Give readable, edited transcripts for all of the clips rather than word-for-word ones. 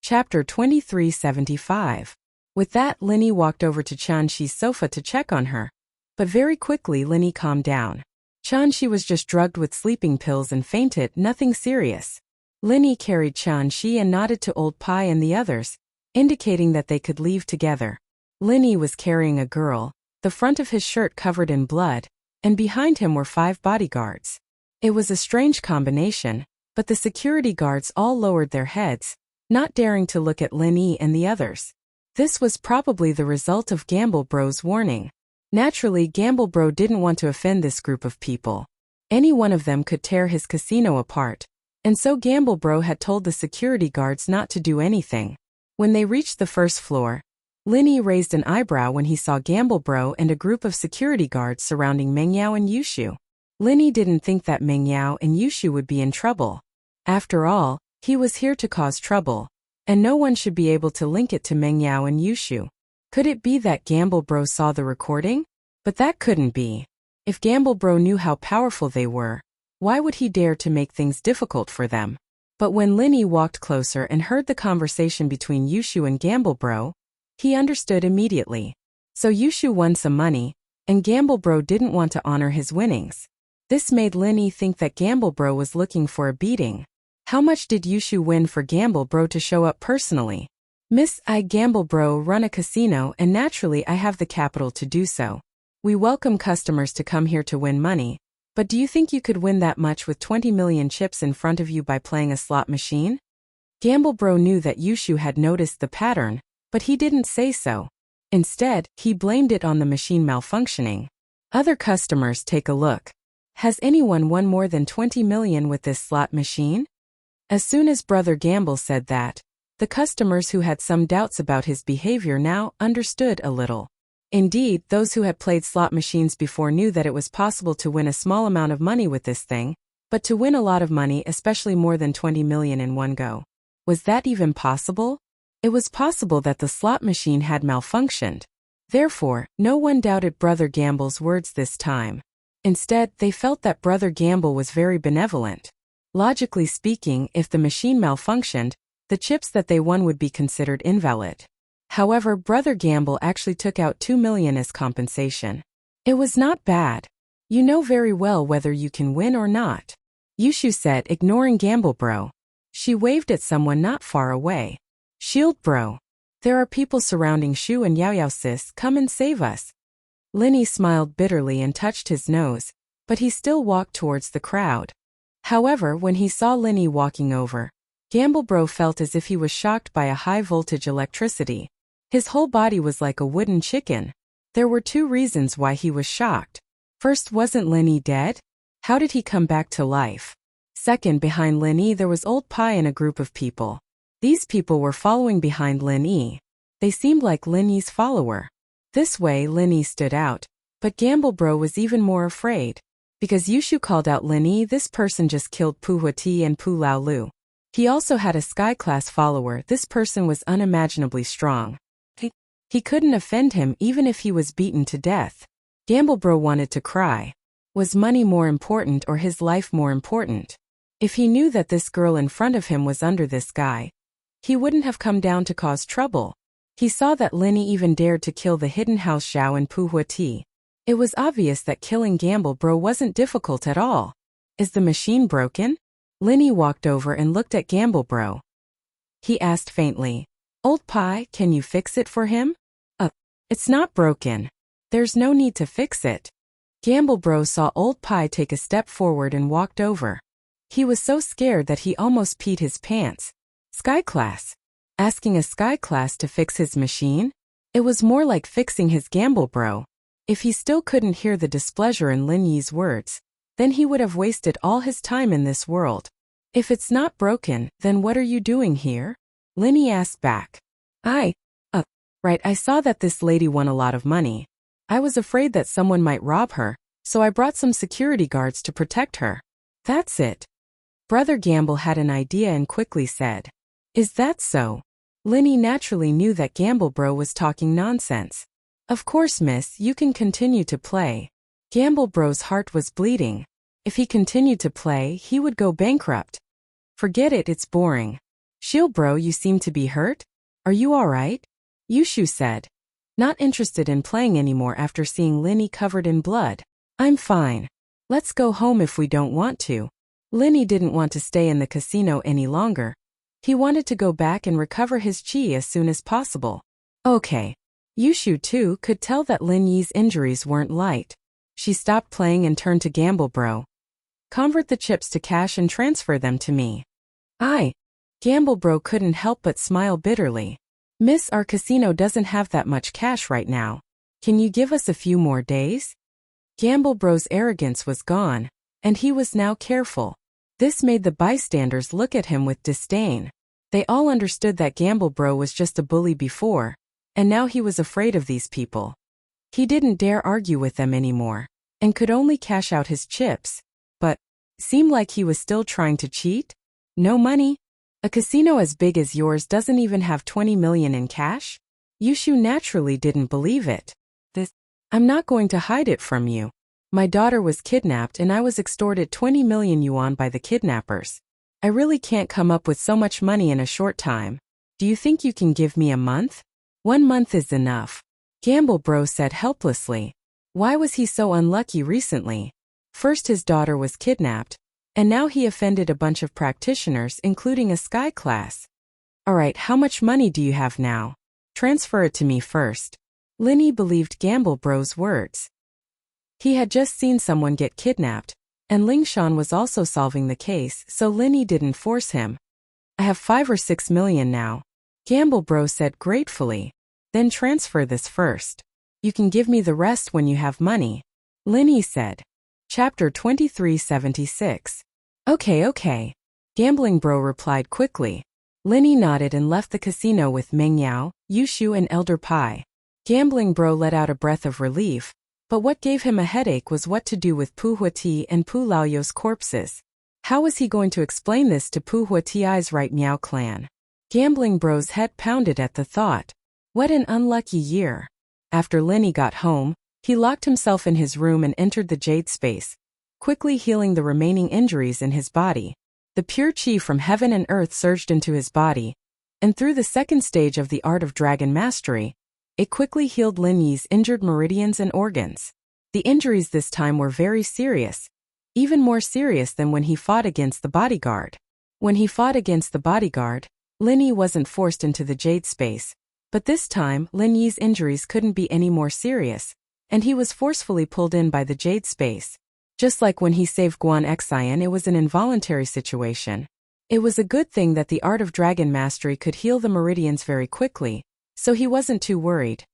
Chapter 2375. With that, Linny walked over to Chanxi's sofa to check on her. But very quickly Linny calmed down. Chanxi was just drugged with sleeping pills and fainted, nothing serious. Linny carried Chanxi and nodded to Old Pai and the others, indicating that they could leave together. Linny was carrying a girl, the front of his shirt covered in blood, and behind him were 5 bodyguards. It was a strange combination, but the security guards all lowered their heads, not daring to look at Linny and the others. This was probably the result of Gamble Bro's warning. Naturally, Gamble Bro didn't want to offend this group of people. Any one of them could tear his casino apart, and so Gamble Bro had told the security guards not to do anything. When they reached the first floor, Linny raised an eyebrow when he saw Gamble Bro and a group of security guards surrounding Meng Yao and Yushu. Linny didn't think that Meng Yao and Yushu would be in trouble. After all, he was here to cause trouble, and no one should be able to link it to Meng Yao and Yushu. Could it be that Gamble Bro saw the recording? But that couldn't be. If Gamble Bro knew how powerful they were, why would he dare to make things difficult for them? But when Linny walked closer and heard the conversation between Yushu and Gamble Bro, he understood immediately. So Yushu won some money, and Gamble Bro didn't want to honor his winnings. This made Linny think that Gamble Bro was looking for a beating. How much did Yushu win for Gamble Bro to show up personally? Miss, I Gamble Bro run a casino and naturally I have the capital to do so. We welcome customers to come here to win money, but do you think you could win that much with 20 million chips in front of you by playing a slot machine? Gamble Bro knew that Yushu had noticed the pattern, but he didn't say so. Instead, he blamed it on the machine malfunctioning. Other customers, take a look. Has anyone won more than 20 million with this slot machine? As soon as Brother Gamble said that, the customers who had some doubts about his behavior now understood a little. Indeed, those who had played slot machines before knew that it was possible to win a small amount of money with this thing, but to win a lot of money, especially more than 20 million in one go. Was that even possible? It was possible that the slot machine had malfunctioned. Therefore, no one doubted Brother Gamble's words this time. Instead, they felt that Brother Gamble was very benevolent. Logically speaking, if the machine malfunctioned, the chips that they won would be considered invalid. However, Brother Gamble actually took out 2 million as compensation. It was not bad. You know very well whether you can win or not, Yushu said, ignoring Gamble Bro. She waved at someone not far away. Shield Bro. There are people surrounding Shu and Yao Yao sis, come and save us. Linny smiled bitterly and touched his nose, but he still walked towards the crowd. However, when he saw Linny walking over, Gamble Bro felt as if he was shocked by a high-voltage electricity. His whole body was like a wooden chicken. There were 2 reasons why he was shocked. First, wasn't Linny dead? How did he come back to life? Second, behind Linny there was Old Pai and a group of people. These people were following behind Linny. They seemed like Linny's follower. This way Linny stood out, but Gamble Bro was even more afraid. Because Yushu called out Linny, this person just killed Pu Huati and Pu Lao Lu. He also had a sky-class follower. This person was unimaginably strong. He couldn't offend him even if he was beaten to death. Gamble Bro wanted to cry. Was money more important or his life more important? If he knew that this girl in front of him was under this guy, he wouldn't have come down to cause trouble. He saw that Linny even dared to kill the hidden house Xiao and Pu Huati. It was obvious that killing Gamble Bro wasn't difficult at all. Is the machine broken? Linny walked over and looked at Gamble Bro. He asked faintly, Old Pai, can you fix it for him? It's not broken. There's no need to fix it. Gamble Bro saw Old Pai take a step forward and walked over. He was so scared that he almost peed his pants. Sky Class. Asking a Sky Class to fix his machine? It was more like fixing his Gamble Bro. If he still couldn't hear the displeasure in Lin Yi's words, then he would have wasted all his time in this world. If it's not broken, then what are you doing here? Lin Yi asked back. Right, I saw that this lady won a lot of money. I was afraid that someone might rob her, so I brought some security guards to protect her. That's it. Brother Gamble had an idea and quickly said. Is that so? Lin Yi naturally knew that Gamble Bro was talking nonsense. Of course, miss, you can continue to play. Gamble Bro's heart was bleeding. If he continued to play, he would go bankrupt. Forget it, it's boring. Shield bro, you seem to be hurt? Are you alright? Yushu said, not interested in playing anymore after seeing Linny covered in blood. I'm fine. Let's go home if we don't want to. Linny didn't want to stay in the casino any longer. He wanted to go back and recover his chi as soon as possible. Okay. Yushu too could tell that Lin Yi's injuries weren't light. She stopped playing and turned to Gamble Bro. Convert the chips to cash and transfer them to me. Gamble Bro couldn't help but smile bitterly. Miss, our casino doesn't have that much cash right now. Can you give us a few more days? Gamble Bro's arrogance was gone, and he was now careful. This made the bystanders look at him with disdain. They all understood that Gamble Bro was just a bully before, and now he was afraid of these people. He didn't dare argue with them anymore, and could only cash out his chips. But, seemed like he was still trying to cheat? No money? A casino as big as yours doesn't even have 20 million in cash? Yushu naturally didn't believe it. I'm not going to hide it from you. My daughter was kidnapped and I was extorted 20 million yuan by the kidnappers. I really can't come up with so much money in a short time. Do you think you can give me a month? 1 month is enough. Gamble Bro said helplessly. Why was he so unlucky recently? First his daughter was kidnapped, and now he offended a bunch of practitioners including a sky class. Alright, how much money do you have now? Transfer it to me first. Linny believed Gamble Bro's words. He had just seen someone get kidnapped, and Lingshan was also solving the case, so Linny didn't force him. I have 5 or 6 million now. Gamble Bro said gratefully. Then transfer this first. You can give me the rest when you have money. Linny said. Chapter 2376. Okay. Gambling Bro replied quickly. Linny nodded and left the casino with Meng Yao, Yushu and Elder Pai. Gambling Bro let out a breath of relief, but what gave him a headache was what to do with Pu Huati and Pu Laoyo's corpses. How was he going to explain this to Pu Huati's right Miao clan? Gambling Bro's head pounded at the thought. What an unlucky year. After Linny got home, he locked himself in his room and entered the jade space, quickly healing the remaining injuries in his body. The pure chi from heaven and earth surged into his body, and through the second stage of the art of dragon mastery, it quickly healed Lin Yi's injured meridians and organs. The injuries this time were very serious, even more serious than when he fought against the bodyguard. When he fought against the bodyguard, Lin Yi wasn't forced into the jade space, but this time Lin Yi's injuries couldn't be any more serious, and he was forcefully pulled in by the jade space. Just like when he saved Guan Xian, it was an involuntary situation. It was a good thing that the art of dragon mastery could heal the meridians very quickly, so he wasn't too worried.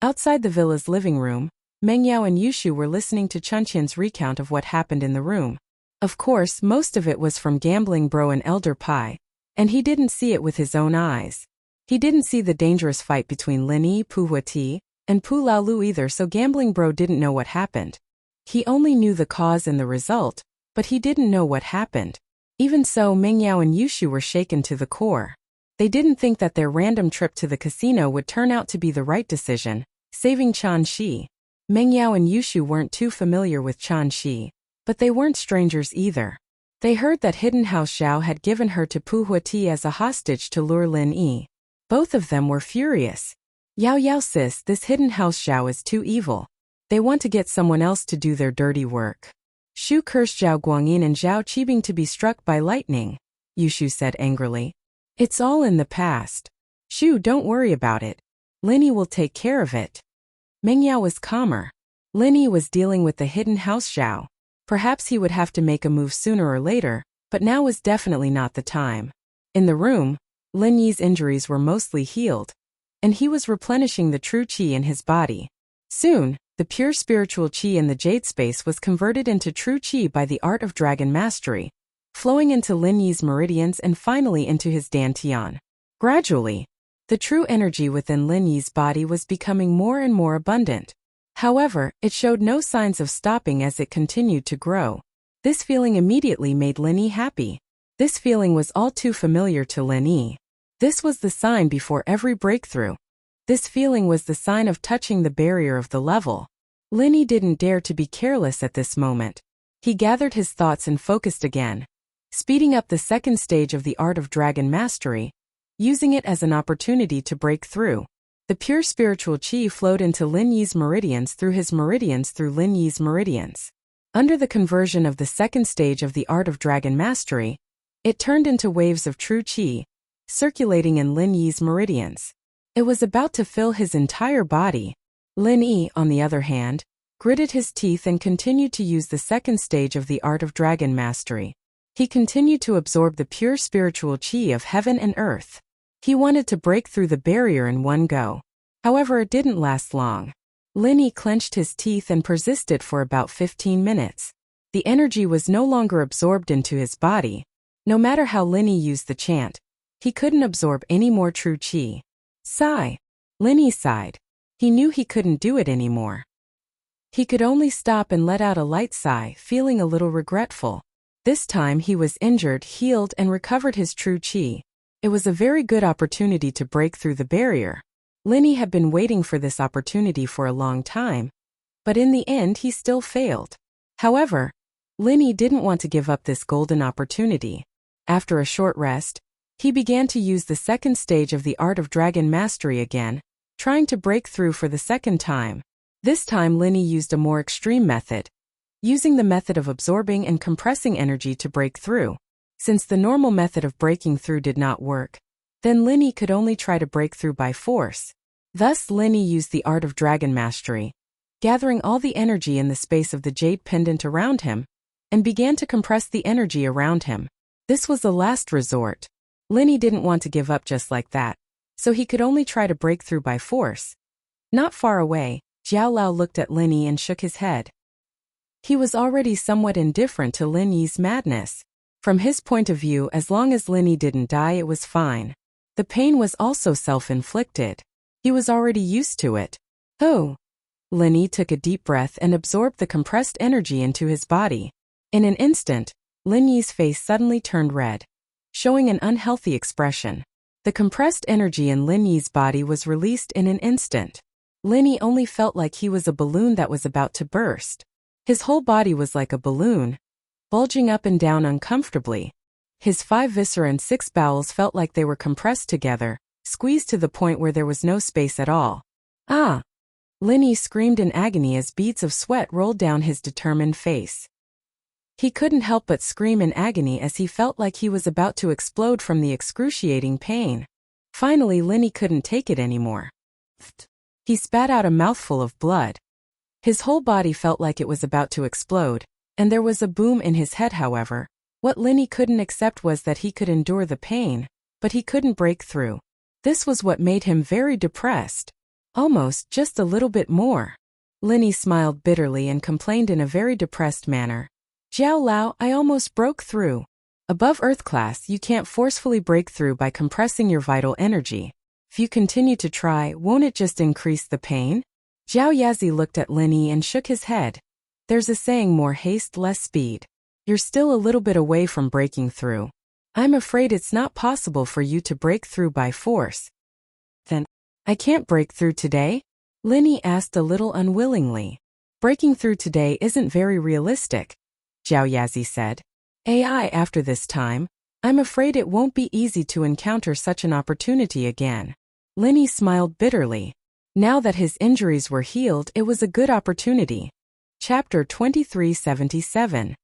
Outside the villa's living room, Meng Yao and Yushu were listening to Chunqian's recount of what happened in the room. Of course, most of it was from Gambling Bro and Elder Pai, and he didn't see it with his own eyes. He didn't see the dangerous fight between Lin Yi, Pu Huati, and Pu Laolu either, so Gambling Bro didn't know what happened. He only knew the cause and the result, but he didn't know what happened. Even so, Meng Yao and Yushu were shaken to the core. They didn't think that their random trip to the casino would turn out to be the right decision, saving Chan Shi. Meng Yao and Yushu weren't too familiar with Chan Shi, but they weren't strangers either. They heard that Hidden House Xiao had given her to Pu Huati as a hostage to lure Lin Yi. Both of them were furious. Yao sis, this Hidden House Xiao is too evil. They want to get someone else to do their dirty work. Shu cursed Zhao Guangyin and Zhao Qibing to be struck by lightning, Yushu said angrily. It's all in the past. Shu, don't worry about it. Lin Yi will take care of it. Meng Yao was calmer. Lin Yi was dealing with the Hidden House Xiao. Perhaps he would have to make a move sooner or later, but now was definitely not the time. In the room, Lin Yi's injuries were mostly healed, and he was replenishing the true qi in his body. Soon, the pure spiritual qi in the jade space was converted into true qi by the art of dragon mastery, flowing into Lin Yi's meridians and finally into his dantian. Gradually, the true energy within Lin Yi's body was becoming more and more abundant. However, it showed no signs of stopping as it continued to grow. This feeling immediately made Lin Yi happy. This feeling was all too familiar to Lin Yi. This was the sign before every breakthrough. This feeling was the sign of touching the barrier of the level. Lin Yi didn't dare to be careless at this moment. He gathered his thoughts and focused again. speeding up the second stage of the art of dragon mastery, using it as an opportunity to break through. The pure spiritual qi flowed into Lin Yi's meridians through his meridians through Lin Yi's meridians. Under the conversion of the second stage of the art of dragon mastery, it turned into waves of true qi, circulating in Lin Yi's meridians. It was about to fill his entire body. Lin Yi, on the other hand, gritted his teeth and continued to use the second stage of the art of dragon mastery. He continued to absorb the pure spiritual qi of heaven and earth. He wanted to break through the barrier in one go. However, it didn't last long. Lin Yi clenched his teeth and persisted for about 15 minutes. The energy was no longer absorbed into his body. No matter how Lin Yi used the chant, he couldn't absorb any more true qi. Sigh. Lin Yi sighed. He knew he couldn't do it anymore. He could only stop and let out a light sigh, feeling a little regretful. This time he was injured, healed, and recovered his true qi. It was a very good opportunity to break through the barrier. Lin Yi had been waiting for this opportunity for a long time, but in the end he still failed. However, Lin Yi didn't want to give up this golden opportunity. After a short rest, he began to use the second stage of the art of dragon mastery again, trying to break through for the second time. This time Lin Yi used a more extreme method, using the method of absorbing and compressing energy to break through. Since the normal method of breaking through did not work, then Lin Yi could only try to break through by force. Thus Lin Yi used the art of dragon mastery, gathering all the energy in the space of the jade pendant around him, and began to compress the energy around him. This was the last resort. Lin Yi didn't want to give up just like that, so he could only try to break through by force. Not far away, Jiao Lao looked at Lin Yi and shook his head. He was already somewhat indifferent to Lin Yi's madness. From his point of view, as long as Lin Yi didn't die, it was fine. The pain was also self-inflicted. He was already used to it. Oh! Lin Yi took a deep breath and absorbed the compressed energy into his body. In an instant, Lin Yi's face suddenly turned red, showing an unhealthy expression. The compressed energy in Lin Yi's body was released in an instant. Lin Yi only felt like he was a balloon that was about to burst. His whole body was like a balloon, bulging up and down uncomfortably. His 5 viscera and 6 bowels felt like they were compressed together, squeezed to the point where there was no space at all. Ah! Lin Yi screamed in agony as beads of sweat rolled down his determined face. He couldn't help but scream in agony as he felt like he was about to explode from the excruciating pain. Finally, Lin Yi couldn't take it anymore. He spat out a mouthful of blood. His whole body felt like it was about to explode, and there was a boom in his head. However, what Lin Yi couldn't accept was that he could endure the pain, but he couldn't break through. This was what made him very depressed. Almost just a little bit more. Lin Yi smiled bitterly and complained in a very depressed manner. Jiao Lao, I almost broke through. Above Earth class, you can't forcefully break through by compressing your vital energy. If you continue to try, won't it just increase the pain? Zhao Yazi looked at Lin Yi and shook his head. There's a saying, more haste, less speed. You're still a little bit away from breaking through. I'm afraid it's not possible for you to break through by force. Then, I can't break through today? Lin Yi asked a little unwillingly. Breaking through today isn't very realistic, Zhao Yazi said. After this time, I'm afraid it won't be easy to encounter such an opportunity again. Lin Yi smiled bitterly. Now that his injuries were healed, it was a good opportunity. Chapter 2377.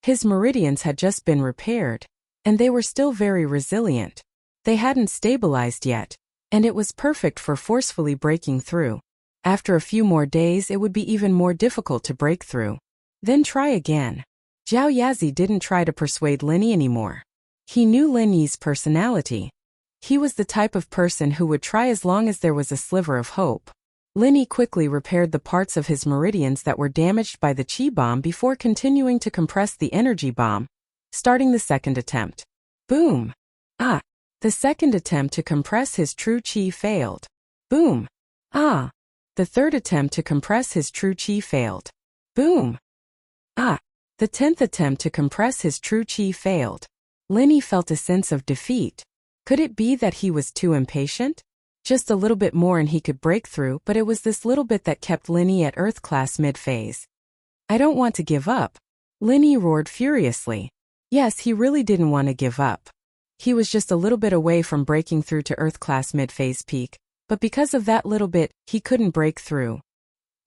His meridians had just been repaired, and they were still very resilient. They hadn't stabilized yet, and it was perfect for forcefully breaking through. After a few more days, it would be even more difficult to break through. Then try again. Zhao Yazi didn't try to persuade Lin Yi anymore. He knew Lin Yi's personality. He was the type of person who would try as long as there was a sliver of hope. Lin Yi quickly repaired the parts of his meridians that were damaged by the qi bomb before continuing to compress the energy bomb, starting the second attempt. Boom! The second attempt to compress his true qi failed. Boom! The third attempt to compress his true qi failed. Boom! The 10th attempt to compress his true qi failed. Lin Yi felt a sense of defeat. Could it be that he was too impatient? Just a little bit more and he could break through, but it was this little bit that kept Lin Yi at Earth class mid-phase. I don't want to give up. Lin Yi roared furiously. Yes, he really didn't want to give up. He was just a little bit away from breaking through to Earth-class mid-phase peak, but because of that little bit, he couldn't break through.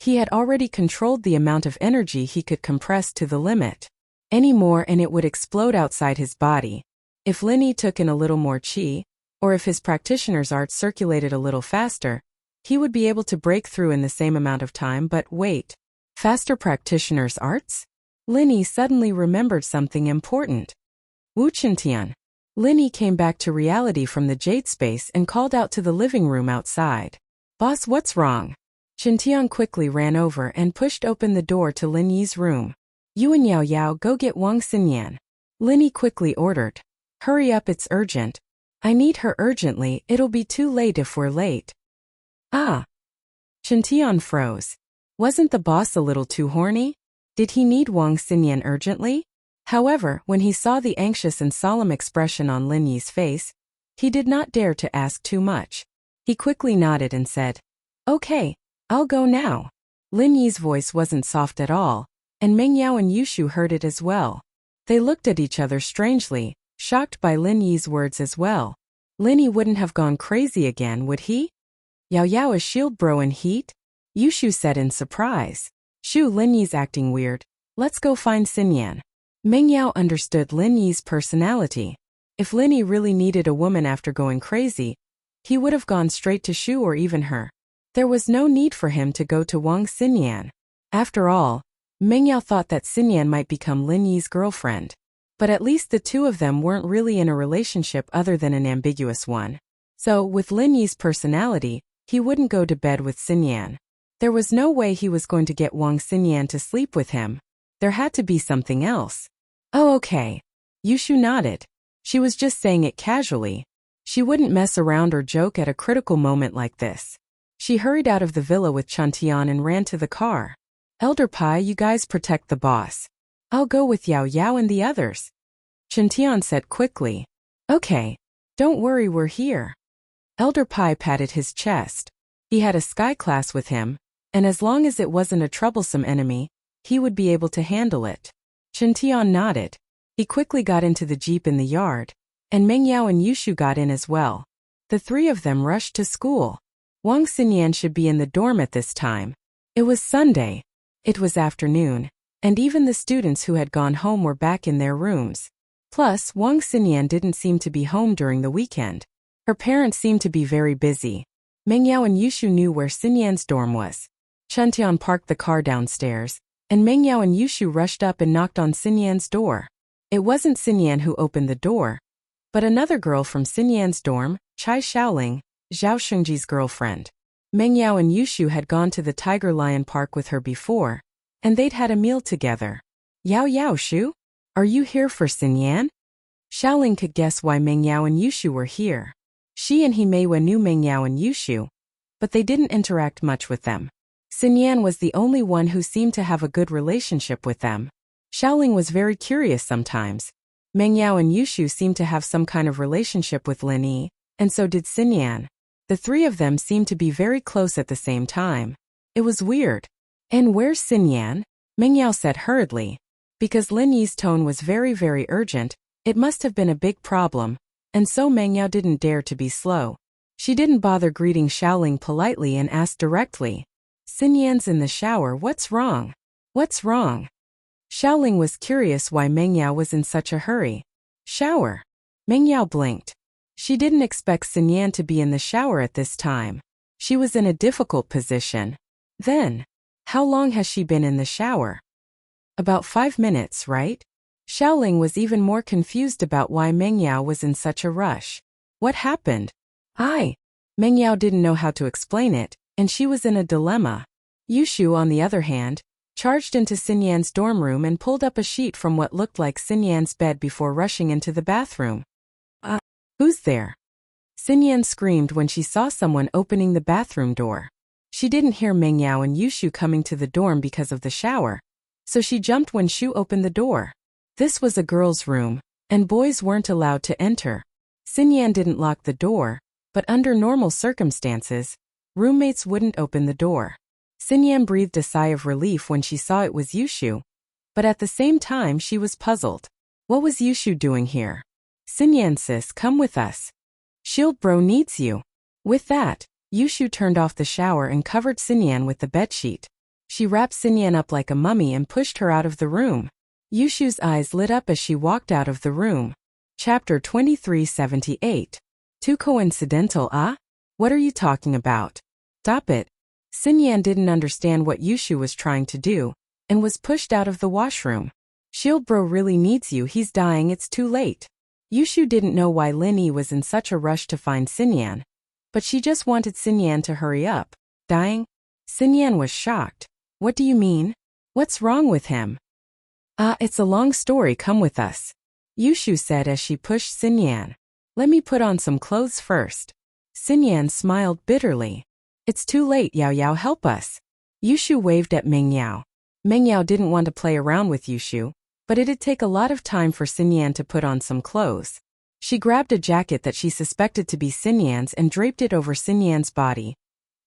He had already controlled the amount of energy he could compress to the limit. Any more and it would explode outside his body. If Linny took in a little more qi, or if his practitioner's art circulated a little faster, he would be able to break through in the same amount of time. But wait, faster practitioner's arts? Linny suddenly remembered something important. Wu Qintian. Linny came back to reality from the jade space and called out to the living room outside. Boss, what's wrong? Qintian quickly ran over and pushed open the door to Lin Yi's room. You and Yao Yao go get Wang Xinyan. Linny quickly ordered. Hurry up, it's urgent. I need her urgently, it'll be too late if we're late. Ah. Qintian froze. Wasn't the boss a little too horny? Did he need Wang Xinyan urgently? However, when he saw the anxious and solemn expression on Lin Yi's face, he did not dare to ask too much. He quickly nodded and said, Okay, I'll go now. Lin Yi's voice wasn't soft at all, and Meng Yao and Yushu heard it as well. They looked at each other strangely, shocked by Lin Yi's words as well. Lin Yi wouldn't have gone crazy again, would he? Yao Yao is shield bro in heat? Yushu said in surprise. Shu, Lin Yi's acting weird. Let's go find Xinyan. Meng Yao understood Lin Yi's personality. If Lin Yi really needed a woman after going crazy, he would have gone straight to Shu or even her. There was no need for him to go to Wang Xinyan. After all, Meng Yao thought that Xinyan might become Lin Yi's girlfriend. But at least the two of them weren't really in a relationship other than an ambiguous one. So, with Lin Yi's personality, he wouldn't go to bed with Xinyan. There was no way he was going to get Wang Xinyan to sleep with him. There had to be something else. Oh, okay. Yushu nodded. She was just saying it casually. She wouldn't mess around or joke at a critical moment like this. She hurried out of the villa with Qintian and ran to the car. Elder Pai, you guys protect the boss. I'll go with Yao Yao and the others. Qintian said quickly. Okay. Don't worry, we're here. Elder Pai patted his chest. He had a sky class with him, and as long as it wasn't a troublesome enemy, he would be able to handle it. Qintian nodded. He quickly got into the jeep in the yard, and Meng Yao and Yushu got in as well. The three of them rushed to school. Wang Xinyan should be in the dorm at this time. It was Sunday. It was afternoon, and even the students who had gone home were back in their rooms. Plus, Wang Xinyan didn't seem to be home during the weekend. Her parents seemed to be very busy. Meng Yao and Yushu knew where Xinyan's dorm was. Qintian parked the car downstairs, and Meng Yao and Yushu rushed up and knocked on Xinyan's door. It wasn't Xinyan who opened the door, but another girl from Xinyan's dorm, Chai Xiaoling, Zhao Shengji's girlfriend. Meng Yao and Yushu had gone to the Tiger Lion Park with her before, and they'd had a meal together. Yao Yao Shu? Are you here for Xinyan? Xiaoling could guess why Meng Yao and Yushu were here. She and Himeiwa knew Meng Yao and Yushu, but they didn't interact much with them. Xinyan was the only one who seemed to have a good relationship with them. Xiaoling was very curious sometimes. Meng Yao and Yushu seemed to have some kind of relationship with Lin Yi, and so did Xinyan. The three of them seemed to be very close at the same time. It was weird. And where's Xinyan? Meng Yao said hurriedly. Because Lin Yi's tone was very, very urgent, it must have been a big problem, and so Meng Yao didn't dare to be slow. She didn't bother greeting Xiaoling politely and asked directly. Xinyan's in the shower, what's wrong? What's wrong? Xiaoling was curious why Meng Yao was in such a hurry. Shower. Meng Yao blinked. She didn't expect Xinyan to be in the shower at this time. She was in a difficult position. Then, how long has she been in the shower? About 5 minutes, right? Xiaoling was even more confused about why Meng Yao was in such a rush. What happened? Meng Yao didn't know how to explain it, and she was in a dilemma. Yushu, on the other hand, charged into Xinyan's dorm room and pulled up a sheet from what looked like Xinyan's bed before rushing into the bathroom. Who's there? Xinyan screamed when she saw someone opening the bathroom door. She didn't hear Meng Yao and Yushu coming to the dorm because of the shower, so she jumped when Shu opened the door. This was a girl's room, and boys weren't allowed to enter. Xinyan didn't lock the door, but under normal circumstances, roommates wouldn't open the door. Xinyan breathed a sigh of relief when she saw it was Yushu, but at the same time she was puzzled. What was Yushu doing here? Xinyan sis, come with us. Shield bro needs you. With that, Yushu turned off the shower and covered Xinyan with the bedsheet. She wrapped Xinyan up like a mummy and pushed her out of the room. Yushu's eyes lit up as she walked out of the room. Chapter 2378. Too coincidental, ah? What are you talking about? Stop it. Xinyan didn't understand what Yushu was trying to do, and was pushed out of the washroom. Shield bro really needs you, he's dying, it's too late. Yushu didn't know why Lin Yi was in such a rush to find Xinyan, but she just wanted Xinyan to hurry up. Dying? Xinyan was shocked. What do you mean? What's wrong with him? It's a long story, come with us. Yushu said as she pushed Xinyan. Let me put on some clothes first. Xinyan smiled bitterly. It's too late, Yao Yao, help us. Yushu waved at Meng Yao. Meng Yao didn't want to play around with Yushu, but it'd take a lot of time for Xinyan to put on some clothes. She grabbed a jacket that she suspected to be Xinyan's and draped it over Xinyan's body,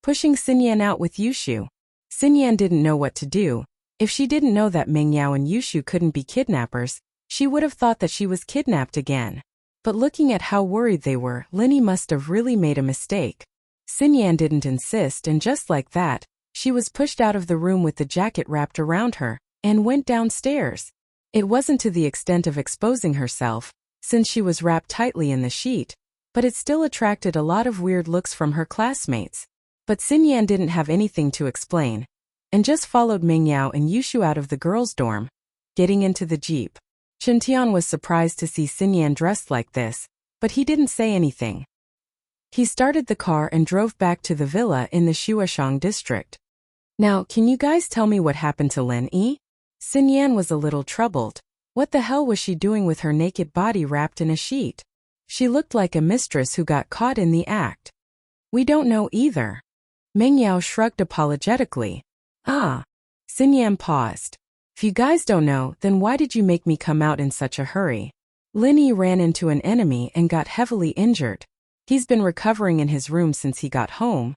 pushing Xinyan out with Yushu. Xinyan didn't know what to do. If she didn't know that Meng Yao and Yushu couldn't be kidnappers, she would have thought that she was kidnapped again. But looking at how worried they were, Lin Yi must have really made a mistake. Xinyan didn't insist, and just like that, she was pushed out of the room with the jacket wrapped around her, and went downstairs. It wasn't to the extent of exposing herself, since she was wrapped tightly in the sheet, but it still attracted a lot of weird looks from her classmates. But Xinyan didn't have anything to explain, and just followed Meng Yao and Yushu out of the girls' dorm. Getting into the jeep, Shintian was surprised to see Xinyan dressed like this, but he didn't say anything. He started the car and drove back to the villa in the Shuashang district. Now, can you guys tell me what happened to Lin Yi? Xinyan was a little troubled. What the hell was she doing with her naked body wrapped in a sheet? She looked like a mistress who got caught in the act. We don't know either. Meng Yao shrugged apologetically. Xinyan paused. If you guys don't know, then why did you make me come out in such a hurry? Lin Yi ran into an enemy and got heavily injured. He's been recovering in his room since he got home.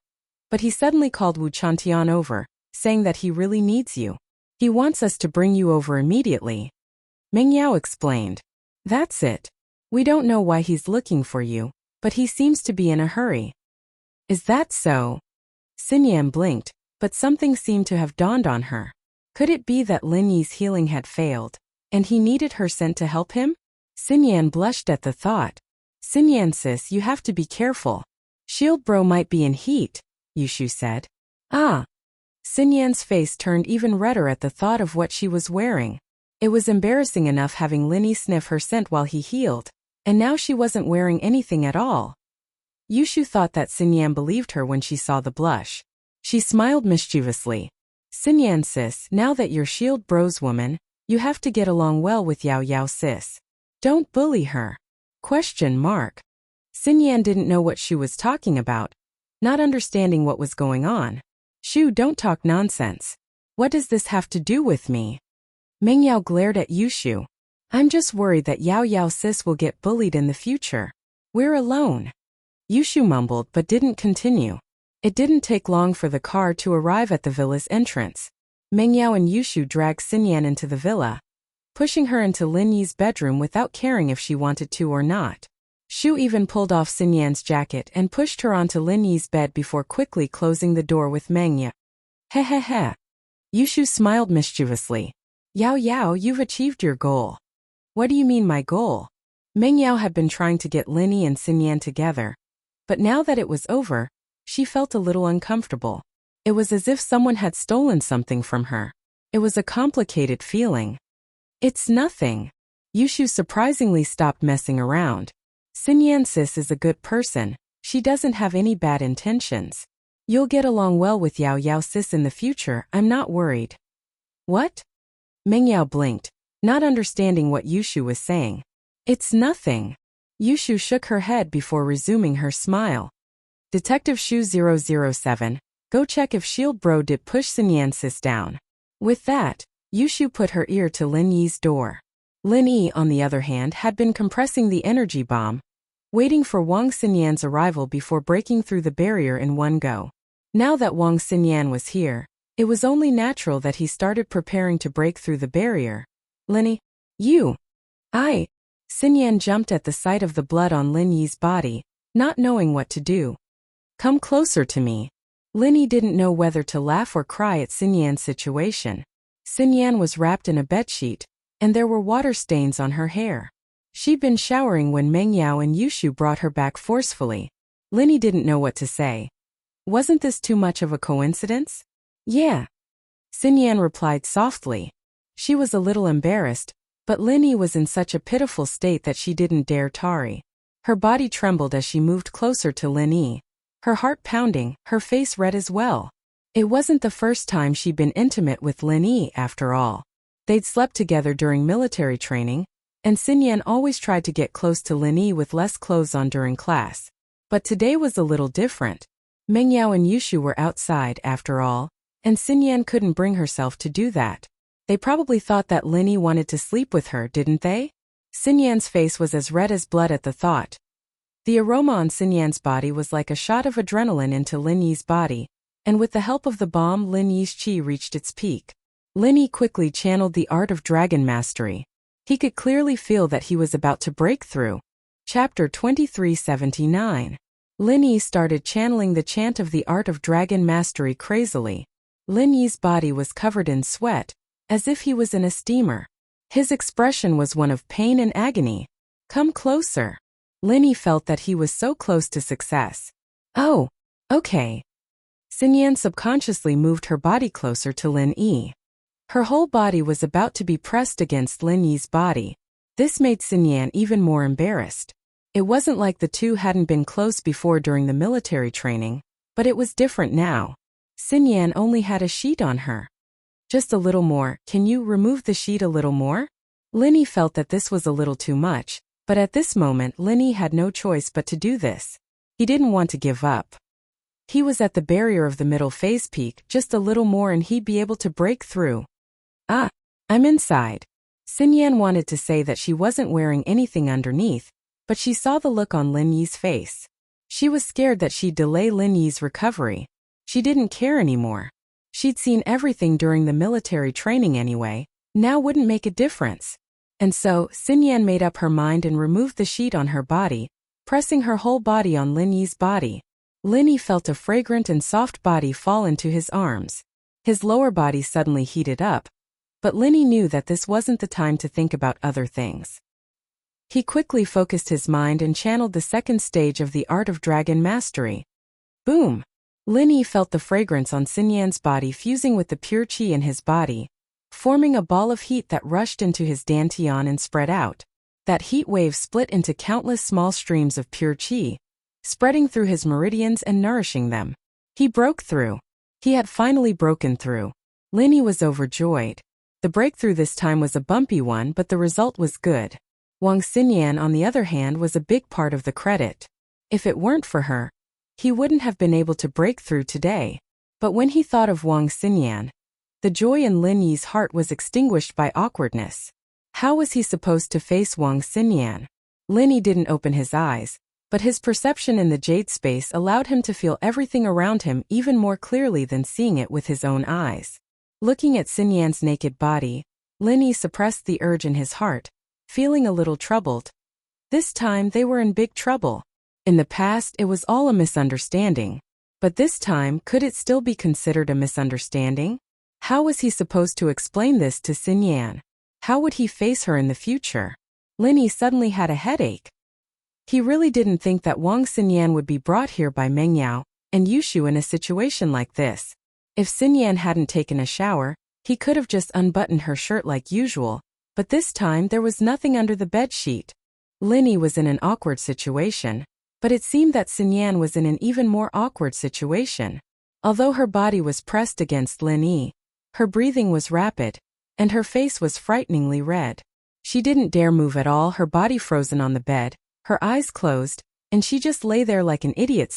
But he suddenly called Wu Chantian over, saying that he really needs you. He wants us to bring you over immediately. Meng Yao explained. That's it. We don't know why he's looking for you, but he seems to be in a hurry. Is that so? Xinyan blinked, but something seemed to have dawned on her. Could it be that Lin Yi's healing had failed, and he needed her sent to help him? Xinyan blushed at the thought. Xinyan sis, you have to be careful. Shield bro might be in heat, Yushu said. Xinyan's face turned even redder at the thought of what she was wearing. It was embarrassing enough having Lin Yi sniff her scent while he healed, and now she wasn't wearing anything at all. Yushu thought that Xinyan believed her when she saw the blush. She smiled mischievously. Xinyan sis, now that you're Shield bro's woman, you have to get along well with Yao Yao sis. Don't bully her. ? Xinyan didn't know what Shu was talking about, not understanding what was going on. Shu, don't talk nonsense. What does this have to do with me? Meng Yao glared at Yushu. I'm just worried that Yao Yao sis will get bullied in the future. We're alone. Yushu mumbled but didn't continue. It didn't take long for the car to arrive at the villa's entrance. Meng Yao and Yushu dragged Xinyan into the villa, pushing her into Lin Yi's bedroom without caring if she wanted to or not. Shu even pulled off Xinyan's jacket and pushed her onto Lin Yi's bed before quickly closing the door with Meng Yao. He. Yushu smiled mischievously. Yao Yao, you've achieved your goal. What do you mean my goal? Meng Yao had been trying to get Lin Yi and Xinyan together, but now that it was over, she felt a little uncomfortable. It was as if someone had stolen something from her. It was a complicated feeling. It's nothing. Yushu surprisingly stopped messing around. Xinyan sis is a good person. She doesn't have any bad intentions. You'll get along well with Yao Yao sis in the future, I'm not worried. What? Meng Yao blinked, not understanding what Yushu was saying. It's nothing. Yushu shook her head before resuming her smile. Detective Shu 007, go check if Shield Bro did push Xinyan sis down. With that, Yushu put her ear to Lin Yi's door. Lin Yi, on the other hand, had been compressing the energy bomb, waiting for Wang Xinyan's arrival before breaking through the barrier in one go. Now that Wang Xinyan was here, it was only natural that he started preparing to break through the barrier. Lin Yi, you! I. Xinyan jumped at the sight of the blood on Lin Yi's body, not knowing what to do. Come closer to me. Lin Yi didn't know whether to laugh or cry at Xinyan's situation. Xinyan was wrapped in a bedsheet, and there were water stains on her hair. She'd been showering when Meng Yao and Yushu brought her back forcefully. Lin Yi didn't know what to say. Wasn't this too much of a coincidence? Yeah. Xinyan replied softly. She was a little embarrassed, but Lin Yi was in such a pitiful state that she didn't dare tarry. Her body trembled as she moved closer to Lin Yi. Her heart pounding, her face red as well. It wasn't the first time she'd been intimate with Lin Yi after all. They'd slept together during military training, and Xinyan always tried to get close to Lin Yi with less clothes on during class. But today was a little different. Meng Yao and Yushu were outside after all, and Xinyan couldn't bring herself to do that. They probably thought that Lin Yi wanted to sleep with her, didn't they? Xinyan's face was as red as blood at the thought. The aroma on Xinyan's body was like a shot of adrenaline into Lin Yi's body, and with the help of the bomb Lin Yi's qi reached its peak. Lin Yi quickly channeled the art of dragon mastery. He could clearly feel that he was about to break through. Chapter 2379. Lin Yi started channeling the chant of the art of dragon mastery crazily. Lin Yi's body was covered in sweat, as if he was in a steamer. His expression was one of pain and agony. Come closer. Lin Yi felt that he was so close to success. Oh, okay. Xinyan subconsciously moved her body closer to Lin Yi. Her whole body was about to be pressed against Lin Yi's body. This made Xinyan even more embarrassed. It wasn't like the two hadn't been close before during the military training, but it was different now. Xinyan only had a sheet on her. Just a little more. Can you remove the sheet a little more? Lin Yi felt that this was a little too much, but at this moment Lin Yi had no choice but to do this. He didn't want to give up. He was at the barrier of the middle phase peak, just a little more and he'd be able to break through. Ah, I'm inside. Xinyan wanted to say that she wasn't wearing anything underneath, but she saw the look on Lin Yi's face. She was scared that she'd delay Lin Yi's recovery. She didn't care anymore. She'd seen everything during the military training anyway, now wouldn't make a difference. And so, Xinyan made up her mind and removed the sheet on her body, pressing her whole body on Lin Yi's body. Lin Yi felt a fragrant and soft body fall into his arms. His lower body suddenly heated up, but Lin Yi knew that this wasn't the time to think about other things. He quickly focused his mind and channeled the second stage of the art of dragon mastery. Boom! Lin Yi felt the fragrance on Xinyan's body fusing with the pure qi in his body, forming a ball of heat that rushed into his dantian and spread out. That heat wave split into countless small streams of pure qi, spreading through his meridians and nourishing them. He broke through. He had finally broken through. Lin Yi was overjoyed. The breakthrough this time was a bumpy one, but the result was good. Wang Xinyan, on the other hand, was a big part of the credit. If it weren't for her, he wouldn't have been able to break through today. But when he thought of Wang Xinyan, the joy in Lin Yi's heart was extinguished by awkwardness. How was he supposed to face Wang Xinyan? Lin Yi didn't open his eyes, but his perception in the jade space allowed him to feel everything around him even more clearly than seeing it with his own eyes. Looking at Xinyan's naked body, Lin Yi suppressed the urge in his heart, feeling a little troubled. This time they were in big trouble. In the past it was all a misunderstanding. But this time, could it still be considered a misunderstanding? How was he supposed to explain this to Xinyan? How would he face her in the future? Lin Yi suddenly had a headache. He really didn't think that Wang Xinyan would be brought here by Meng Yao and Yushu in a situation like this. If Xinyan hadn't taken a shower, he could have just unbuttoned her shirt like usual, but this time there was nothing under the bedsheet. Lin Yi was in an awkward situation, but it seemed that Xinyan was in an even more awkward situation. Although her body was pressed against Lin Yi, her breathing was rapid, and her face was frighteningly red. She didn't dare move at all, her body frozen on the bed, her eyes closed, and she just lay there like an idiot.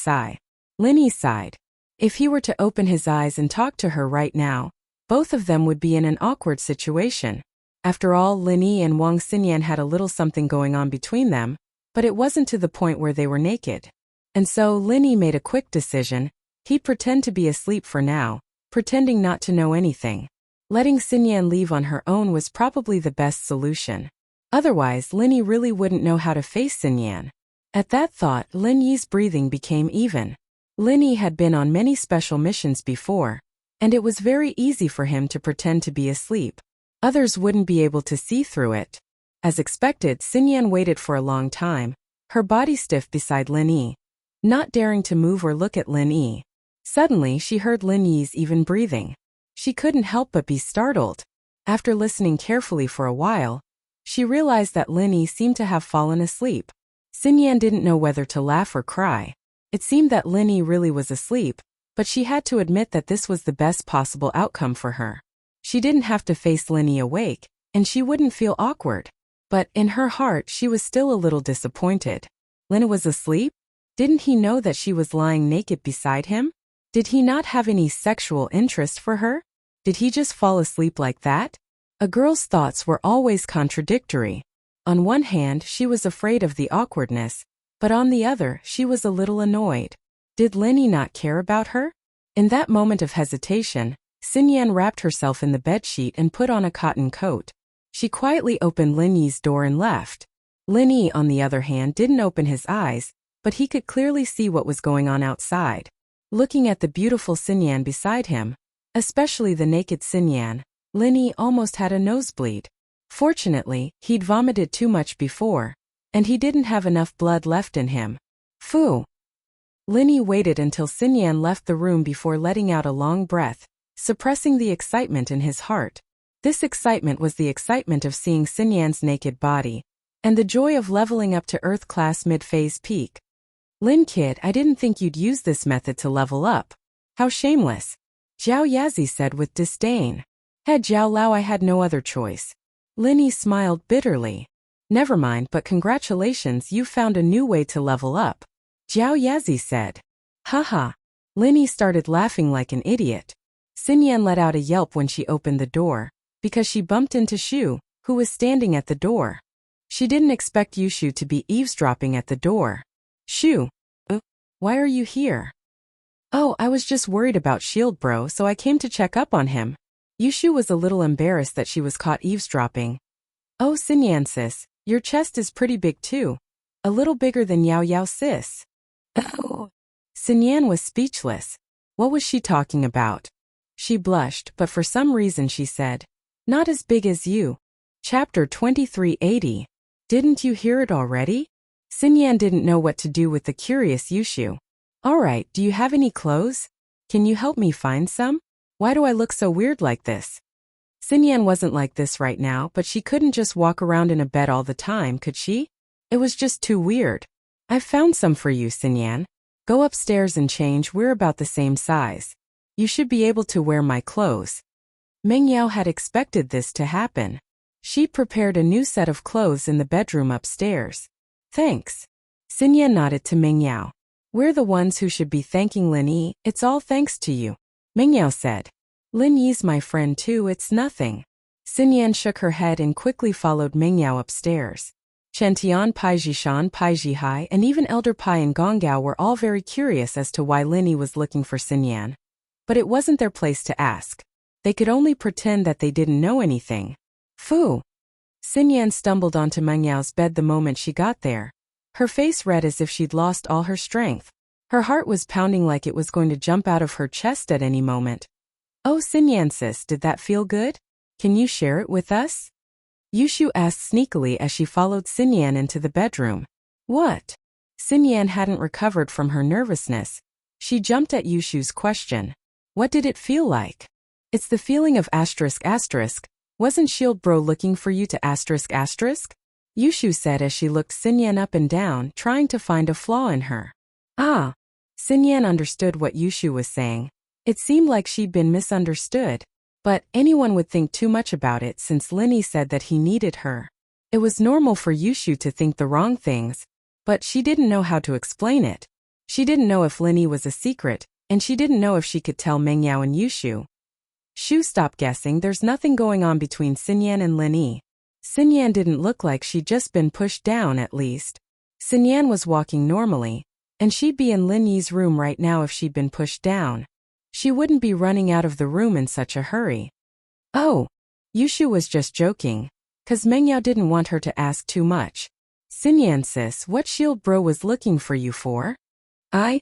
Lin Yi sighed. If he were to open his eyes and talk to her right now, both of them would be in an awkward situation. After all, Lin Yi and Wang Xinyan had a little something going on between them, but it wasn't to the point where they were naked. And so Lin Yi made a quick decision. He'd pretend to be asleep for now, pretending not to know anything. Letting Xinyan leave on her own was probably the best solution. Otherwise, Lin Yi really wouldn't know how to face Xinyan. At that thought, Lin Yi's breathing became even. Lin Yi had been on many special missions before, and it was very easy for him to pretend to be asleep. Others wouldn't be able to see through it. As expected, Xinyan waited for a long time, her body stiff beside Lin Yi, not daring to move or look at Lin Yi. Suddenly, she heard Lin Yi's even breathing. She couldn't help but be startled. After listening carefully for a while, she realized that Lin Yi seemed to have fallen asleep. Xinyan didn't know whether to laugh or cry. It seemed that Lin Yi really was asleep, but she had to admit that this was the best possible outcome for her. She didn't have to face Lin Yi awake, and she wouldn't feel awkward. But in her heart, she was still a little disappointed. Lin Yi was asleep? Didn't he know that she was lying naked beside him? Did he not have any sexual interest for her? Did he just fall asleep like that? A girl's thoughts were always contradictory. On one hand, she was afraid of the awkwardness, but on the other, she was a little annoyed. Did Lin Yi not care about her? In that moment of hesitation, Xinyan wrapped herself in the bedsheet and put on a cotton coat. She quietly opened Lin Yi's door and left. Lin Yi, on the other hand, didn't open his eyes, but he could clearly see what was going on outside. Looking at the beautiful Xinyan beside him, especially the naked Xinyan, Lin Yi almost had a nosebleed. Fortunately, he'd vomited too much before, and he didn't have enough blood left in him. Phew! Lin Yi waited until Xinyan left the room before letting out a long breath, suppressing the excitement in his heart. This excitement was the excitement of seeing Xinyan's naked body, and the joy of leveling up to Earth-class mid-phase peak. Lin kid, I didn't think you'd use this method to level up. How shameless. Zhao Yazi said with disdain. Had Zhao Lao, I had no other choice. Lin Yi smiled bitterly. Never mind, but congratulations, you found a new way to level up. Zhao Yazi said. Haha. Lin Yi started laughing like an idiot. Xinyan let out a yelp when she opened the door, because she bumped into Shu, who was standing at the door. She didn't expect Yushu to be eavesdropping at the door. Shu, why are you here? Oh, I was just worried about Shield Bro, so I came to check up on him. Yushu was a little embarrassed that she was caught eavesdropping. Oh, Xinyan sis, your chest is pretty big too. A little bigger than Yao Yao sis. Oh. Xinyan was speechless. What was she talking about? She blushed, but for some reason she said, not as big as you. Chapter 2380. Didn't you hear it already? Xinyan didn't know what to do with the curious Yushu. Alright, do you have any clothes? Can you help me find some? Why do I look so weird like this? Xinyan wasn't like this right now, but she couldn't just walk around in a bed all the time, could she? It was just too weird. I've found some for you, Xinyan. Go upstairs and change, we're about the same size. You should be able to wear my clothes. Meng Yao had expected this to happen. She prepared a new set of clothes in the bedroom upstairs. Thanks. Xinyan nodded to Meng Yao. We're the ones who should be thanking Lin Yi, it's all thanks to you. Meng Yao said. Lin Yi's my friend too, it's nothing. Xinyan shook her head and quickly followed Meng Yao upstairs. Chen Tian, Pai Jishan, Pai Jihai, and even Elder Pai and Gonggao were all very curious as to why Lin Yi was looking for Xinyan. But it wasn't their place to ask. They could only pretend that they didn't know anything. Phew! Xinyan stumbled onto Meng Yao's bed the moment she got there. Her face red as if she'd lost all her strength. Her heart was pounding like it was going to jump out of her chest at any moment. Oh, Xinyan sis, did that feel good? Can you share it with us? Yushu asked sneakily as she followed Xinyan into the bedroom. What? Xinyan hadn't recovered from her nervousness. She jumped at Yushu's question. What did it feel like? It's the feeling of asterisk asterisk. Wasn't Shield Bro looking for you to asterisk asterisk? Yushu said as she looked Xinyan up and down, trying to find a flaw in her. Ah. Xinyan understood what Yushu was saying. It seemed like she'd been misunderstood. But anyone would think too much about it since Lin Yi said that he needed her. It was normal for Yushu to think the wrong things, but she didn't know how to explain it. She didn't know if Lin Yi was a secret, and she didn't know if she could tell Meng Yao and Yushu. Shu, stop guessing, there's nothing going on between Xinyan and Lin Yi. Xinyan didn't look like she'd just been pushed down at least. Xinyan was walking normally, and she'd be in Lin Yi's room right now if she'd been pushed down. She wouldn't be running out of the room in such a hurry. Oh, Yushu was just joking. 'Cause Mengyao didn't want her to ask too much. Xinyan sis, what shield bro was looking for you for? I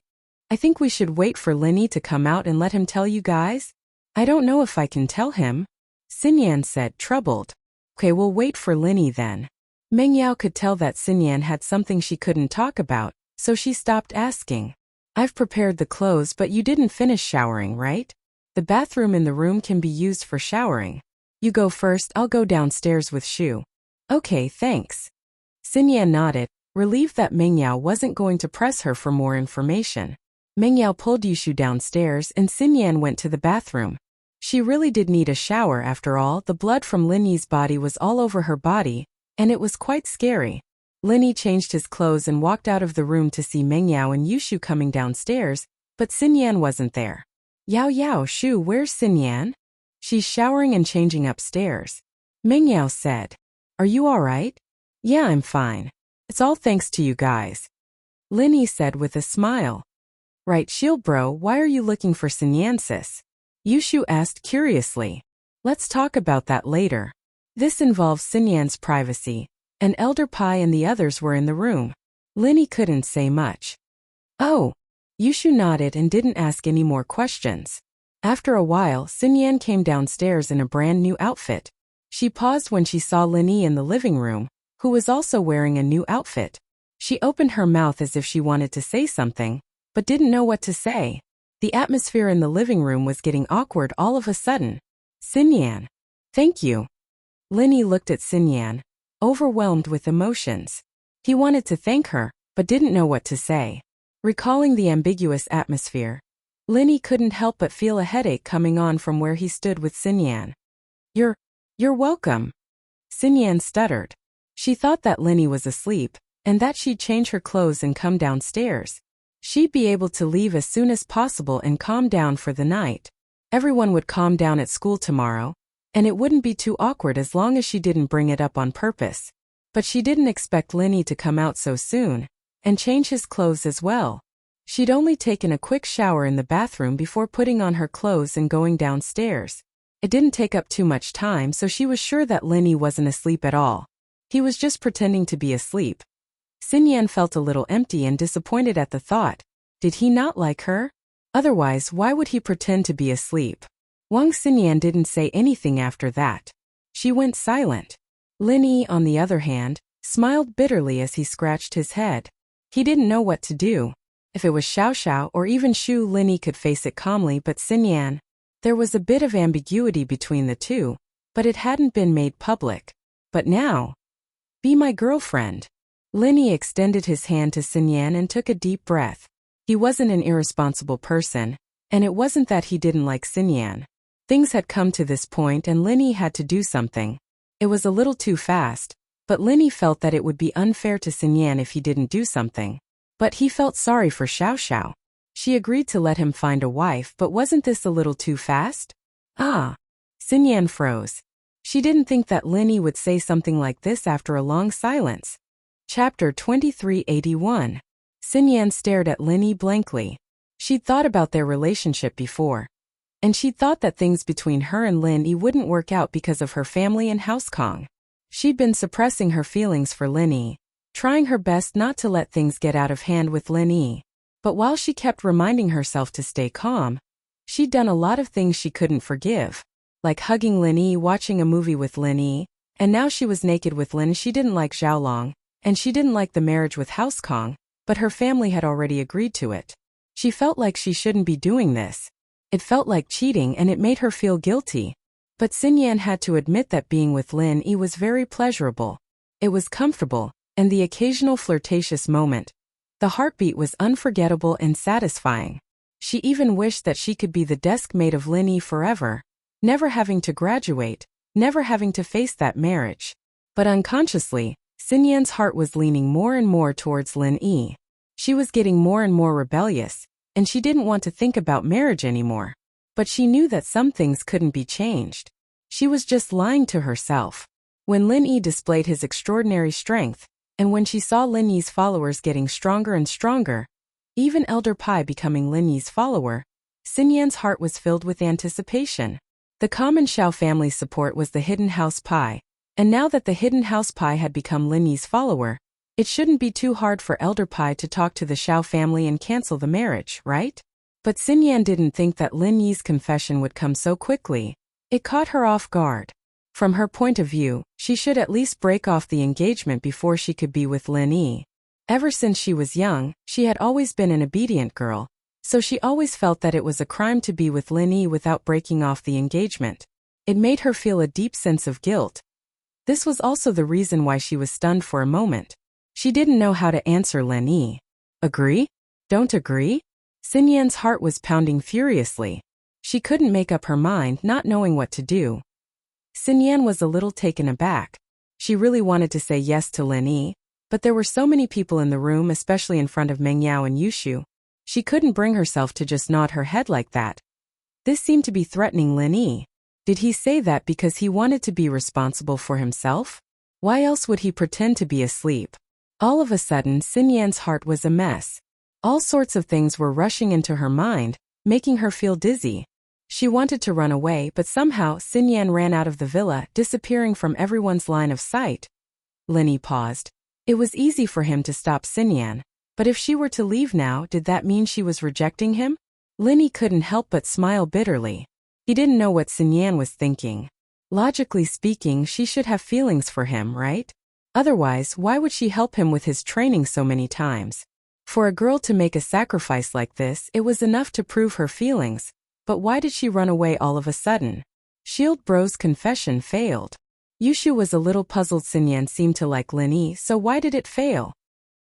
think we should wait for Linny to come out and let him tell you guys? I don't know if I can tell him, Xinyan said, troubled. Okay, we'll wait for Linny then. Mengyao could tell that Xinyan had something she couldn't talk about, so she stopped asking. I've prepared the clothes, but you didn't finish showering, right? The bathroom in the room can be used for showering. You go first, I'll go downstairs with Shu. Okay, thanks. Xinyan nodded, relieved that Mengyao wasn't going to press her for more information. Mengyao pulled Yushu downstairs and Xinyan went to the bathroom. She really did need a shower after all. The blood from Linny's body was all over her body, and it was quite scary. Linny changed his clothes and walked out of the room to see Mengyao and Yushu coming downstairs, but Xinyan wasn't there. Yao, Shu, where's Xinyan? She's showering and changing upstairs. Mengyao said. Are you alright? Yeah, I'm fine. It's all thanks to you guys. Linny said with a smile. Right, shield bro, why are you looking for Xinyan sis? Yushu asked curiously. Let's talk about that later. This involves Xinyan's privacy, and Elder Pai and the others were in the room. Linny couldn't say much. Oh. Yushu nodded and didn't ask any more questions. After a while, Xinyan came downstairs in a brand new outfit. She paused when she saw Linny in the living room, who was also wearing a new outfit. She opened her mouth as if she wanted to say something, but didn't know what to say. The atmosphere in the living room was getting awkward all of a sudden. Xinyan. Thank you. Linny looked at Xinyan, overwhelmed with emotions. He wanted to thank her, but didn't know what to say. Recalling the ambiguous atmosphere, Linny couldn't help but feel a headache coming on from where he stood with Xinyan. You're welcome. Xinyan stuttered. She thought that Linny was asleep, and that she'd change her clothes and come downstairs. She'd be able to leave as soon as possible and calm down for the night. Everyone would calm down at school tomorrow, and it wouldn't be too awkward as long as she didn't bring it up on purpose. But she didn't expect Linny to come out so soon, and change his clothes as well. She'd only taken a quick shower in the bathroom before putting on her clothes and going downstairs. It didn't take up too much time, so she was sure that Linny wasn't asleep at all. He was just pretending to be asleep. Xinyan felt a little empty and disappointed at the thought. Did he not like her? Otherwise, why would he pretend to be asleep? Wang Xinyan didn't say anything after that. She went silent. Linny, on the other hand, smiled bitterly as he scratched his head. He didn't know what to do. If it was Xiao or even Shu, Linny could face it calmly, but Xinyan. There was a bit of ambiguity between the two, but it hadn't been made public. But now, be my girlfriend. Linny extended his hand to Xinyan and took a deep breath. He wasn't an irresponsible person, and it wasn't that he didn't like Xinyan. Things had come to this point and Linny had to do something. It was a little too fast, but Linny felt that it would be unfair to Xinyan if he didn't do something. But he felt sorry for Xiao. She agreed to let him find a wife, but wasn't this a little too fast? Ah. Xinyan froze. She didn't think that Linny would say something like this after a long silence. Chapter 2381. Xinyan stared at Linny blankly. She'd thought about their relationship before, and she'd thought that things between her and Linny wouldn't work out because of her family and House Kong. She'd been suppressing her feelings for Linny, trying her best not to let things get out of hand with Linny. But while she kept reminding herself to stay calm, she'd done a lot of things she couldn't forgive, like hugging Linny, watching a movie with Linny, and now she was naked with Lin. She didn't like Xiaolong, and she didn't like the marriage with House Kong, but her family had already agreed to it. She felt like she shouldn't be doing this. It felt like cheating and it made her feel guilty. But Xinyan had to admit that being with Lin Yi was very pleasurable. It was comfortable, and the occasional flirtatious moment. The heartbeat was unforgettable and satisfying. She even wished that she could be the desk mate of Lin Yi forever, never having to graduate, never having to face that marriage. But unconsciously, Xinyan's heart was leaning more and more towards Lin Yi. She was getting more and more rebellious, and she didn't want to think about marriage anymore. But she knew that some things couldn't be changed. She was just lying to herself. When Lin Yi displayed his extraordinary strength, and when she saw Lin Yi's followers getting stronger and stronger, even Elder Pai becoming Lin Yi's follower, Xinyan's heart was filled with anticipation. The common Xiao family support was the hidden House Pai, And now that the hidden house Pai had become Lin Yi's follower, it shouldn't be too hard for Elder Pai to talk to the Xiao family and cancel the marriage, right? But Xin Yan didn't think that Lin Yi's confession would come so quickly. It caught her off guard. From her point of view, she should at least break off the engagement before she could be with Lin Yi. Ever since she was young, she had always been an obedient girl, so she always felt that it was a crime to be with Lin Yi without breaking off the engagement. It made her feel a deep sense of guilt. This was also the reason why she was stunned for a moment. She didn't know how to answer Lin Yi. Agree? Don't agree? Xin Yan's heart was pounding furiously. She couldn't make up her mind, not knowing what to do. Xin Yan was a little taken aback. She really wanted to say yes to Lin Yi, but there were so many people in the room, especially in front of Meng Yao and Yushu. She couldn't bring herself to just nod her head like that. This seemed to be threatening Lin Yi. Did he say that because he wanted to be responsible for himself? Why else would he pretend to be asleep? All of a sudden, Xin Yan's heart was a mess. All sorts of things were rushing into her mind, making her feel dizzy. She wanted to run away, but somehow Xin Yan ran out of the villa, disappearing from everyone's line of sight. Lin Yi paused. It was easy for him to stop Xin Yan, but if she were to leave now, did that mean she was rejecting him? Lin Yi couldn't help but smile bitterly. He didn't know what Xin Yan was thinking. Logically speaking, she should have feelings for him, right? Otherwise, why would she help him with his training so many times? For a girl to make a sacrifice like this, it was enough to prove her feelings. But why did she run away all of a sudden? Shield Bro's confession failed. Yushu was a little puzzled. Xin Yan seemed to like Lin Yi, so why did it fail?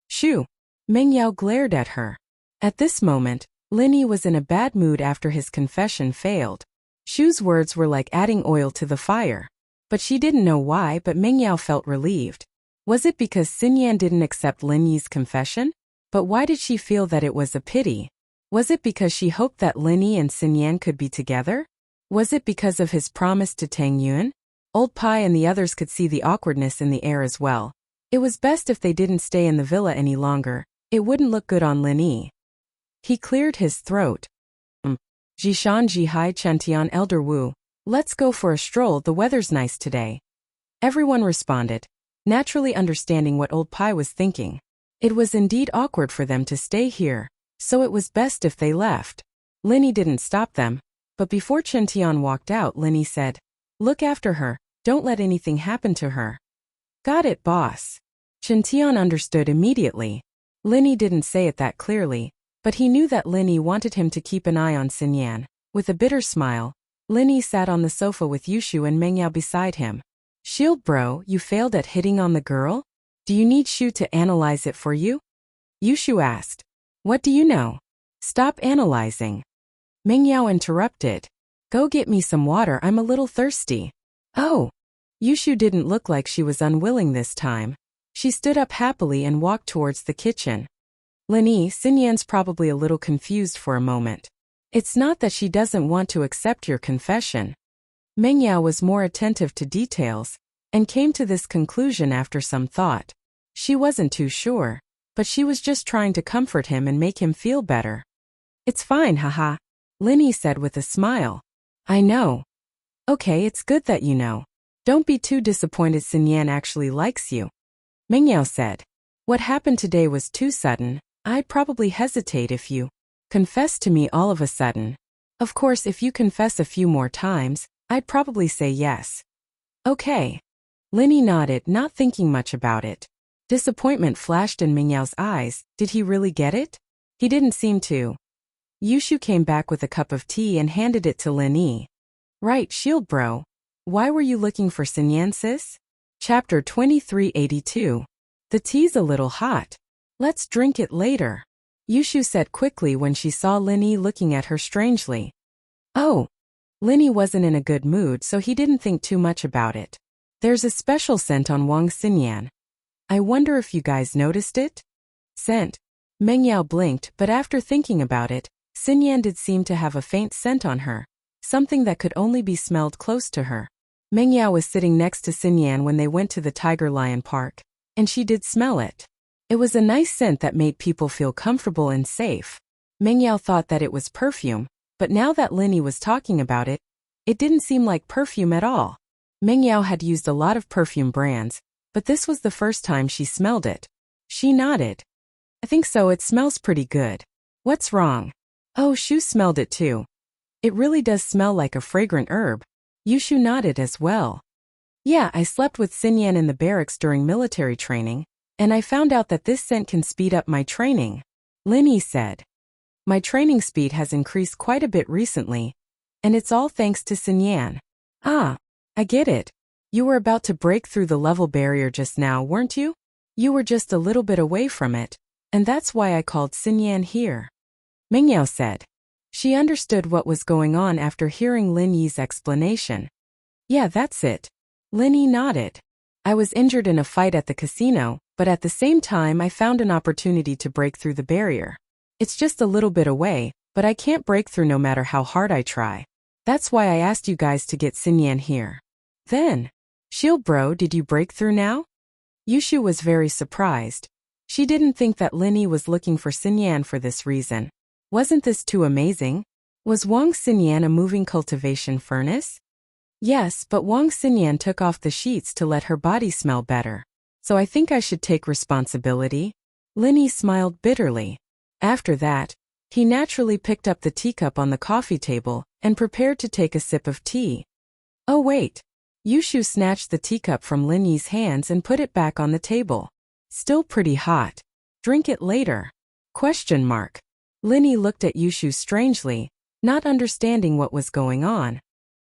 Shoo! Meng Yao glared at her. At this moment, Lin Yi was in a bad mood after his confession failed. Shu's words were like adding oil to the fire. But she didn't know why, but Meng Yao felt relieved. Was it because Xin Yan didn't accept Lin Yi's confession? But why did she feel that it was a pity? Was it because she hoped that Lin Yi and Xin Yan could be together? Was it because of his promise to Tang Yun? Old Pai and the others could see the awkwardness in the air as well. It was best if they didn't stay in the villa any longer. It wouldn't look good on Lin Yi. He cleared his throat. Jishan Jihai Chentian Elder Wu, let's go for a stroll, the weather's nice today. Everyone responded, naturally understanding what Old Pai was thinking. It was indeed awkward for them to stay here, so it was best if they left. Lin Yi didn't stop them, but before Chentian walked out, Lin Yi said, look after her, don't let anything happen to her. Got it, boss. Chentian understood immediately. Lin Yi didn't say it that clearly, but he knew that Lin Yi wanted him to keep an eye on Xin Yan. With a bitter smile, Lin Yi sat on the sofa with Yushu and Meng Yao beside him. Shield Bro, you failed at hitting on the girl? Do you need Shu to analyze it for you? Yushu asked. What do you know? Stop analyzing. Meng Yao interrupted. Go get me some water, I'm a little thirsty. Oh. Yushu didn't look like she was unwilling this time. She stood up happily and walked towards the kitchen. Lin Yi, Xin Yan's probably a little confused for a moment. It's not that she doesn't want to accept your confession. Meng Yao was more attentive to details, and came to this conclusion after some thought. She wasn't too sure, but she was just trying to comfort him and make him feel better. It's fine, haha, Lin Yi said with a smile. I know. Okay, it's good that you know. Don't be too disappointed Xin Yan actually likes you. Meng Yao said. What happened today was too sudden. I'd probably hesitate if you confessed to me all of a sudden. Of course, if you confess a few more times, I'd probably say yes. Okay. Lin Yi nodded, not thinking much about it. Disappointment flashed in Meng Yao's eyes. Did he really get it? He didn't seem to. Yushu came back with a cup of tea and handed it to Lin Yi. Right, Shield Bro. Why were you looking for Xin Yan, sis? Chapter 2382. The tea's a little hot. Let's drink it later. Yushu said quickly when she saw Lin Yi looking at her strangely. Oh. Lin Yi wasn't in a good mood, so he didn't think too much about it. There's a special scent on Wang Xinyan. I wonder if you guys noticed it? Scent. Meng Yao blinked, but after thinking about it, Xinyan did seem to have a faint scent on her, something that could only be smelled close to her. Meng Yao was sitting next to Xinyan when they went to the Tiger Lion Park, and she did smell it. It was a nice scent that made people feel comfortable and safe. Meng Yao thought that it was perfume, but now that Lin Yi was talking about it, it didn't seem like perfume at all. Mingyao had used a lot of perfume brands, but this was the first time she smelled it. She nodded. I think so, it smells pretty good. What's wrong? Oh, Shu smelled it too. It really does smell like a fragrant herb. Yushu nodded as well. Yeah, I slept with Xinyan in the barracks during military training, and I found out that this scent can speed up my training. Linny said. My training speed has increased quite a bit recently, and it's all thanks to Xinyan. Ah, I get it. You were about to break through the level barrier just now, weren't you? You were just a little bit away from it, and that's why I called Xinyan here. Mingyao said. She understood what was going on after hearing Lin Yi's explanation. Yeah, that's it. Lin Yi nodded. I was injured in a fight at the casino, but at the same time I found an opportunity to break through the barrier. It's just a little bit away, but I can't break through no matter how hard I try. That's why I asked you guys to get Xinyan here. Then, Shield Bro, did you break through now? Yushu was very surprised. She didn't think that Lin Yi was looking for Xinyan for this reason. Wasn't this too amazing? Was Wang Xinyan a moving cultivation furnace? Yes, but Wang Xinyan took off the sheets to let her body smell better. So I think I should take responsibility. Lin Yi smiled bitterly. After that, he naturally picked up the teacup on the coffee table and prepared to take a sip of tea. Oh wait. Yushu snatched the teacup from Lin Yi's hands and put it back on the table. Still pretty hot. Drink it later. ? Lin Yi looked at Yushu strangely, not understanding what was going on.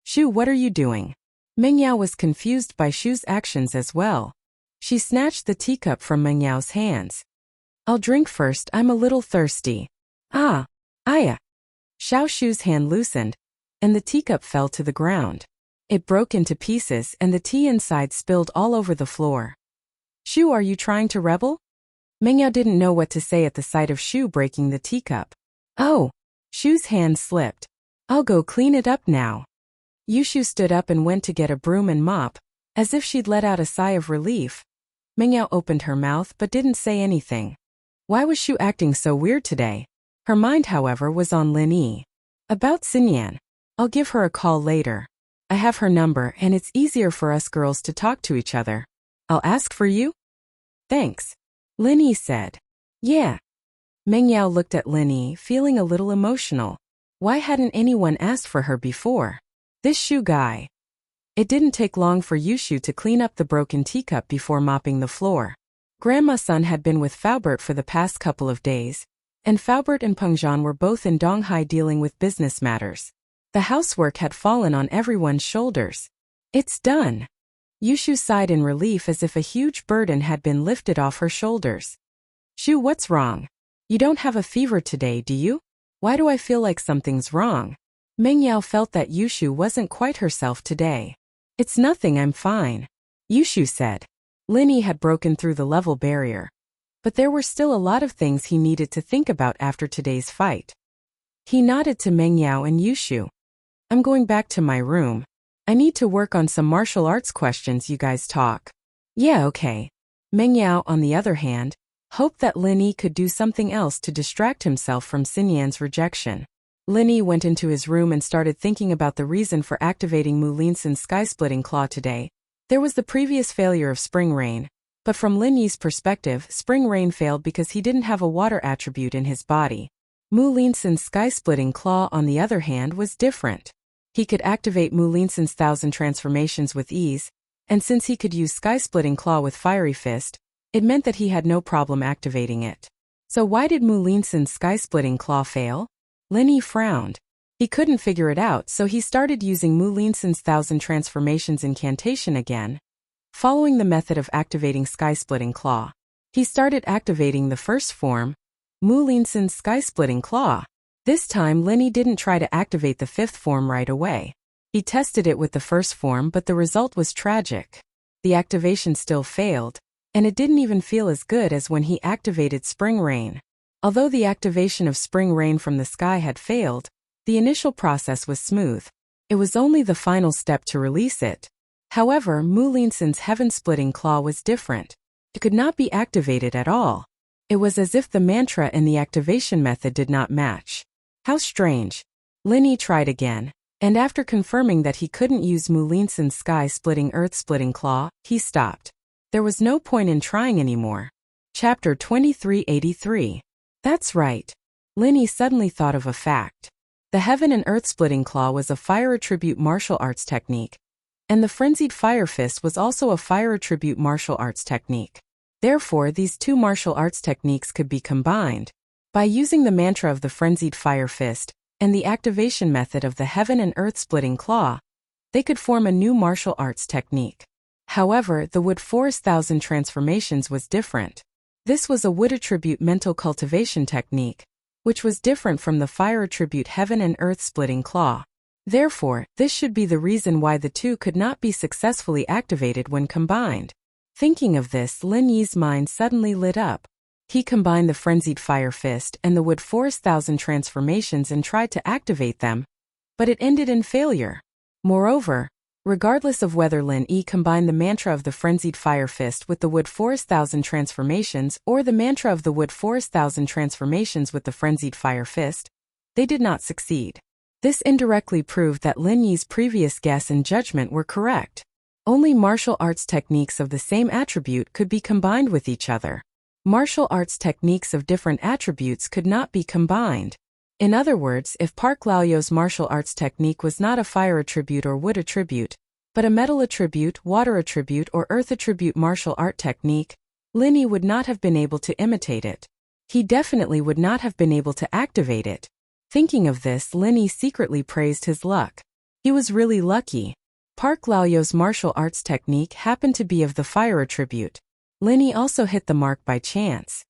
Shu, what are you doing? Mingyao was confused by Shu's actions as well. She snatched the teacup from Mingyao's hands. I'll drink first, I'm a little thirsty. Ah, Aya. Xiao Shu's hand loosened, and the teacup fell to the ground. It broke into pieces and the tea inside spilled all over the floor. Shu, are you trying to rebel? Mingyao didn't know what to say at the sight of Shu breaking the teacup. Oh, Shu's hand slipped. I'll go clean it up now. Yushu stood up and went to get a broom and mop, as if she'd let out a sigh of relief. Mingyao opened her mouth but didn't say anything. Why was Shu acting so weird today? Her mind, however, was on Lin Yi. About Xinyan. I'll give her a call later. I have her number and it's easier for us girls to talk to each other. I'll ask for you? Thanks. Lin Yi said. Yeah. Mingyao looked at Lin Yi, feeling a little emotional. Why hadn't anyone asked for her before? This Shu guy. It didn't take long for Yushu to clean up the broken teacup before mopping the floor. Grandma's son had been with Faubert for the past couple of days, and Faubert and Pengzhan were both in Donghai dealing with business matters. The housework had fallen on everyone's shoulders. It's done. Yushu sighed in relief as if a huge burden had been lifted off her shoulders. Shu, what's wrong? You don't have a fever today, do you? Why do I feel like something's wrong? Mingyao felt that Yushu wasn't quite herself today. It's nothing, I'm fine. Yushu said. Lin Yi had broken through the level barrier. But there were still a lot of things he needed to think about after today's fight. He nodded to Mingyao and Yushu. I'm going back to my room. I need to work on some martial arts questions you guys talk. Yeah, okay. Mingyao, on the other hand, hoped that Lin Yi could do something else to distract himself from Xinyan's rejection. Lin Yi went into his room and started thinking about the reason for activating Mu Linsun's sky-splitting claw today. There was the previous failure of Spring Rain, but from Lin Yi's perspective, Spring Rain failed because he didn't have a water attribute in his body. Mu Linsun's sky-splitting claw, on the other hand, was different. He could activate Mu Linsun's 1,000 transformations with ease, and since he could use sky-splitting claw with Fiery Fist, it meant that he had no problem activating it. So why did Mu Linsun's sky-splitting claw fail? Lin Yi frowned. He couldn't figure it out, so he started using Mu Linsun's 1,000 transformations incantation again. Following the method of activating sky-splitting claw, he started activating the first form, Mu Linsun's sky-splitting claw. This time Lin Yi didn't try to activate the fifth form right away. He tested it with the first form, but the result was tragic. The activation still failed, and it didn't even feel as good as when he activated Spring Rain. Although the activation of Spring Rain from the sky had failed, the initial process was smooth. It was only the final step to release it. However, Mu Linsun's heaven-splitting claw was different. It could not be activated at all. It was as if the mantra and the activation method did not match. How strange. Lin Yi tried again, And after confirming that he couldn't use Mulinsen's sky-splitting earth-splitting claw, he stopped. There was no point in trying anymore. Chapter 2383. That's right. Linny suddenly thought of a fact. The heaven and earth-splitting claw was a fire attribute martial arts technique, and the frenzied fire fist was also a fire attribute martial arts technique. Therefore, these two martial arts techniques could be combined. By using the mantra of the frenzied fire fist and the activation method of the heaven and earth-splitting claw, they could form a new martial arts technique. However, the wood forest thousand transformations was different. This was a wood attribute mental cultivation technique, which was different from the fire attribute heaven and earth-splitting claw. Therefore, this should be the reason why the two could not be successfully activated when combined. Thinking of this, Lin Yi's mind suddenly lit up. He combined the frenzied fire fist and the wood forest thousand transformations and tried to activate them, but it ended in failure. Moreover, regardless of whether Lin Yi combined the mantra of the frenzied fire fist with the wood forest thousand transformations or the mantra of the wood forest thousand transformations with the frenzied fire fist, they did not succeed. This indirectly proved that Lin Yi's previous guess and judgment were correct. Only martial arts techniques of the same attribute could be combined with each other. Martial arts techniques of different attributes could not be combined. In other words, if Park Laoyo's martial arts technique was not a fire attribute or wood attribute, but a metal attribute, water attribute, or earth attribute martial art technique, Lin Yi would not have been able to imitate it. He definitely would not have been able to activate it. Thinking of this, Lin Yi secretly praised his luck. He was really lucky. Park Laoyo's martial arts technique happened to be of the fire attribute. Lin Yi also hit the mark by chance.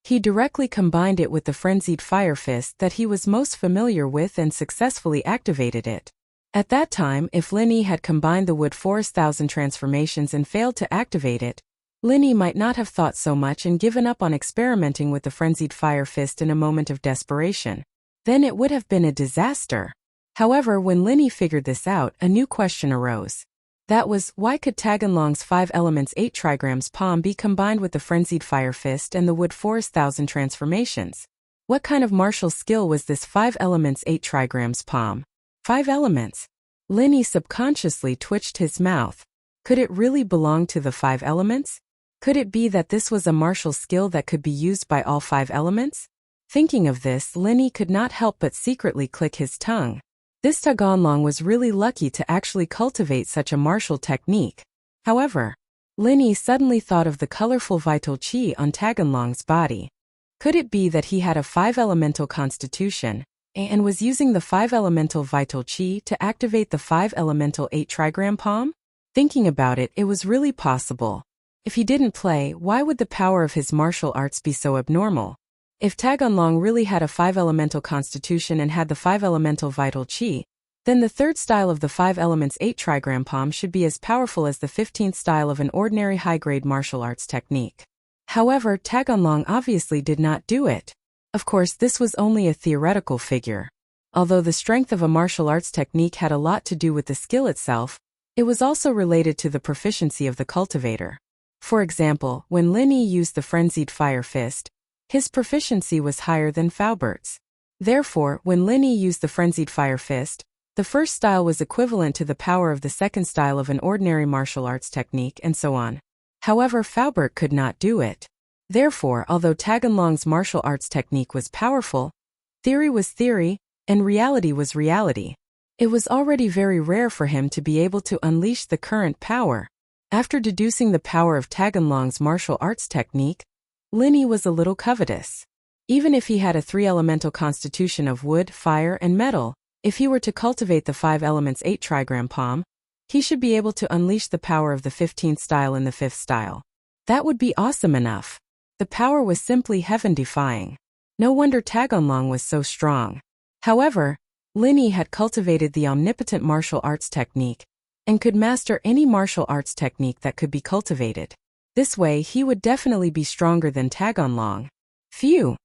He directly combined it with the frenzied fire fist that he was most familiar with and successfully activated it. At that time, if Lin Yi had combined the wood forest thousand transformations and failed to activate it, Lin Yi might not have thought so much and given up on experimenting with the frenzied fire fist in a moment of desperation. Then it would have been a disaster. However, when Lin Yi figured this out, a new question arose. That was, why could Taganlong's 5 elements 8 trigrams palm be combined with the frenzied fire fist and the wood forest thousand transformations? What kind of martial skill was this 5 elements 8 trigrams palm? 5 elements. Lin Yi subconsciously twitched his mouth. Could it really belong to the 5 elements? Could it be that this was a martial skill that could be used by all 5 elements? Thinking of this, Lin Yi could not help but secretly click his tongue. This Taganlong was really lucky to actually cultivate such a martial technique. However, Lin Yi suddenly thought of the colorful vital qi on Taganlong's body. Could it be that he had a 5-elemental constitution, and was using the 5-elemental vital qi to activate the 5-elemental 8 trigram palm? Thinking about it, it was really possible. If he didn't play, why would the power of his martial arts be so abnormal? If Taganlong really had a 5-elemental constitution and had the 5-elemental vital qi, then the third style of the 5 elements 8 trigram palm should be as powerful as the 15th style of an ordinary high-grade martial arts technique. However, Taganlong obviously did not do it. Of course, this was only a theoretical figure. Although the strength of a martial arts technique had a lot to do with the skill itself, it was also related to the proficiency of the cultivator. For example, when Lin Yi used the frenzied fire fist, his proficiency was higher than Faubert's. Therefore, when Lin Yi used the frenzied fire fist, the first style was equivalent to the power of the second style of an ordinary martial arts technique, and so on. However, Faubert could not do it. Therefore, although Taganlong's martial arts technique was powerful, theory was theory, and reality was reality. It was already very rare for him to be able to unleash the current power. After deducing the power of Taganlong's martial arts technique, Lin Yi was a little covetous. Even if he had a 3-elemental constitution of wood, fire, and metal, if he were to cultivate the 5 elements 8 trigram palm, he should be able to unleash the power of the 15th style in the 5th style. That would be awesome enough. The power was simply heaven-defying. No wonder Taganlong was so strong. However, Lin Yi had cultivated the omnipotent martial arts technique, and could master any martial arts technique that could be cultivated. This way, he would definitely be stronger than Taganlong. Phew!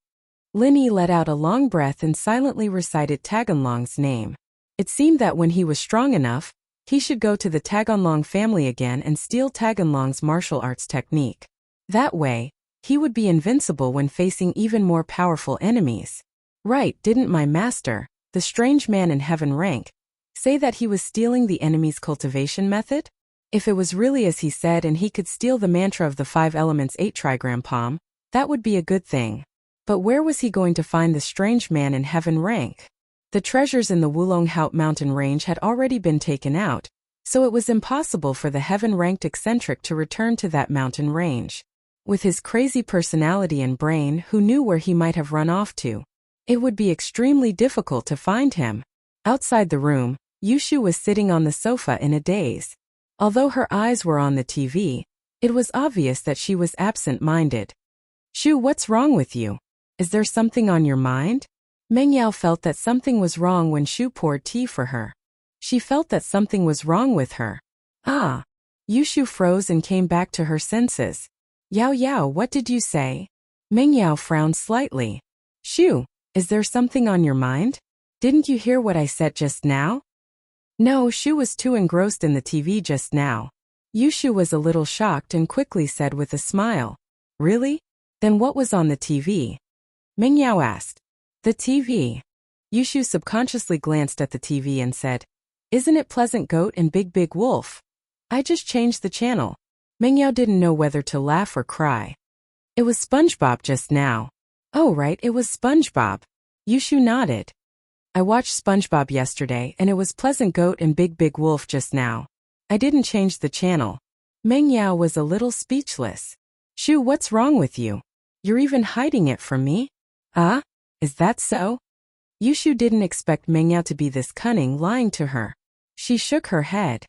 Lin Yi let out a long breath and silently recited Taganlong's name. It seemed that when he was strong enough, he should go to the Taganlong family again and steal Taganlong's martial arts technique. That way, he would be invincible when facing even more powerful enemies. Right, didn't my master, the strange man in heaven rank, Say that he was stealing the enemy's cultivation method? If it was really as he said and he could steal the mantra of the 5 elements 8 trigram palm, that would be a good thing. But where was he going to find the strange man in heaven rank? The treasures in the Wulonghout mountain range had already been taken out, so it was impossible for the heaven-ranked eccentric to return to that mountain range. With his crazy personality and brain, who knew where he might have run off to? It would be extremely difficult to find him. Outside the room, Yushu was sitting on the sofa in a daze. Although her eyes were on the TV, it was obvious that she was absent-minded. "Shu, what's wrong with you? Is there something on your mind?" Meng Yao felt that something was wrong when Shu poured tea for her. She felt that something was wrong with her. Ah! Yushu froze and came back to her senses. "Yao Yao, what did you say?" Meng Yao frowned slightly. "Shu, is there something on your mind? Didn't you hear what I said just now?" No, Shu was too engrossed in the TV just now. Yushu was a little shocked and quickly said with a smile, "Really? Then what was on the TV?" Meng Yao asked. "The TV." Yushu subconsciously glanced at the TV and said, "Isn't it Pleasant Goat and Big Big Wolf? I just changed the channel." Meng Yao didn't know whether to laugh or cry. "It was SpongeBob just now." "Oh right, it was SpongeBob." Yushu nodded. "I watched SpongeBob yesterday and it was Pleasant Goat and Big Big Wolf just now. I didn't change the channel." Meng Yao was a little speechless. "Shu, what's wrong with you? You're even hiding it from me?" "Ah? Is that so?" Yushu didn't expect Meng Yao to be this cunning, lying to her. She shook her head.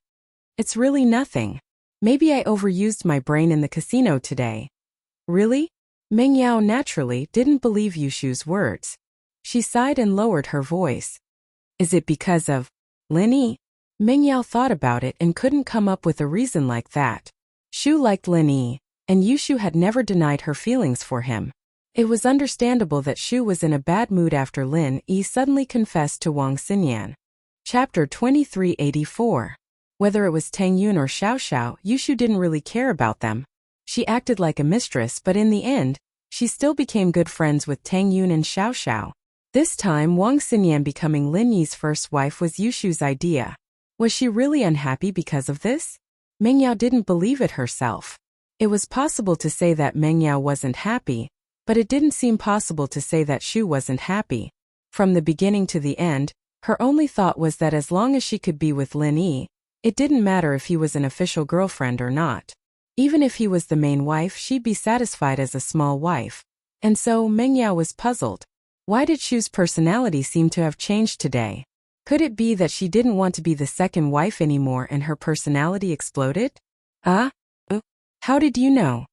"It's really nothing. Maybe I overused my brain in the casino today." "Really?" Meng Yao naturally didn't believe Yushu's words. She sighed and lowered her voice. "Is it because of Linny?" Meng Yao thought about it and couldn't come up with a reason like that. Shu liked Linny, and Yushu had never denied her feelings for him. It was understandable that Shu was in a bad mood after Lin Yi suddenly confessed to Wang Xinyan. Chapter 2384. Whether it was Tang Yun or Xiao Xiao, Yushu didn't really care about them. She acted like a mistress, but in the end, she still became good friends with Tang Yun and Xiao Xiao. This time, Wang Xinyan becoming Lin Yi's first wife was Yushu's idea. Was she really unhappy because of this? Meng Yao didn't believe it herself. It was possible to say that Meng Yao wasn't happy, but it didn't seem possible to say that Shu wasn't happy. From the beginning to the end, her only thought was that as long as she could be with Lin Yi, it didn't matter if he was an official girlfriend or not. Even if he was the main wife, she'd be satisfied as a small wife. And so, Meng Yao was puzzled. Why did Shu's personality seem to have changed today? Could it be that she didn't want to be the second wife anymore and her personality exploded? How did you know?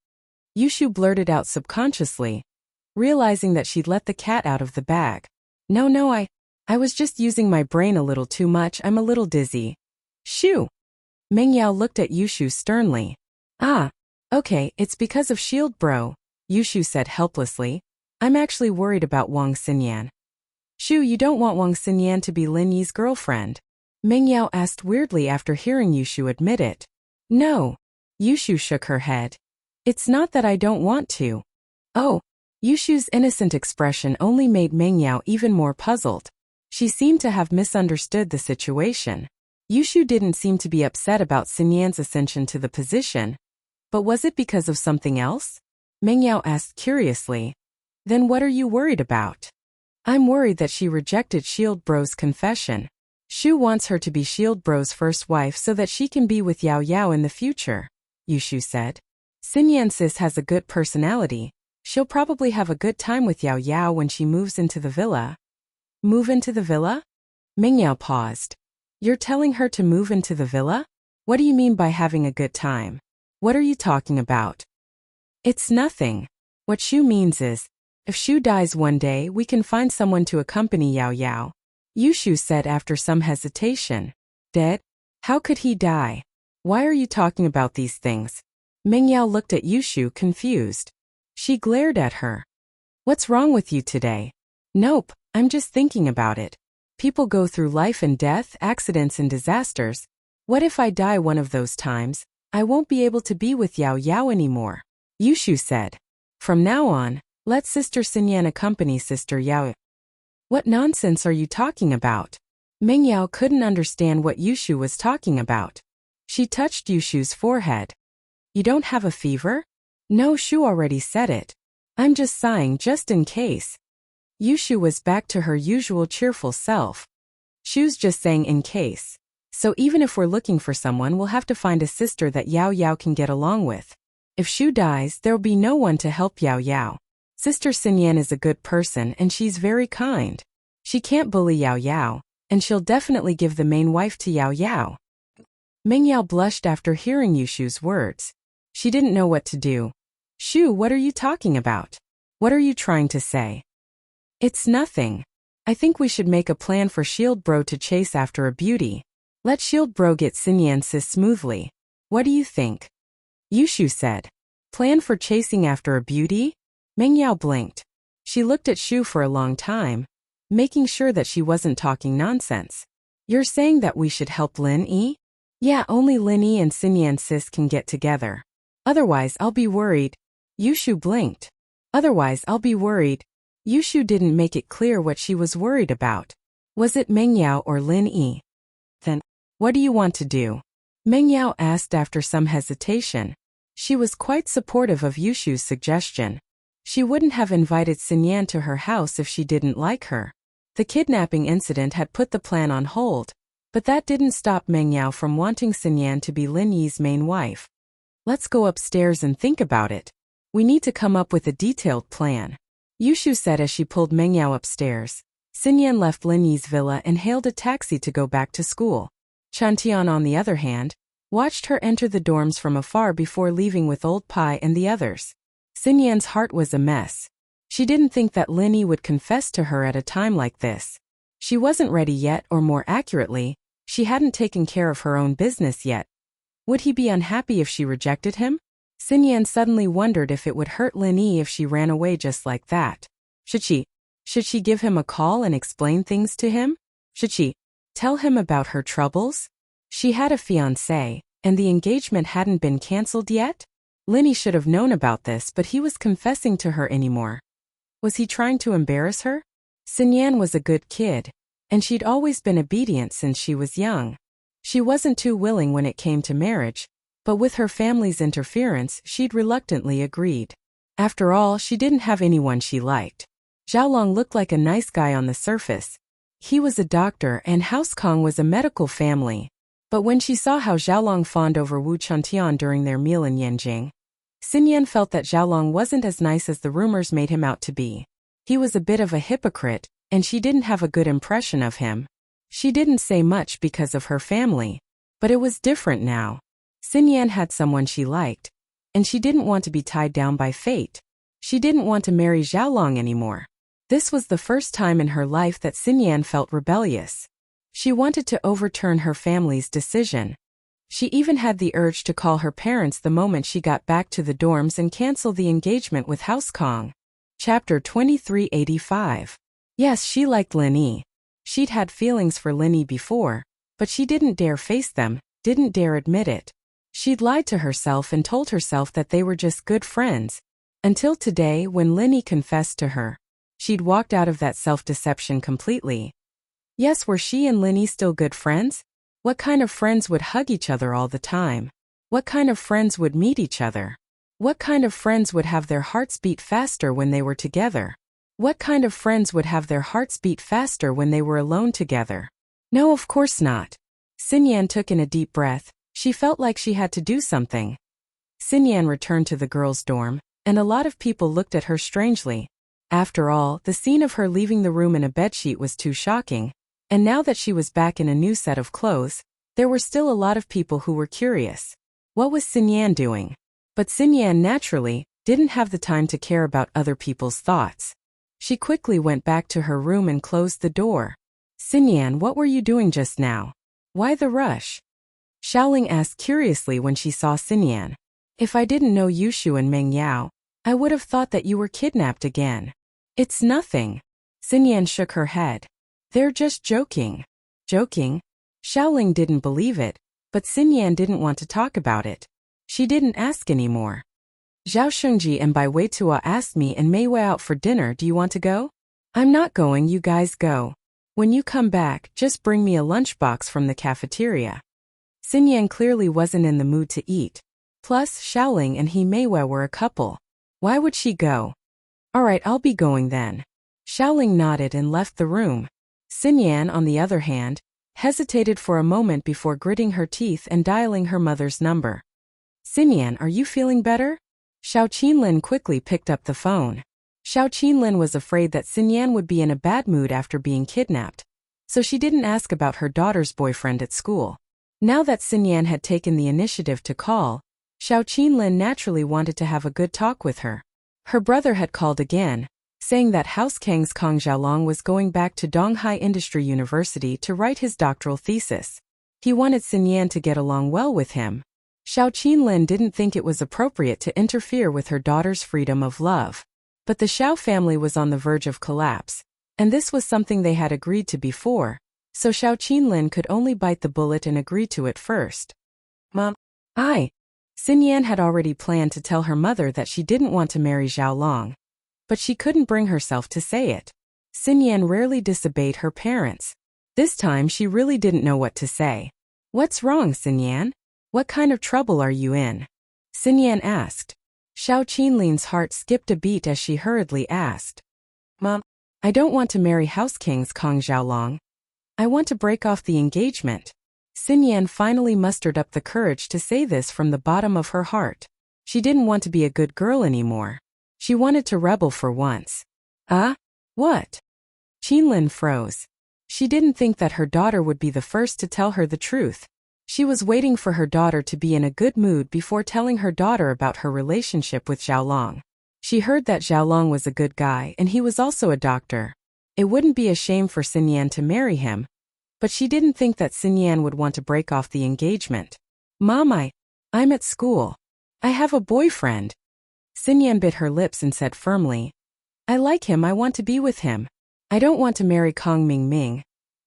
Yushu blurted out subconsciously, realizing that she'd let the cat out of the bag. No, I was just using my brain a little too much. I'm a little dizzy." "Shu!" Meng Yao looked at Yushu sternly. Okay, it's because of Shield Bro," Yushu said helplessly. "I'm actually worried about Wang Xinyan." "Shu, you don't want Wang Xinyan to be Lin Yi's girlfriend?" Meng Yao asked weirdly after hearing Yushu admit it. "No." Yushu shook her head. "It's not that I don't want to." "Oh." Yushu's innocent expression only made Meng Yao even more puzzled. She seemed to have misunderstood the situation. Yushu didn't seem to be upset about Xinyan's ascension to the position. But was it because of something else? Meng Yao asked curiously. "Then what are you worried about?" "I'm worried that she rejected Shield Bro's confession. Shu wants her to be Shield Bro's first wife so that she can be with Yao Yao in the future," Yushu said. "Xinyan sis has a good personality. She'll probably have a good time with Yao Yao when she moves into the villa." "Move into the villa?" Meng Yao paused. "You're telling her to move into the villa? What do you mean by having a good time? What are you talking about?" "It's nothing. What Shu means is, if Shu dies one day, we can find someone to accompany Yao Yao," Yushu said after some hesitation. "Dead? How could he die? Why are you talking about these things?" Meng Yao looked at Yushu confused. She glared at her. "What's wrong with you today?" "Nope, I'm just thinking about it. People go through life and death, accidents and disasters. What if I die one of those times? I won't be able to be with Yao Yao anymore," Yushu said. "From now on, let Sister Xinyan accompany Sister Yao." "What nonsense are you talking about?" Meng Yao couldn't understand what Yushu was talking about. She touched Yushu's forehead. You don't have a fever? No, Shu already said it. I'm just sighing just in case. Yushu was back to her usual cheerful self. Shu's just saying in case. So even if we're looking for someone, we'll have to find a sister that Yao Yao can get along with. If Shu dies, there'll be no one to help Yao Yao. Sister Xinyan is a good person and she's very kind. She can't bully Yao Yao, and she'll definitely give the main wife to Yao Yao. Meng Yao blushed after hearing Yushu's words. She didn't know what to do. Shu, what are you talking about? What are you trying to say? It's nothing. I think we should make a plan for Shield Bro to chase after a beauty. Let Shield Bro get Xinyan sis smoothly. What do you think? Yushu said. Plan for chasing after a beauty? Meng Yao blinked. She looked at Shu for a long time, making sure that she wasn't talking nonsense. You're saying that we should help Lin Yi? Yeah, only Lin Yi and Xinyan sis can get together. Otherwise I'll be worried. Yushu blinked. Otherwise I'll be worried. Yushu didn't make it clear what she was worried about. Was it Meng Yao or Lin Yi? Then, what do you want to do? Meng Yao asked after some hesitation. She was quite supportive of Yushu's suggestion. She wouldn't have invited Xinyan to her house if she didn't like her. The kidnapping incident had put the plan on hold, but that didn't stop Meng Yao from wanting Xinyan to be Lin Yi's main wife. Let's go upstairs and think about it. We need to come up with a detailed plan. Yushu said as she pulled Meng Yao upstairs. Xinyan left Lin Yi's villa and hailed a taxi to go back to school. Chantian, on the other hand, watched her enter the dorms from afar before leaving with Old Pai and the others. Xinyan's heart was a mess. She didn't think that Lin Yi would confess to her at a time like this. She wasn't ready yet, or more accurately, she hadn't taken care of her own business yet. Would he be unhappy if she rejected him? Xinyan suddenly wondered if it would hurt Lin Yi if she ran away just like that. Should she give him a call and explain things to him? Should she tell him about her troubles? She had a fiancé, and the engagement hadn't been cancelled yet? Lin Yi should have known about this, but he was confessing to her anymore. Was he trying to embarrass her? Xinyan was a good kid, and she'd always been obedient since she was young. She wasn't too willing when it came to marriage, but with her family's interference, she'd reluctantly agreed. After all, she didn't have anyone she liked. Xiaolong looked like a nice guy on the surface. He was a doctor and House Kong was a medical family. But when she saw how Xiaolong fawned over Wu Chantian during their meal in Yanjing, Xinyan felt that Xiaolong wasn't as nice as the rumors made him out to be. He was a bit of a hypocrite, and she didn't have a good impression of him. She didn't say much because of her family, but it was different now. Xinyan had someone she liked, and she didn't want to be tied down by fate. She didn't want to marry Xiaolong anymore. This was the first time in her life that Xinyan felt rebellious. She wanted to overturn her family's decision. She even had the urge to call her parents the moment she got back to the dorms and cancel the engagement with House Kong. Chapter 2385. Yes, she liked Lin Yi. She'd had feelings for Lin Yi before, but she didn't dare face them, didn't dare admit it. She'd lied to herself and told herself that they were just good friends. Until today, when Lin Yi confessed to her, she'd walked out of that self-deception completely. Yes, were she and Lin Yi still good friends? What kind of friends would hug each other all the time? What kind of friends would meet each other? What kind of friends would have their hearts beat faster when they were together? What kind of friends would have their hearts beat faster when they were alone together? No, of course not. Xinyan took in a deep breath. She felt like she had to do something. Xinyan returned to the girls' dorm, and a lot of people looked at her strangely. After all, the scene of her leaving the room in a bedsheet was too shocking. And now that she was back in a new set of clothes, there were still a lot of people who were curious. What was Xinyan doing? But Xinyan naturally didn't have the time to care about other people's thoughts. She quickly went back to her room and closed the door. Xinyan, what were you doing just now? Why the rush? Xiaoling asked curiously when she saw Xinyan. If I didn't know Yushu and Meng Yao, I would have thought that you were kidnapped again. It's nothing. Xinyan shook her head. They're just joking. Joking? Xiaoling didn't believe it, but Xinyan didn't want to talk about it. She didn't ask anymore. Zhao Shengji and Bai Weitua asked me and Mei Wei out for dinner. Do you want to go? I'm not going, you guys go. When you come back, just bring me a lunchbox from the cafeteria. Xin Yan clearly wasn't in the mood to eat. Plus, Xiaoling and he Meiwei were a couple. Why would she go? Alright, I'll be going then. Xiaoling nodded and left the room. Xin Yan, on the other hand, hesitated for a moment before gritting her teeth and dialing her mother's number. Xin Yan, are you feeling better? Xiao Qinlin quickly picked up the phone. Xiao Qinlin was afraid that Xin Yan would be in a bad mood after being kidnapped, so she didn't ask about her daughter's boyfriend at school. Now that Xin Yan had taken the initiative to call, Xiao Qinlin naturally wanted to have a good talk with her. Her brother had called again, saying that House Kang's Kong Xiaolong was going back to Donghai Industry University to write his doctoral thesis. He wanted Xin Yan to get along well with him. Xiao Qinlin didn't think it was appropriate to interfere with her daughter's freedom of love. But the Xiao family was on the verge of collapse, and this was something they had agreed to before, so Xiao Qinlin could only bite the bullet and agree to it first. Mom, Xin Yan had already planned to tell her mother that she didn't want to marry Zhao Long, but she couldn't bring herself to say it. Xin Yan rarely disobeyed her parents. This time she really didn't know what to say. What's wrong, Xin Yan? What kind of trouble are you in? Xin Yan asked. Xiao Qinlin's heart skipped a beat as she hurriedly asked. Mom, I don't want to marry House King's Kong Xiaolong. I want to break off the engagement. Xin Yan finally mustered up the courage to say this from the bottom of her heart. She didn't want to be a good girl anymore. She wanted to rebel for once. What? Qinlin froze. She didn't think that her daughter would be the first to tell her the truth. She was waiting for her daughter to be in a good mood before telling her daughter about her relationship with Xiaolong. She heard that Xiaolong was a good guy and he was also a doctor. It wouldn't be a shame for Xin Yan to marry him, but she didn't think that Xin Yan would want to break off the engagement. Mom, I'm at school. I have a boyfriend. Xin Yan bit her lips and said firmly, I like him, I want to be with him. I don't want to marry Kong Mingming.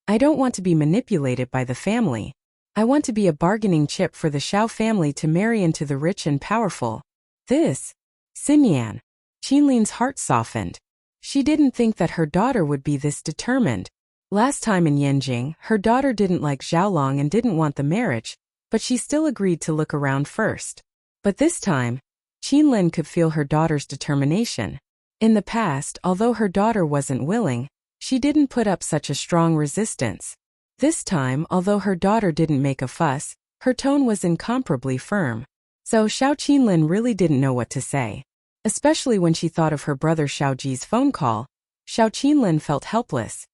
I don't want to be manipulated by the family. I want to be a bargaining chip for the Xiao family to marry into the rich and powerful. This, Xin Yan. Qinlin's heart softened. She didn't think that her daughter would be this determined. Last time in Yanjing, her daughter didn't like Xiaolong and didn't want the marriage, but she still agreed to look around first. But this time, Qinlin could feel her daughter's determination. In the past, although her daughter wasn't willing, she didn't put up such a strong resistance. This time, although her daughter didn't make a fuss, her tone was incomparably firm. So Xiao Qinlin really didn't know what to say. Especially when she thought of her brother Xiaoji's phone call, Xiao Qinlin felt helpless.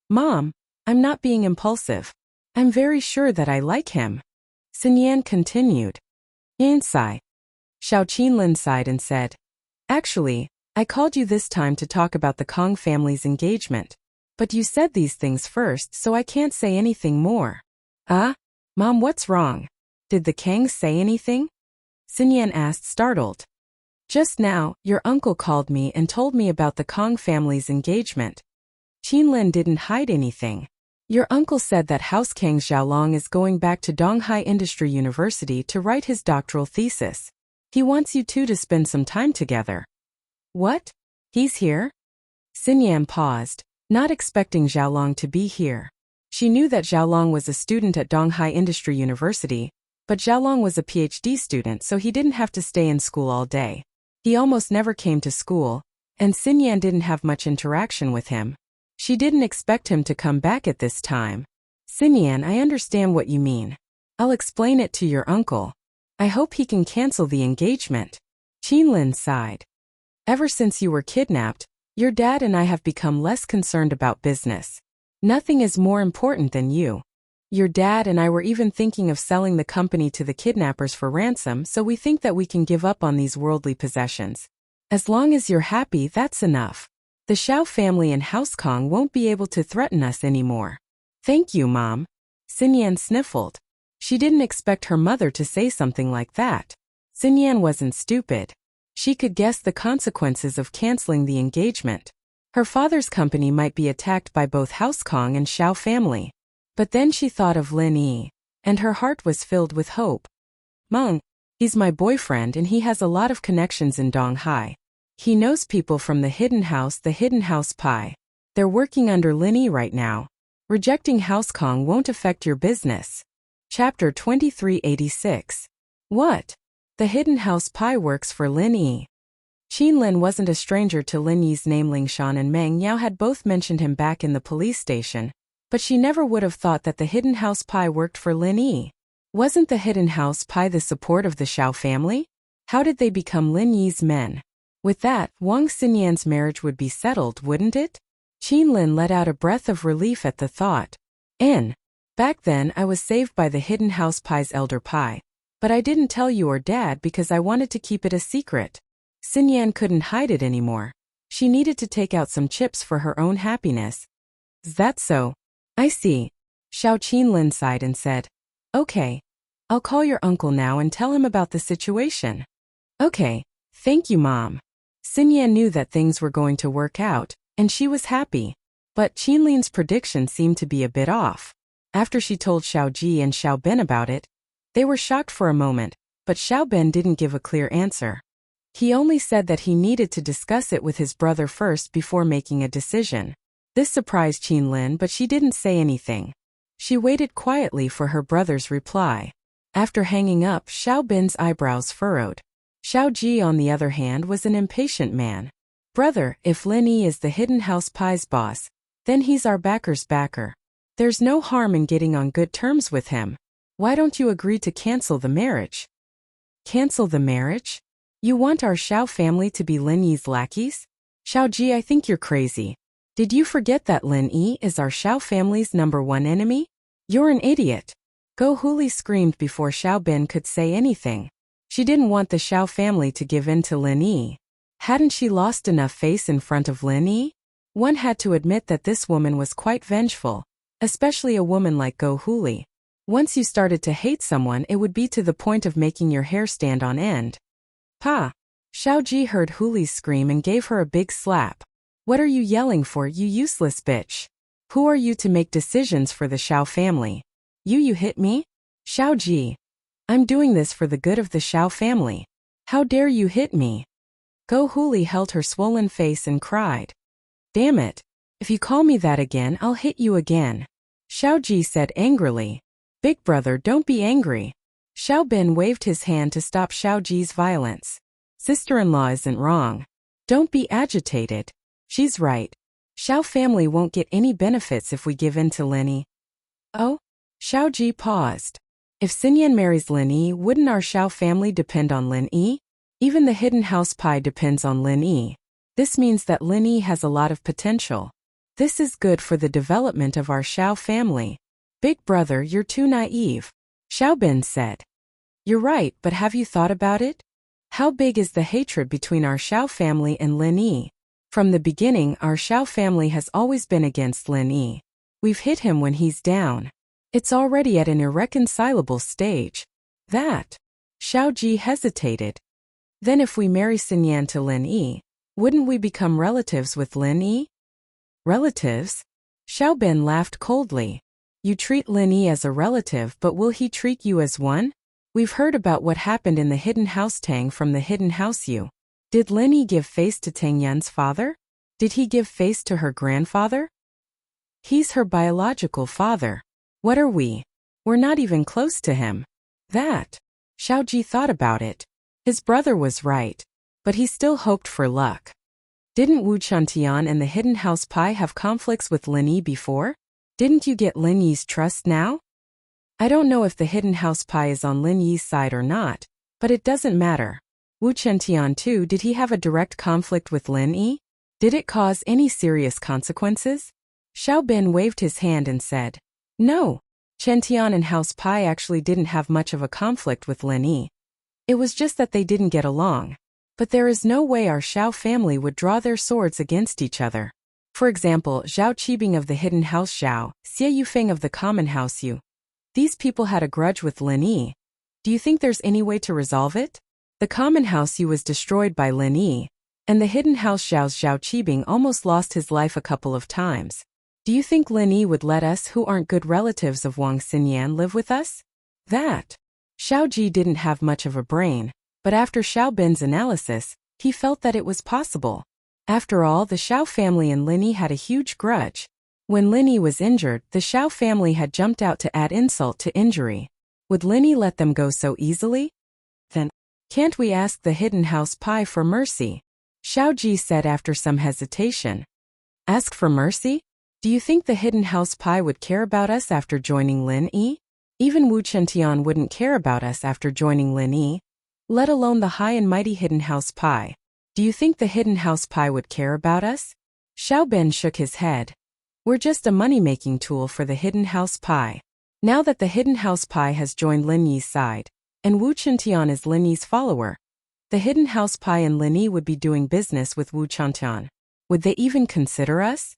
Mom, I'm not being impulsive. I'm very sure that I like him. Xin Yan continued. Inside. Xiao Qinlin sighed and said, Actually, I called you this time to talk about the Kong family's engagement. But you said these things first, so I can't say anything more. Mom, what's wrong? Did the Kangs say anything? Xin Yan asked, startled. Just now, your uncle called me and told me about the Kong family's engagement. Qinlin didn't hide anything. Your uncle said that House Kang Xiaolong is going back to Donghai Industry University to write his doctoral thesis. He wants you two to spend some time together. What? He's here? Xin Yan paused, not expecting Xiaolong to be here. She knew that Xiaolong was a student at Donghai Industry University, but Xiaolong was a PhD student, so he didn't have to stay in school all day. He almost never came to school, and Xin Yan didn't have much interaction with him. She didn't expect him to come back at this time. Xin Yan, I understand what you mean. I'll explain it to your uncle. I hope he can cancel the engagement. Qinlin sighed. Ever since you were kidnapped, your dad and I have become less concerned about business. Nothing is more important than you. Your dad and I were even thinking of selling the company to the kidnappers for ransom, so we think that we can give up on these worldly possessions. As long as you're happy, that's enough. The Xiao family and House Kong won't be able to threaten us anymore. Thank you, Mom. Xin Yan sniffled. She didn't expect her mother to say something like that. Xin Yan wasn't stupid. She could guess the consequences of canceling the engagement. Her father's company might be attacked by both House Kong and Xiao family. But then she thought of Lin Yi, and her heart was filled with hope. Meng, he's my boyfriend and he has a lot of connections in Donghai. He knows people from the Hidden House Pai. They're working under Lin Yi right now. Rejecting Housekong won't affect your business. Chapter 2386. What? The hidden house pie works for Lin Yi. Qin Lin wasn't a stranger to Lin Yi's name. Ling Shan and Meng Yao had both mentioned him back in the police station, but she never would have thought that the hidden house pie worked for Lin Yi. Wasn't the hidden house pie the support of the Xiao family? How did they become Lin Yi's men? With that, Wang Xinyan's marriage would be settled, wouldn't it? Qin Lin let out a breath of relief at the thought. Back then I was saved by the hidden house pie's elder pie. But I didn't tell you or Dad because I wanted to keep it a secret. Xinyan couldn't hide it anymore. She needed to take out some chips for her own happiness. Is that so? I see. Xiao Qinlin sighed and said, Okay. I'll call your uncle now and tell him about the situation. Okay. Thank you, Mom. Xinyan knew that things were going to work out, and she was happy. But Qinlin's prediction seemed to be a bit off. After she told Xiao Ji and Xiao Ben about it, they were shocked for a moment, but Xiao Ben didn't give a clear answer. He only said that he needed to discuss it with his brother first before making a decision. This surprised Qinlin, but she didn't say anything. She waited quietly for her brother's reply. After hanging up, Xiao Ben's eyebrows furrowed. Xiao Ji, on the other hand, was an impatient man. Brother, if Lin Yi is the hidden house pie's boss, then he's our backer's backer. There's no harm in getting on good terms with him. Why don't you agree to cancel the marriage? Cancel the marriage? You want our Xiao family to be Lin Yi's lackeys? Xiao Ji, I think you're crazy. Did you forget that Lin Yi is our Xiao family's #1 enemy? You're an idiot. Go Huli screamed before Xiao Ben could say anything. She didn't want the Xiao family to give in to Lin Yi. Hadn't she lost enough face in front of Lin Yi? One had to admit that this woman was quite vengeful, especially a woman like Go Huli. Once you started to hate someone, it would be to the point of making your hair stand on end. Pa! Xiao Ji heard Huli's scream and gave her a big slap. What are you yelling for, you useless bitch? Who are you to make decisions for the Xiao family? You hit me? Xiao Ji. I'm doing this for the good of the Xiao family. How dare you hit me? Go Huli held her swollen face and cried. Damn it. If you call me that again, I'll hit you again. Xiao Ji said angrily. Big brother, don't be angry. Xiao Ben waved his hand to stop Xiao Ji's violence. Sister-in-law isn't wrong. Don't be agitated. She's right. Xiao family won't get any benefits if we give in to Lin Yi. Oh? Xiao Ji paused. If Xinyan marries Lin Yi, wouldn't our Xiao family depend on Lin Yi? Even the hidden house pie depends on Lin Yi. This means that Lin Yi has a lot of potential. This is good for the development of our Xiao family. Big brother, you're too naive. Xiao Ben said. You're right, but have you thought about it? How big is the hatred between our Xiao family and Lin Yi? From the beginning, our Xiao family has always been against Lin Yi. We've hit him when he's down. It's already at an irreconcilable stage. That. Xiao Ji hesitated. Then if we marry Xinyan to Lin Yi, wouldn't we become relatives with Lin Yi? Relatives? Xiao Ben laughed coldly. You treat Lin Yi as a relative, but will he treat you as one? We've heard about what happened in the hidden house Tang from the hidden house Yu. Did Lin Yi give face to Tang Yun's father? Did he give face to her grandfather? He's her biological father. What are we? We're not even close to him. That. Xiao Ji thought about it. His brother was right. But he still hoped for luck. Didn't Wu Chantian and the hidden house pie have conflicts with Lin Yi before? Didn't you get Lin Yi's trust now? I don't know if the hidden house pie is on Lin Yi's side or not, but it doesn't matter. Wu Chantian too, did he have a direct conflict with Lin Yi? Did it cause any serious consequences? Xiao Ben waved his hand and said, No. Chantian and House Pie actually didn't have much of a conflict with Lin Yi. It was just that they didn't get along. But there is no way our Xiao family would draw their swords against each other. For example, Zhao Qibing of the hidden house Zhao, Xie Yufeng of the common house Yu. These people had a grudge with Lin Yi. Do you think there's any way to resolve it? The common house Yu was destroyed by Lin Yi, and the hidden house Zhao's Zhao Qibing almost lost his life a couple of times. Do you think Lin Yi would let us who aren't good relatives of Wang Xinyan live with us? That. Xiao Ji didn't have much of a brain, but after Xiao Ben's analysis, he felt that it was possible. After all, the Xiao family and Lin Yi had a huge grudge. When Linny was injured, the Xiao family had jumped out to add insult to injury. Would Linny let them go so easily? Then, can't we ask the Hidden House Pie for mercy? Xiao Ji said after some hesitation. Ask for mercy? Do you think the Hidden House Pie would care about us after joining Lin Yi? Even Wu Chentian wouldn't care about us after joining Lin Yi, let alone the high and mighty Hidden House Pie. Do you think the Hidden House Pie would care about us? Xiao Ben shook his head. We're just a money-making tool for the Hidden House Pie. Now that the Hidden House Pie has joined Lin Yi's side, and Wu Chentian is Lin Yi's follower, the Hidden House Pie and Lin Yi would be doing business with Wu Chentian. Would they even consider us?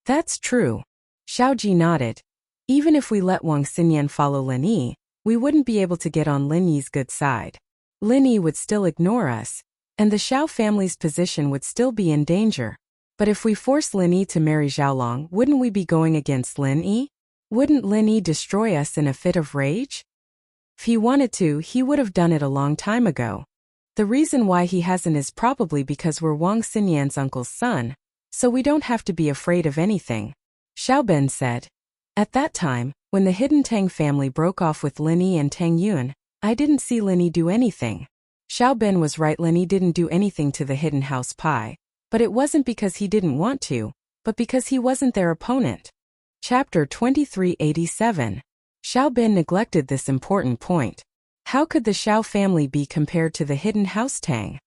That's true. Xiao Ji nodded. Even if we let Wang Xinyan follow Lin Yi, we wouldn't be able to get on Lin Yi's good side. Lin Yi would still ignore us, and the Xiao family's position would still be in danger. But if we force Lin Yi to marry Xiaolong, wouldn't we be going against Lin Yi? Wouldn't Lin Yi destroy us in a fit of rage? If he wanted to, he would have done it a long time ago. The reason why he hasn't is probably because we're Wang Xinyan's uncle's son, so we don't have to be afraid of anything. Xiao Ben said. At that time, when the Hidden Tang family broke off with Lin Yi and Tang Yun, I didn't see Lin Yi do anything. Xiao Ben was right, Lin Yi didn't do anything to the Hidden House Pie, but it wasn't because he didn't want to, but because he wasn't their opponent. Chapter 2387. Xiao Ben neglected this important point. How could the Xiao family be compared to the Hidden House Tang?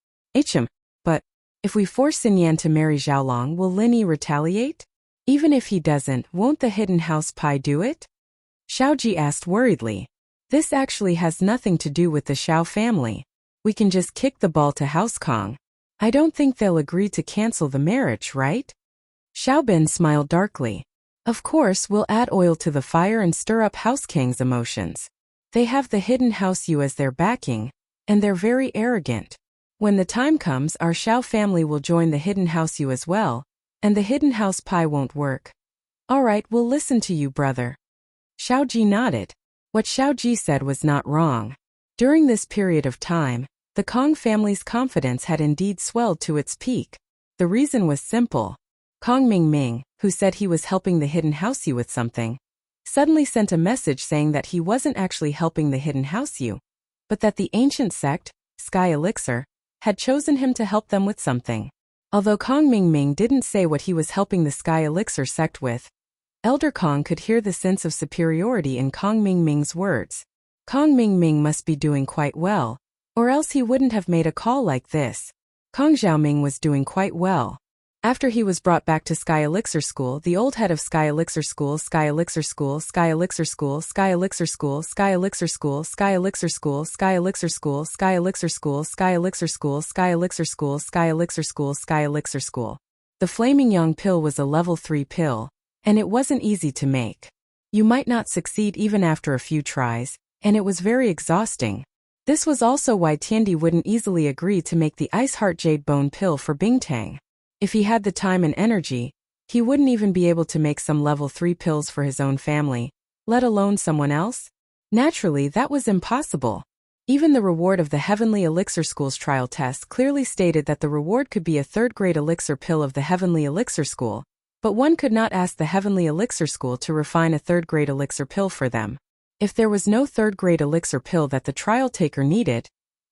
But if we force Xinyan to marry Xiaolong, will Lin Yi retaliate? Even if he doesn't, won't the Hidden House Pie do it? Xiao Ji asked worriedly. This actually has nothing to do with the Xiao family. We can just kick the ball to House Kong. I don't think they'll agree to cancel the marriage, right? Xiao Ben smiled darkly. Of course, we'll add oil to the fire and stir up House Kang's emotions. They have the Hidden House Yu as their backing, and they're very arrogant. When the time comes, our Xiao family will join the Hidden House Yu as well, and the Hidden House Pie won't work. All right, we'll listen to you, brother. Xiao Ji nodded. What Xiao Ji said was not wrong. During this period of time, the Kong family's confidence had indeed swelled to its peak. The reason was simple. Kong Mingming, who said he was helping the Hidden House Yu with something, suddenly sent a message saying that he wasn't actually helping the Hidden House Yu, but that the ancient sect, Sky Elixir, had chosen him to help them with something. Although Kong Mingming didn't say what he was helping the Sky Elixir sect with, Elder Kong could hear the sense of superiority in Kong Mingming's words. Kong Mingming must be doing quite well, or else he wouldn't have made a call like this. Kong Xiaoming was doing quite well. After he was brought back to Sky Elixir School, the old head of Sky Elixir School, Sky Elixir School, Sky Elixir School, Sky Elixir School, Sky Elixir School, Sky Elixir School, Sky Elixir School, Sky Elixir School, Sky Elixir School, Sky Elixir School, Sky Elixir School, Sky Elixir School. The Flaming Yang pill was a level 3 pill, and it wasn't easy to make. You might not succeed even after a few tries, and it was very exhausting. This was also why Tiandi wouldn't easily agree to make the Ice Heart Jade Bone pill for Bingtang. If he had the time and energy, he wouldn't even be able to make some level 3 pills for his own family, let alone someone else. Naturally, that was impossible. Even the reward of the Heavenly Elixir School's trial test clearly stated that the reward could be a third-grade elixir pill of the Heavenly Elixir School, but one could not ask the Heavenly Elixir School to refine a third-grade elixir pill for them. If there was no third-grade elixir pill that the trial taker needed,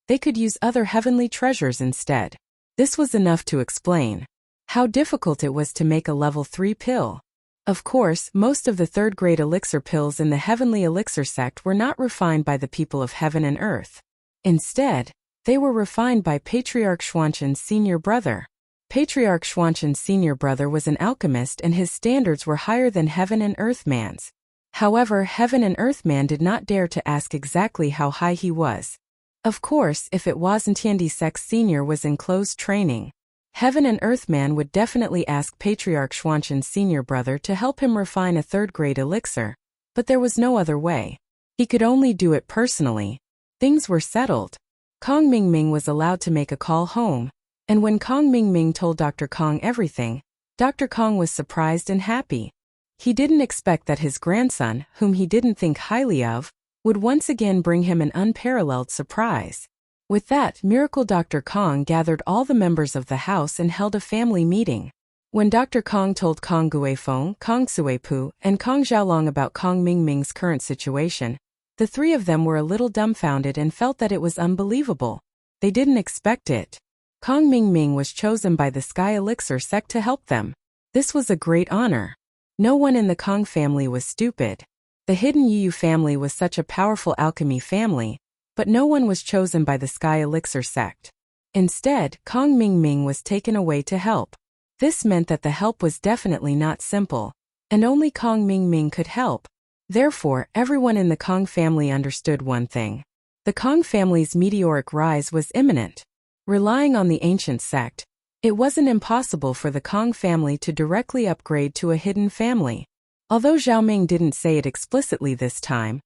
they could use other heavenly treasures instead. This was enough to explain how difficult it was to make a level 3 pill. Of course, most of the third-grade elixir pills in the Heavenly Elixir sect were not refined by the people of heaven and earth. Instead, they were refined by Patriarch Xuanchen's senior brother. Patriarch Xuanchen's senior brother was an alchemist and his standards were higher than Heaven and Earth Man's. However, Heaven and Earth Man did not dare to ask exactly how high he was. Of course, if it wasn't Tiandi Sec's senior was in closed training, Heaven and Earth Man would definitely ask Patriarch Xuanchen's senior brother to help him refine a third-grade elixir, but there was no other way. He could only do it personally. Things were settled. Kong Mingming was allowed to make a call home, and when Kong Mingming told Dr. Kong everything, Dr. Kong was surprised and happy. He didn't expect that his grandson, whom he didn't think highly of, would once again bring him an unparalleled surprise. With that, Miracle Dr. Kong gathered all the members of the house and held a family meeting. When Dr. Kong told Kong Guifeng, Kong Suepu, and Kong Xiaolong about Kong Mingming's current situation, the three of them were a little dumbfounded and felt that it was unbelievable. They didn't expect it. Kong Mingming was chosen by the Sky Elixir sect to help them. This was a great honor. No one in the Kong family was stupid. The hidden Yu family was such a powerful alchemy family, but no one was chosen by the Sky Elixir sect. Instead, Kong Mingming was taken away to help. This meant that the help was definitely not simple, and only Kong Mingming could help. Therefore, everyone in the Kong family understood one thing. The Kong family's meteoric rise was imminent. Relying on the ancient sect, it wasn't impossible for the Kong family to directly upgrade to a hidden family. Although Zhao Ming didn't say it explicitly this time,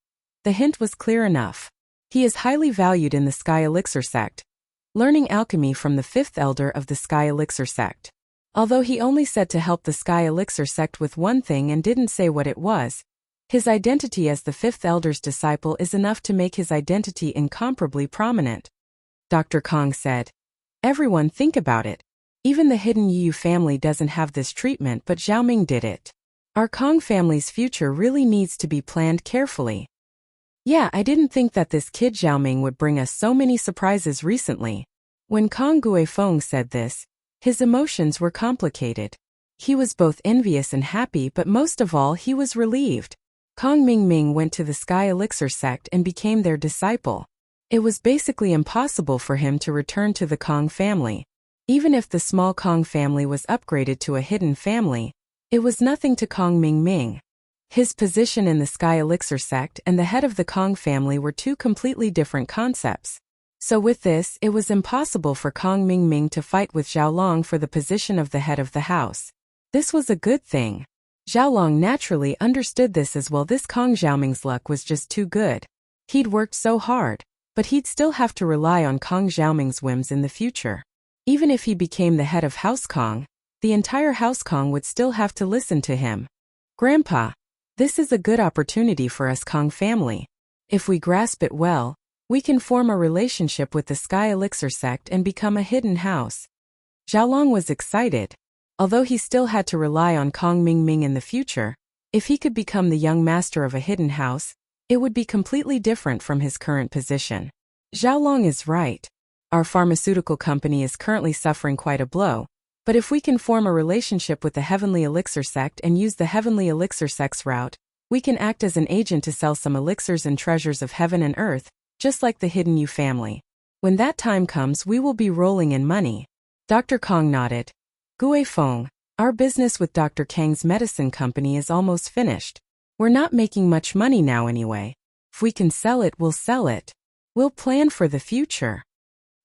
the hint was clear enough. He is highly valued in the Sky Elixir sect, learning alchemy from the fifth elder of the Sky Elixir sect. Although he only said to help the Sky Elixir sect with one thing and didn't say what it was, his identity as the fifth elder's disciple is enough to make his identity incomparably prominent. Dr. Kong said, "Everyone think about it. Even the hidden Yu family doesn't have this treatment, but Zhao Ming did it. Our Kong family's future really needs to be planned carefully." Yeah, I didn't think that this kid Zhao Ming would bring us so many surprises recently. When Kong Guifeng said this, his emotions were complicated. He was both envious and happy, but most of all he was relieved. Kong Mingming went to the Sky Elixir sect and became their disciple. It was basically impossible for him to return to the Kong family. Even if the small Kong family was upgraded to a hidden family, it was nothing to Kong Mingming. His position in the Sky Elixir sect and the head of the Kong family were two completely different concepts. So with this, it was impossible for Kong Mingming to fight with Xiaolong for the position of the head of the house. This was a good thing. Xiaolong naturally understood this as well. This Kong Xiaoming's luck was just too good. He'd worked so hard, but he'd still have to rely on Kong Xiaoming's whims in the future. Even if he became the head of House Kong, the entire House Kong would still have to listen to him. "Grandpa, this is a good opportunity for us Kong family. If we grasp it well, we can form a relationship with the Sky Elixir sect and become a hidden house." Xiaolong was excited. Although he still had to rely on Kong Mingming in the future, if he could become the young master of a hidden house, it would be completely different from his current position. Xiaolong is right. Our pharmaceutical company is currently suffering quite a blow, but if we can form a relationship with the Heavenly Elixir sect and use the Heavenly Elixir sect's route, we can act as an agent to sell some elixirs and treasures of heaven and earth, just like the hidden Yu family. When that time comes, we will be rolling in money. Dr. Kong nodded. "Guifeng, our business with Dr. Kang's medicine company is almost finished. We're not making much money now anyway. If we can sell it, we'll sell it. We'll plan for the future."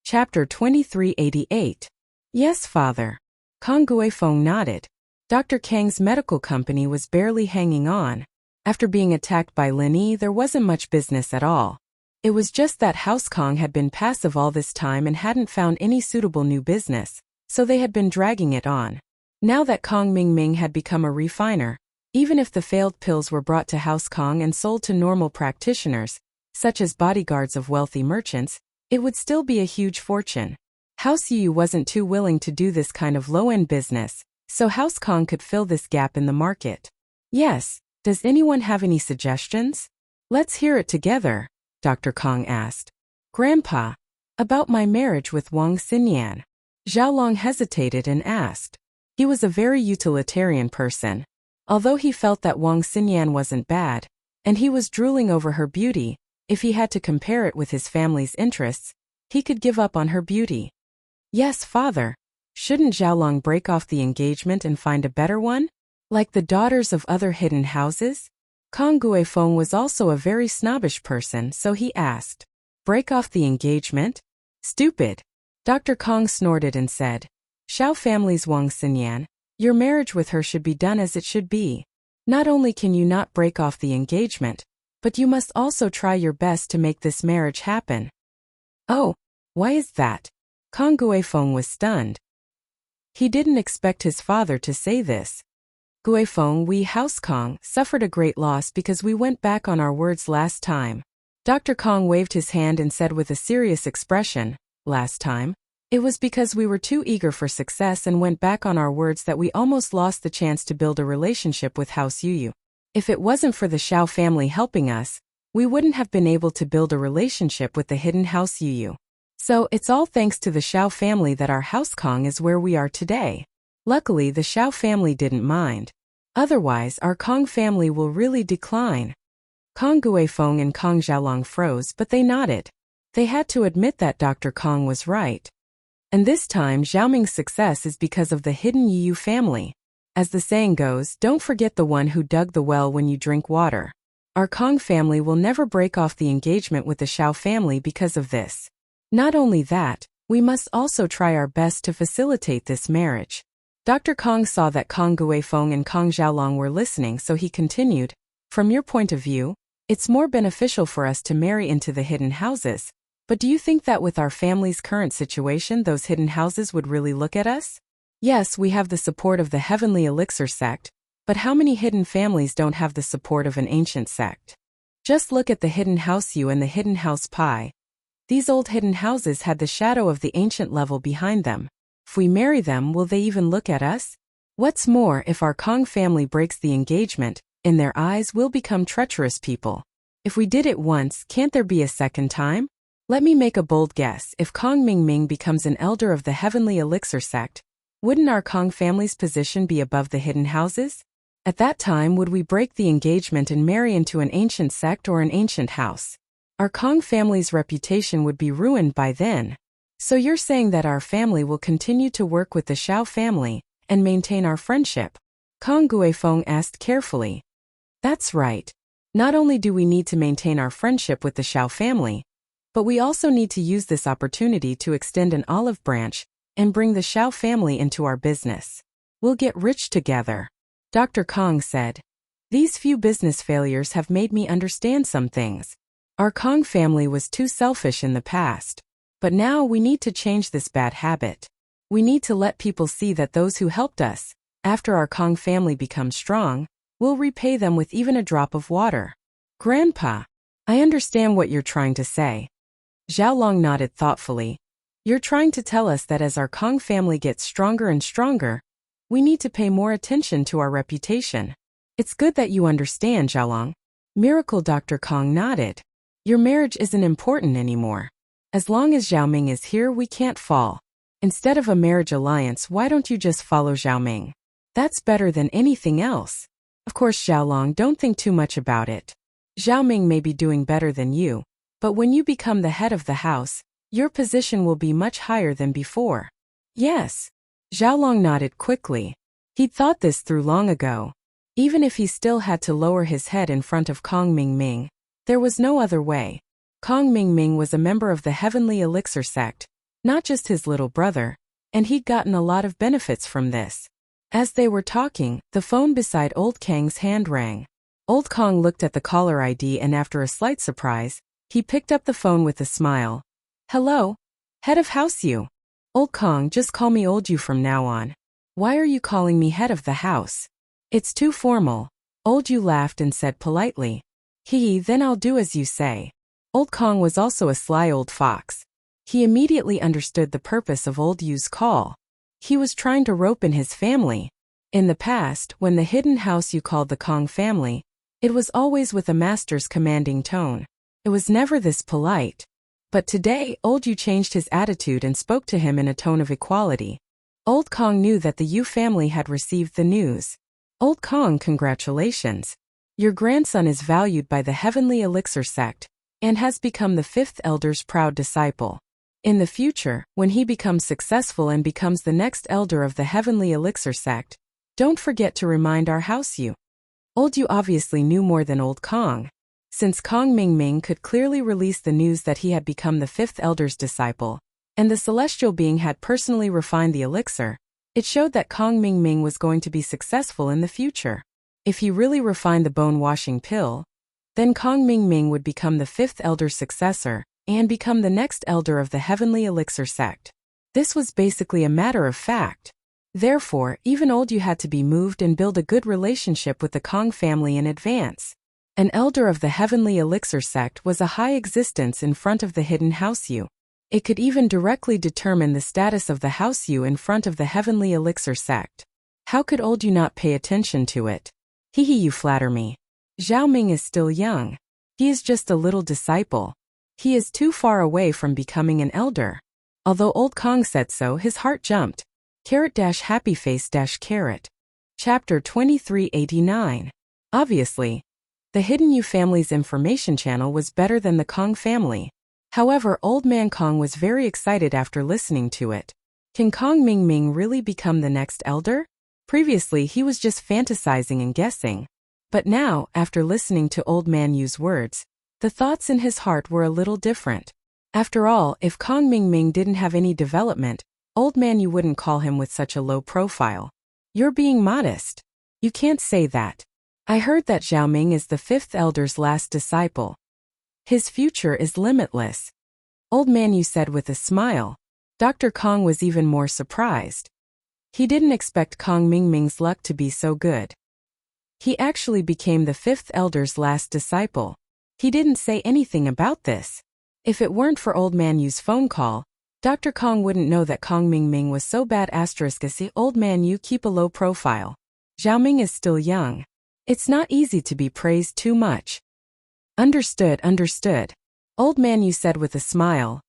Chapter 2388. Yes, Father. Kong Guifeng nodded. Dr. Kang's medical company was barely hanging on. After being attacked by Lin Yi, there wasn't much business at all. It was just that House Kong had been passive all this time and hadn't found any suitable new business, so they had been dragging it on. Now that Kong Mingming had become a refiner, even if the failed pills were brought to House Kong and sold to normal practitioners, such as bodyguards of wealthy merchants, it would still be a huge fortune. House Yu wasn't too willing to do this kind of low-end business, so House Kong could fill this gap in the market. Yes, does anyone have any suggestions? Let's hear it together, Dr. Kong asked. Grandpa, about my marriage with Wang Xinyan. Xiaolong hesitated and asked. He was a very utilitarian person. Although he felt that Wang Xinyan wasn't bad, and he was drooling over her beauty, if he had to compare it with his family's interests, he could give up on her beauty. Yes, Father. Shouldn't Xiaolong break off the engagement and find a better one? Like the daughters of other hidden houses? Kong Guifeng was also a very snobbish person, so he asked. Break off the engagement? Stupid. Dr. Kong snorted and said, Xiao family's Wang Xinyan, your marriage with her should be done as it should be. Not only can you not break off the engagement, but you must also try your best to make this marriage happen. Oh, why is that? Kong Guifeng was stunned. He didn't expect his father to say this. Guifeng, we House Kong suffered a great loss because we went back on our words last time. Dr. Kong waved his hand and said with a serious expression, last time? It was because we were too eager for success and went back on our words that we almost lost the chance to build a relationship with House Yu. If it wasn't for the Xiao family helping us, we wouldn't have been able to build a relationship with the hidden House Yu. So it's all thanks to the Xiao family that our House Kong is where we are today. Luckily, the Xiao family didn't mind. Otherwise, our Kong family will really decline. Kong Guifeng and Kong Xiaolong froze, but they nodded. They had to admit that Dr. Kong was right. And this time, Xiaoming's success is because of the hidden Yu family. As the saying goes, don't forget the one who dug the well when you drink water. Our Kong family will never break off the engagement with the Xiao family because of this. Not only that, we must also try our best to facilitate this marriage. Dr. Kong saw that Kong Guifeng and Kong Xiaolong were listening, so he continued, from your point of view, it's more beneficial for us to marry into the hidden houses. But do you think that with our family's current situation, those hidden houses would really look at us? Yes, we have the support of the Heavenly Elixir sect, but how many hidden families don't have the support of an ancient sect? Just look at the hidden House Yu and the hidden House Pi. These old hidden houses had the shadow of the ancient level behind them. If we marry them, will they even look at us? What's more, if our Kong family breaks the engagement, in their eyes we'll become treacherous people. If we did it once, can't there be a second time? Let me make a bold guess. If Kong Mingming becomes an elder of the Heavenly Elixir sect, wouldn't our Kong family's position be above the hidden houses? At that time, would we break the engagement and marry into an ancient sect or an ancient house? Our Kong family's reputation would be ruined by then. So you're saying that our family will continue to work with the Xiao family and maintain our friendship? Kong Guifeng asked carefully. That's right. Not only do we need to maintain our friendship with the Xiao family, but we also need to use this opportunity to extend an olive branch and bring the Xiao family into our business. We'll get rich together. Dr. Kong said. These few business failures have made me understand some things. Our Kong family was too selfish in the past. But now we need to change this bad habit. We need to let people see that those who helped us, after our Kong family becomes strong, will repay them with even a drop of water. Grandpa, I understand what you're trying to say. Xiaolong nodded thoughtfully. You're trying to tell us that as our Kong family gets stronger and stronger, we need to pay more attention to our reputation. It's good that you understand, Xiaolong. Miracle Dr. Kong nodded. Your marriage isn't important anymore. As long as Xiaoming is here, we can't fall. Instead of a marriage alliance, why don't you just follow Xiaoming? That's better than anything else. Of course, Xiaolong, don't think too much about it. Xiaoming may be doing better than you, but when you become the head of the house, your position will be much higher than before. Yes. Xiaolong nodded quickly. He'd thought this through long ago. Even if he still had to lower his head in front of Kong Mingming, there was no other way. Kong Mingming was a member of the Heavenly Elixir sect, not just his little brother, and he'd gotten a lot of benefits from this. As they were talking, the phone beside Old Kang's hand rang. Old Kong looked at the caller ID and after a slight surprise, he picked up the phone with a smile. Hello? Head of House Yu. Old Kong, just call me Old Yu from now on. Why are you calling me head of the house? It's too formal. Old Yu laughed and said politely. Then I'll do as you say. Old Kong was also a sly old fox. He immediately understood the purpose of Old Yu's call. He was trying to rope in his family. In the past, when the hidden House Yu called the Kong family, it was always with a master's commanding tone. It was never this polite. But today, Old Yu changed his attitude and spoke to him in a tone of equality. Old Kong knew that the Yu family had received the news. Old Kong, congratulations. Your grandson is valued by the Heavenly Elixir sect and has become the fifth elder's proud disciple. In the future, when he becomes successful and becomes the next elder of the Heavenly Elixir sect, don't forget to remind our House Yu. Old Yu obviously knew more than Old Kong. Since Kong Mingming could clearly release the news that he had become the fifth elder's disciple, and the celestial being had personally refined the elixir, it showed that Kong Mingming was going to be successful in the future. If he really refined the bone-washing pill, then Kong Mingming would become the fifth elder's successor and become the next elder of the Heavenly Elixir sect. This was basically a matter of fact. Therefore, even Old Yu had to be moved and build a good relationship with the Kong family in advance. An elder of the Heavenly Elixir sect was a high existence in front of the hidden House Yu. It could even directly determine the status of the house Yu in front of the heavenly elixir sect. How could old Yu not pay attention to it? Hehe, you flatter me. Zhao Ming is still young. He is just a little disciple. He is too far away from becoming an elder. Although old Kong said so, his heart jumped. Happy face. Chapter 2389. Obviously, the Hidden Yu family's information channel was better than the Kong family. However, Old Man Kong was very excited after listening to it. Can Kong Ming really become the next elder? Previously, he was just fantasizing and guessing. But now, after listening to Old Man Yu's words, the thoughts in his heart were a little different. After all, if Kong Ming didn't have any development, Old Man Yu wouldn't call him with such a low profile. You're being modest. You can't say that. I heard that Zhao Ming is the fifth elder's last disciple. His future is limitless. Old Man Yu said with a smile. Dr. Kong was even more surprised. He didn't expect Kong Ming's luck to be so good. He actually became the fifth elder's last disciple. He didn't say anything about this. If it weren't for Old Man Yu's phone call, Dr. Kong wouldn't know that Kong Ming was so bad. See, Old Man Yu, keep a low profile. Zhao Ming is still young. It's not easy to be praised too much. Understood. Old Man Yu said with a smile.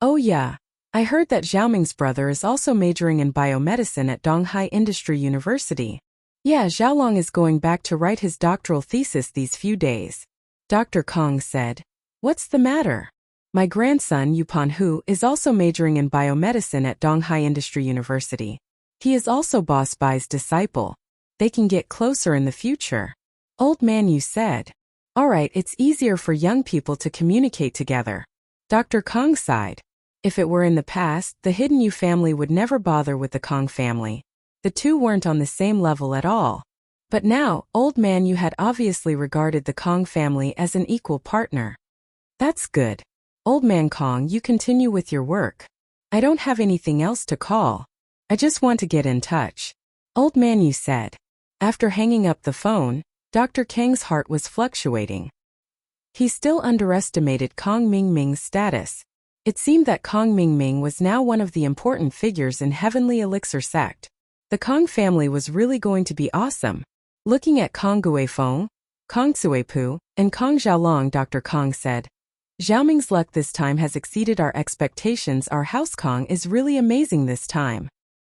Oh yeah, I heard that Zhao Ming's brother is also majoring in biomedicine at Donghai Industry University. Yeah, Xiaolong is going back to write his doctoral thesis these few days. Dr. Kong said. What's the matter? My grandson, Yupan Hu, is also majoring in biomedicine at Donghai Industry University. He is also Boss Bai's disciple. They can get closer in the future. Old Man Yu said. Alright, it's easier for young people to communicate together. Dr. Kong sighed. If it were in the past, the Hidden Yu family would never bother with the Kong family. The two weren't on the same level at all. But now, Old Man Yu had obviously regarded the Kong family as an equal partner. That's good. Old Man Kong, you continue with your work. I don't have anything else to call. I just want to get in touch. Old Man Yu said. After hanging up the phone, Dr. Kang's heart was fluctuating. He still underestimated Kong Ming's status. It seemed that Kong Ming was now one of the important figures in Heavenly Elixir sect. The Kong family was really going to be awesome. Looking at Kong Guifeng, Kong Cuipu, and Kong Xiaolong, Dr. Kong said, Zhao Ming's luck this time has exceeded our expectations. Our house Kong is really amazing this time.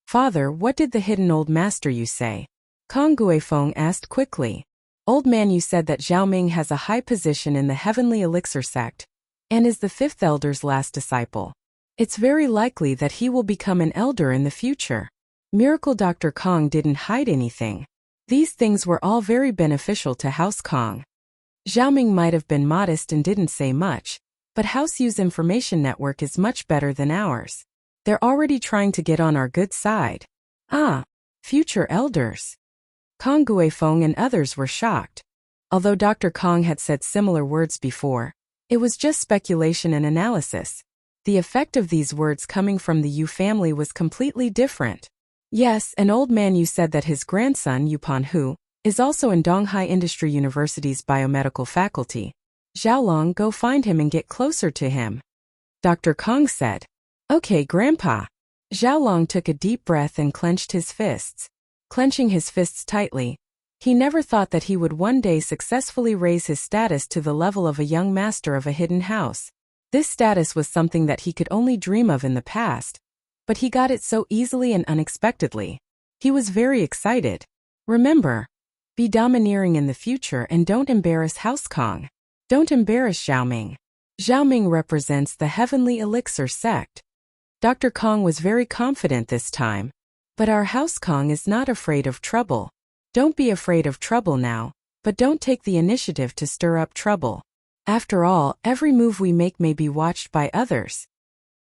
Father, what did the hidden old master Yu say? Kong Guifeng asked quickly. Old Man Yu said that Zhao Ming has a high position in the Heavenly Elixir sect, and is the fifth elder's last disciple. It's very likely that he will become an elder in the future. Miracle. Dr. Kong didn't hide anything. These things were all very beneficial to House Kong. Zhao Ming might have been modest and didn't say much, but House Yu's information network is much better than ours. They're already trying to get on our good side. Ah, future elders. Kong Guifeng and others were shocked. Although Dr. Kong had said similar words before, it was just speculation and analysis. The effect of these words coming from the Yu family was completely different. Yes, and Old Man Yu said that his grandson, Yupan Hu, is also in Donghai Industry University's biomedical faculty. Xiaolong, go find him and get closer to him. Dr. Kong said. Okay, Grandpa. Xiaolong took a deep breath and clenched his fists. Clenching his fists tightly, he never thought that he would one day successfully raise his status to the level of a young master of a hidden house. This status was something that he could only dream of in the past, but he got it so easily and unexpectedly. He was very excited. Remember, be domineering in the future and don't embarrass House Kong. Don't embarrass Zhao Ming. Zhao Ming represents the Heavenly Elixir sect. Dr. Kong was very confident this time. But our House Kong is not afraid of trouble. Don't be afraid of trouble now, but don't take the initiative to stir up trouble. After all, every move we make may be watched by others.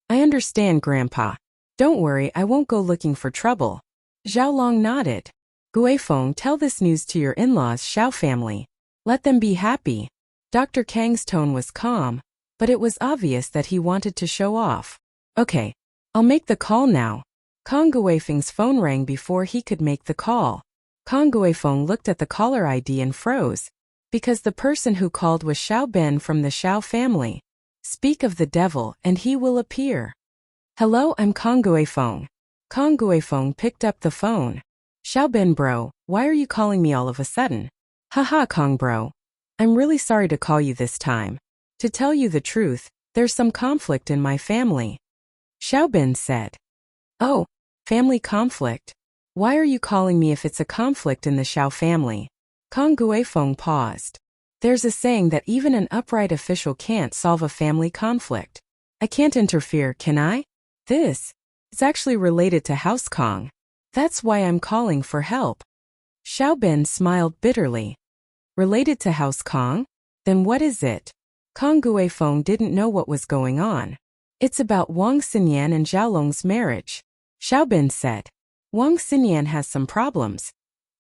I understand, Grandpa. Don't worry, I won't go looking for trouble. Xiaolong nodded. Guifeng, tell this news to your in-laws, Xiao family. Let them be happy. Dr. Kang's tone was calm, but it was obvious that he wanted to show off. Okay, I'll make the call now. Kong Guifeng's phone rang before he could make the call. Kong Guifeng looked at the caller ID and froze, because the person who called was Xiao Ben from the Xiao family. Speak of the devil and he will appear. Hello, I'm Kong Guifeng. Kong Guifeng picked up the phone. Xiaobin bro, why are you calling me all of a sudden? Haha Kong bro. I'm really sorry to call you this time. To tell you the truth, there's some conflict in my family. Xiaobin said. Oh, family conflict? Why are you calling me if it's a conflict in the Xiao family? Kong Guifeng paused. There's a saying that even an upright official can't solve a family conflict. I can't interfere, can I? It's actually related to House Kong. That's why I'm calling for help. Xiaobin smiled bitterly. Related to House Kong? Then what is it? Kong Guifeng didn't know what was going on. It's about Wang Xinyan and Xiaolong's marriage. Xiaobin said. Wang Xinyan has some problems.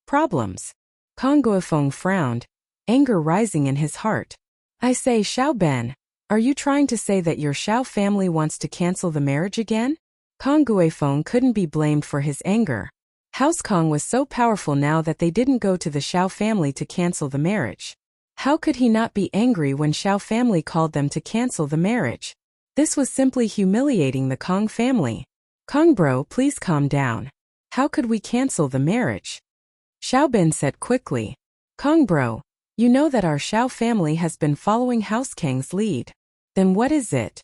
Problems? Kong Guifeng frowned, anger rising in his heart. I say Xiaobin, are you trying to say that your Xiao family wants to cancel the marriage again? Kong Guifeng couldn't be blamed for his anger. House Kong was so powerful now that they didn't go to the Xiao family to cancel the marriage. How could he not be angry when Xiao family called them to cancel the marriage? This was simply humiliating the Kong family. Kong bro, please calm down. How could we cancel the marriage? Xiaobin said quickly. Kong bro, you know that our Xiao family has been following House Kang's lead. Then what is it?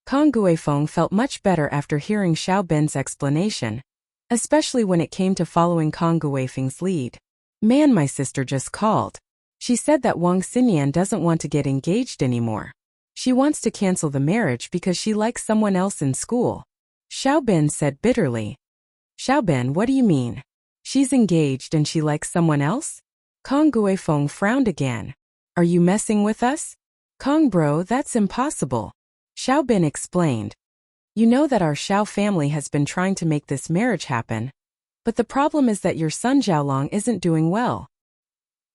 Kong Guifeng felt much better after hearing Xiaobin's explanation, especially when it came to following Kong Guifeng's lead. Man, my sister just called. She said that Wang Xinyan doesn't want to get engaged anymore. She wants to cancel the marriage because she likes someone else in school. Xiaobin said bitterly. Xiaobin, what do you mean? She's engaged and she likes someone else? Kong Guifeng frowned again. Are you messing with us? Kong bro, that's impossible. Xiaobin explained. You know that our Xiao family has been trying to make this marriage happen. But the problem is that your son Xiaolong isn't doing well.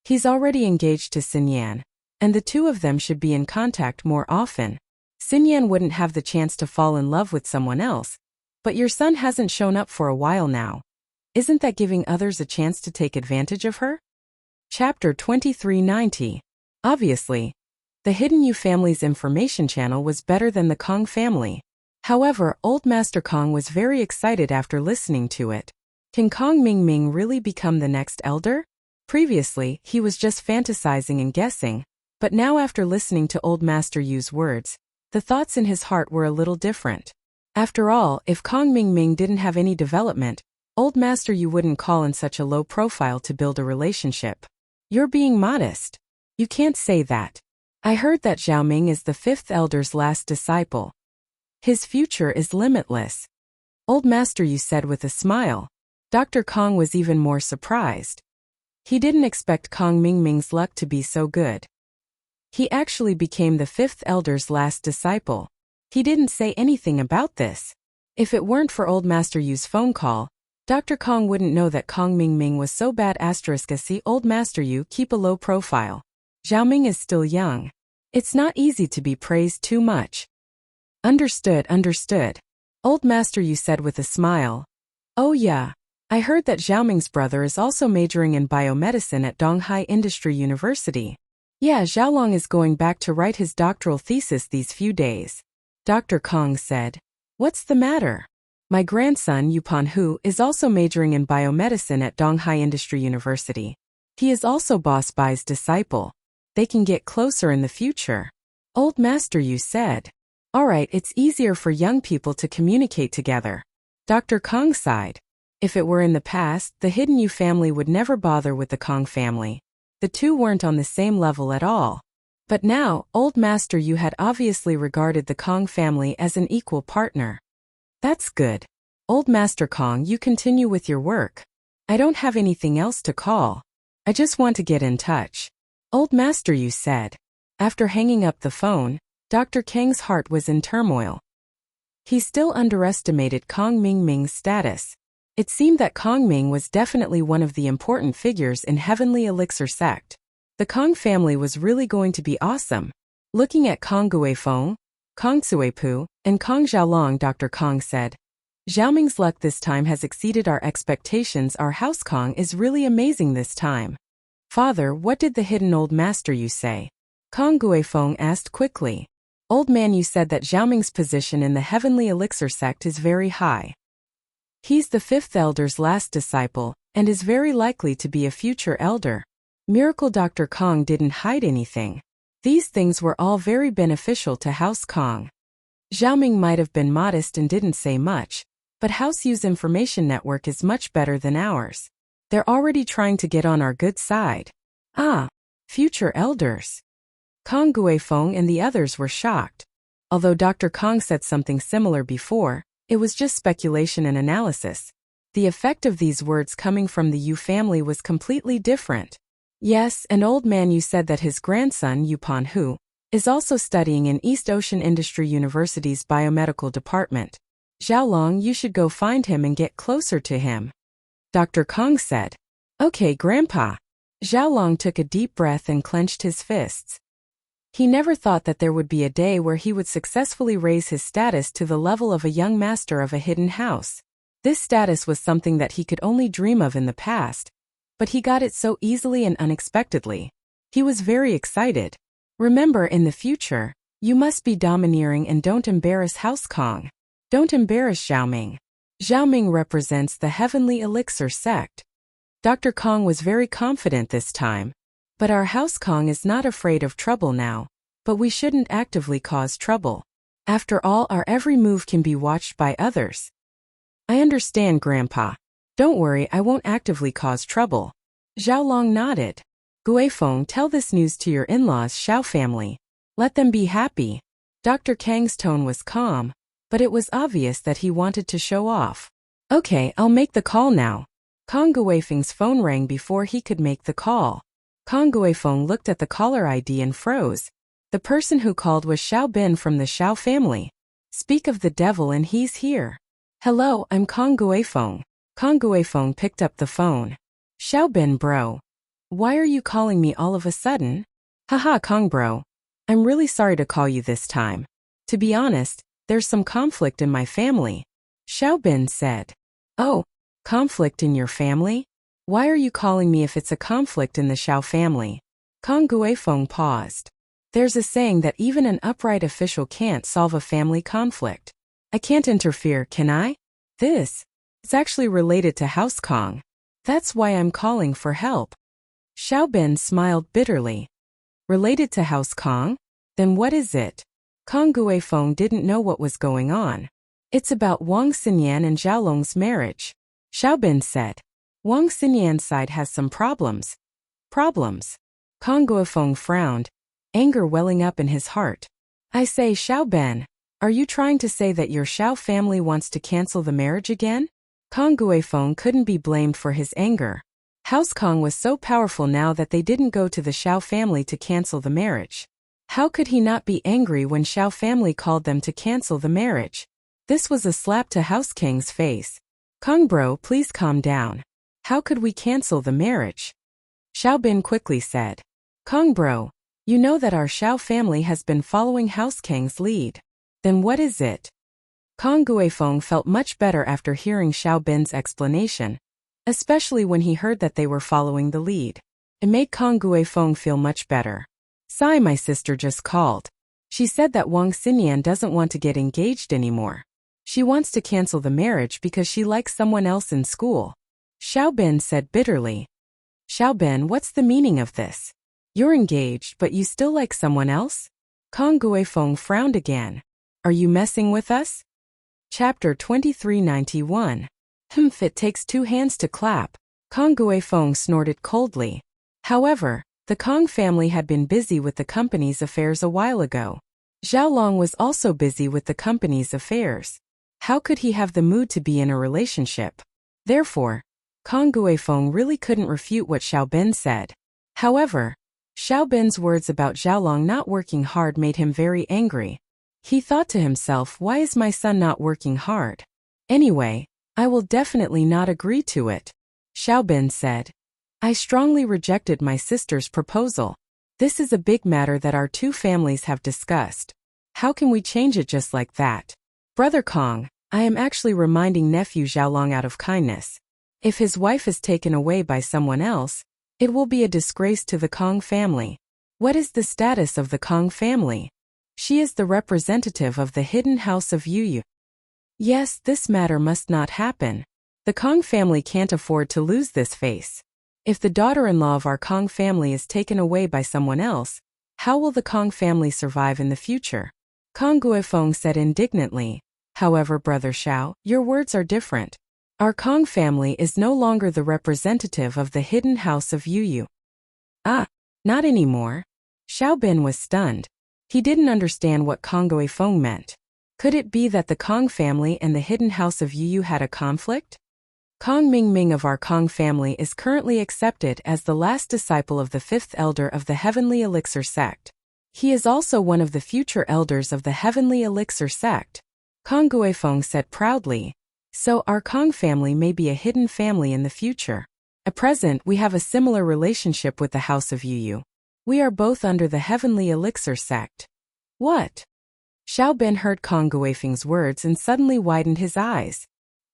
He's already engaged to Xinyan, and the two of them should be in contact more often. Xinyan wouldn't have the chance to fall in love with someone else, but your son hasn't shown up for a while now. Isn't that giving others a chance to take advantage of her? Chapter 2390. Obviously, the Hidden You family's information channel was better than the Kong family. However, Old Master Kong was very excited after listening to it. Can Kong Mingming really become the next elder? Previously, he was just fantasizing and guessing, but now after listening to Old Master Yu's words, the thoughts in his heart were a little different. After all, if Kong Mingming didn't have any development, Old Master Yu wouldn't call in such a low profile to build a relationship. You're being modest. You can't say that. I heard that Xiaoming is the fifth elder's last disciple. His future is limitless. Old Master Yu said with a smile. Dr. Kong was even more surprised. He didn't expect Kong Mingming's luck to be so good. He actually became the fifth elder's last disciple. He didn't say anything about this. If it weren't for Old Master Yu's phone call, Dr. Kong wouldn't know that Kong Mingming was so bad. See, Old Master Yu, keep a low profile. Xiaoming is still young. It's not easy to be praised too much. Understood. Old Master Yu said with a smile. Oh yeah. I heard that Xiaoming's brother is also majoring in biomedicine at Donghai Industry University. Yeah, Xiaolong is going back to write his doctoral thesis these few days. Dr. Kong said. What's the matter? My grandson Yupan Hu is also majoring in biomedicine at Donghai Industry University. He is also Boss Bai's disciple. They can get closer in the future. Old Master Yu said. Alright, it's easier for young people to communicate together. Dr. Kong sighed. If it were in the past, the Hidden You family would never bother with the Kong family. The two weren't on the same level at all. But now, Old Master Yu had obviously regarded the Kong family as an equal partner. That's good. Old Master Kong, you continue with your work. I don't have anything else to call. I just want to get in touch. Old Master Yu said. After hanging up the phone, Dr. Kang's heart was in turmoil. He still underestimated Kong Mingming's status. It seemed that Kong Ming was definitely one of the important figures in Heavenly Elixir sect. The Kong family was really going to be awesome. Looking at Kong Guifeng, Kong Cuipu, and Kong Xiaolong, Dr. Kong said, Xiaoming's luck this time has exceeded our expectations. Our House Kong is really amazing this time. Father, what did the hidden Old Master Yu say? Kong Guifeng asked quickly. Old man, you said that Xiaoming's position in the heavenly elixir sect is very high. He's the fifth elder's last disciple, and is very likely to be a future elder. Miracle Dr. Kong didn't hide anything. These things were all very beneficial to House Kong. Xiaoming might have been modest and didn't say much, but House Yu's information network is much better than ours. They're already trying to get on our good side. Ah, future elders. Kong Guifeng and the others were shocked. Although Dr. Kong said something similar before, it was just speculation and analysis. The effect of these words coming from the Yu family was completely different. Yes, and Old Man Yu said that his grandson, Yu Panhu, is also studying in East Ocean Industry University's biomedical department. Xiaolong, you should go find him and get closer to him. Dr. Kong said. Okay, Grandpa. Xiaolong took a deep breath and clenched his fists. He never thought that there would be a day where he would successfully raise his status to the level of a young master of a hidden house. This status was something that he could only dream of in the past, but he got it so easily and unexpectedly. He was very excited. Remember, in the future, you must be domineering and don't embarrass House Kong. Don't embarrass Xiaoming. Xiaoming represents the heavenly elixir sect. Dr. Kong was very confident this time. But our House Kong is not afraid of trouble now, but we shouldn't actively cause trouble. After all, our every move can be watched by others. I understand, Grandpa. Don't worry, I won't actively cause trouble. Xiaolong nodded. Guifeng, tell this news to your in-laws Xiao family. Let them be happy. Dr. Kang's tone was calm, but it was obvious that he wanted to show off. Okay, I'll make the call now. Kong Guifeng's phone rang before he could make the call. Kong Guifeng looked at the caller ID and froze. The person who called was Xiao Bin from the Xiao family. Speak of the devil, and he's here. Hello, I'm Kong Guifeng. Kong Guifeng picked up the phone. Xiao Bin bro. Why are you calling me all of a sudden? Haha, Kong bro. I'm really sorry to call you this time. To be honest, there's some conflict in my family. Xiao Bin said. Oh, conflict in your family? Why are you calling me if it's a conflict in the Xiao family? Kong Guifeng paused. There's a saying that even an upright official can't solve a family conflict. I can't interfere, can I? It's actually related to House Kong. That's why I'm calling for help. Xiao Bin smiled bitterly. Related to House Kong? Then what is it? Kong Guifeng didn't know what was going on. It's about Wang Xinyan and Xiaolong's marriage. Xiao Bin said. Wang Xinyan's side has some problems. Problems? Kong Guifeng frowned, anger welling up in his heart. I say, Xiao Ben, are you trying to say that your Xiao family wants to cancel the marriage again? Kong Guifeng couldn't be blamed for his anger. House Kong was so powerful now that they didn't go to the Xiao family to cancel the marriage. How could he not be angry when Xiao family called them to cancel the marriage? This was a slap to House King's face. Kong bro, please calm down. How could we cancel the marriage? Xiao Bin quickly said. Kong bro, you know that our Xiao family has been following House King's lead. Then what is it? Kong Guifeng felt much better after hearing Xiao Bin's explanation, especially when he heard that they were following the lead. It made Kong Guifeng feel much better. Sai, my sister just called. She said that Wang Xinyan doesn't want to get engaged anymore. She wants to cancel the marriage because she likes someone else in school. Xiao Bin said bitterly. Xiao Bin, what's the meaning of this? You're engaged, but you still like someone else? Kong Guifeng frowned again. Are you messing with us? Chapter 2391. It takes two hands to clap. Kong Guifeng snorted coldly. However, the Kong family had been busy with the company's affairs a while ago. Xiaolong was also busy with the company's affairs. How could he have the mood to be in a relationship? Therefore, Kong Guifeng really couldn't refute what Xiao Bin said. However, Xiao Bin's words about Xiaolong not working hard made him very angry. He thought to himself, why is my son not working hard? Anyway, I will definitely not agree to it. Xiao Bin said. I strongly rejected my sister's proposal. This is a big matter that our two families have discussed. How can we change it just like that? Brother Kong, I am actually reminding nephew Xiaolong out of kindness. If his wife is taken away by someone else, it will be a disgrace to the Kong family. What is the status of the Kong family? She is the representative of the hidden house of Yu. Yes, this matter must not happen. The Kong family can't afford to lose this face. If the daughter-in-law of our Kong family is taken away by someone else, how will the Kong family survive in the future? Kong Guifeng said indignantly. However, Brother Xiao, your words are different. Our Kong family is no longer the representative of the hidden house of Yu. Ah, not anymore. Xiao Bin was stunned. He didn't understand what Kong Guifeng meant. Could it be that the Kong family and the hidden house of Yu had a conflict? Kong Mingming of our Kong family is currently accepted as the last disciple of the fifth elder of the Heavenly Elixir sect. He is also one of the future elders of the Heavenly Elixir sect. Kong Guifeng said proudly. So our Kong family may be a hidden family in the future. At present, we have a similar relationship with the House of Yu. We are both under the Heavenly Elixir sect. What? Xiao Bin heard Kong Guifeng's words and suddenly widened his eyes.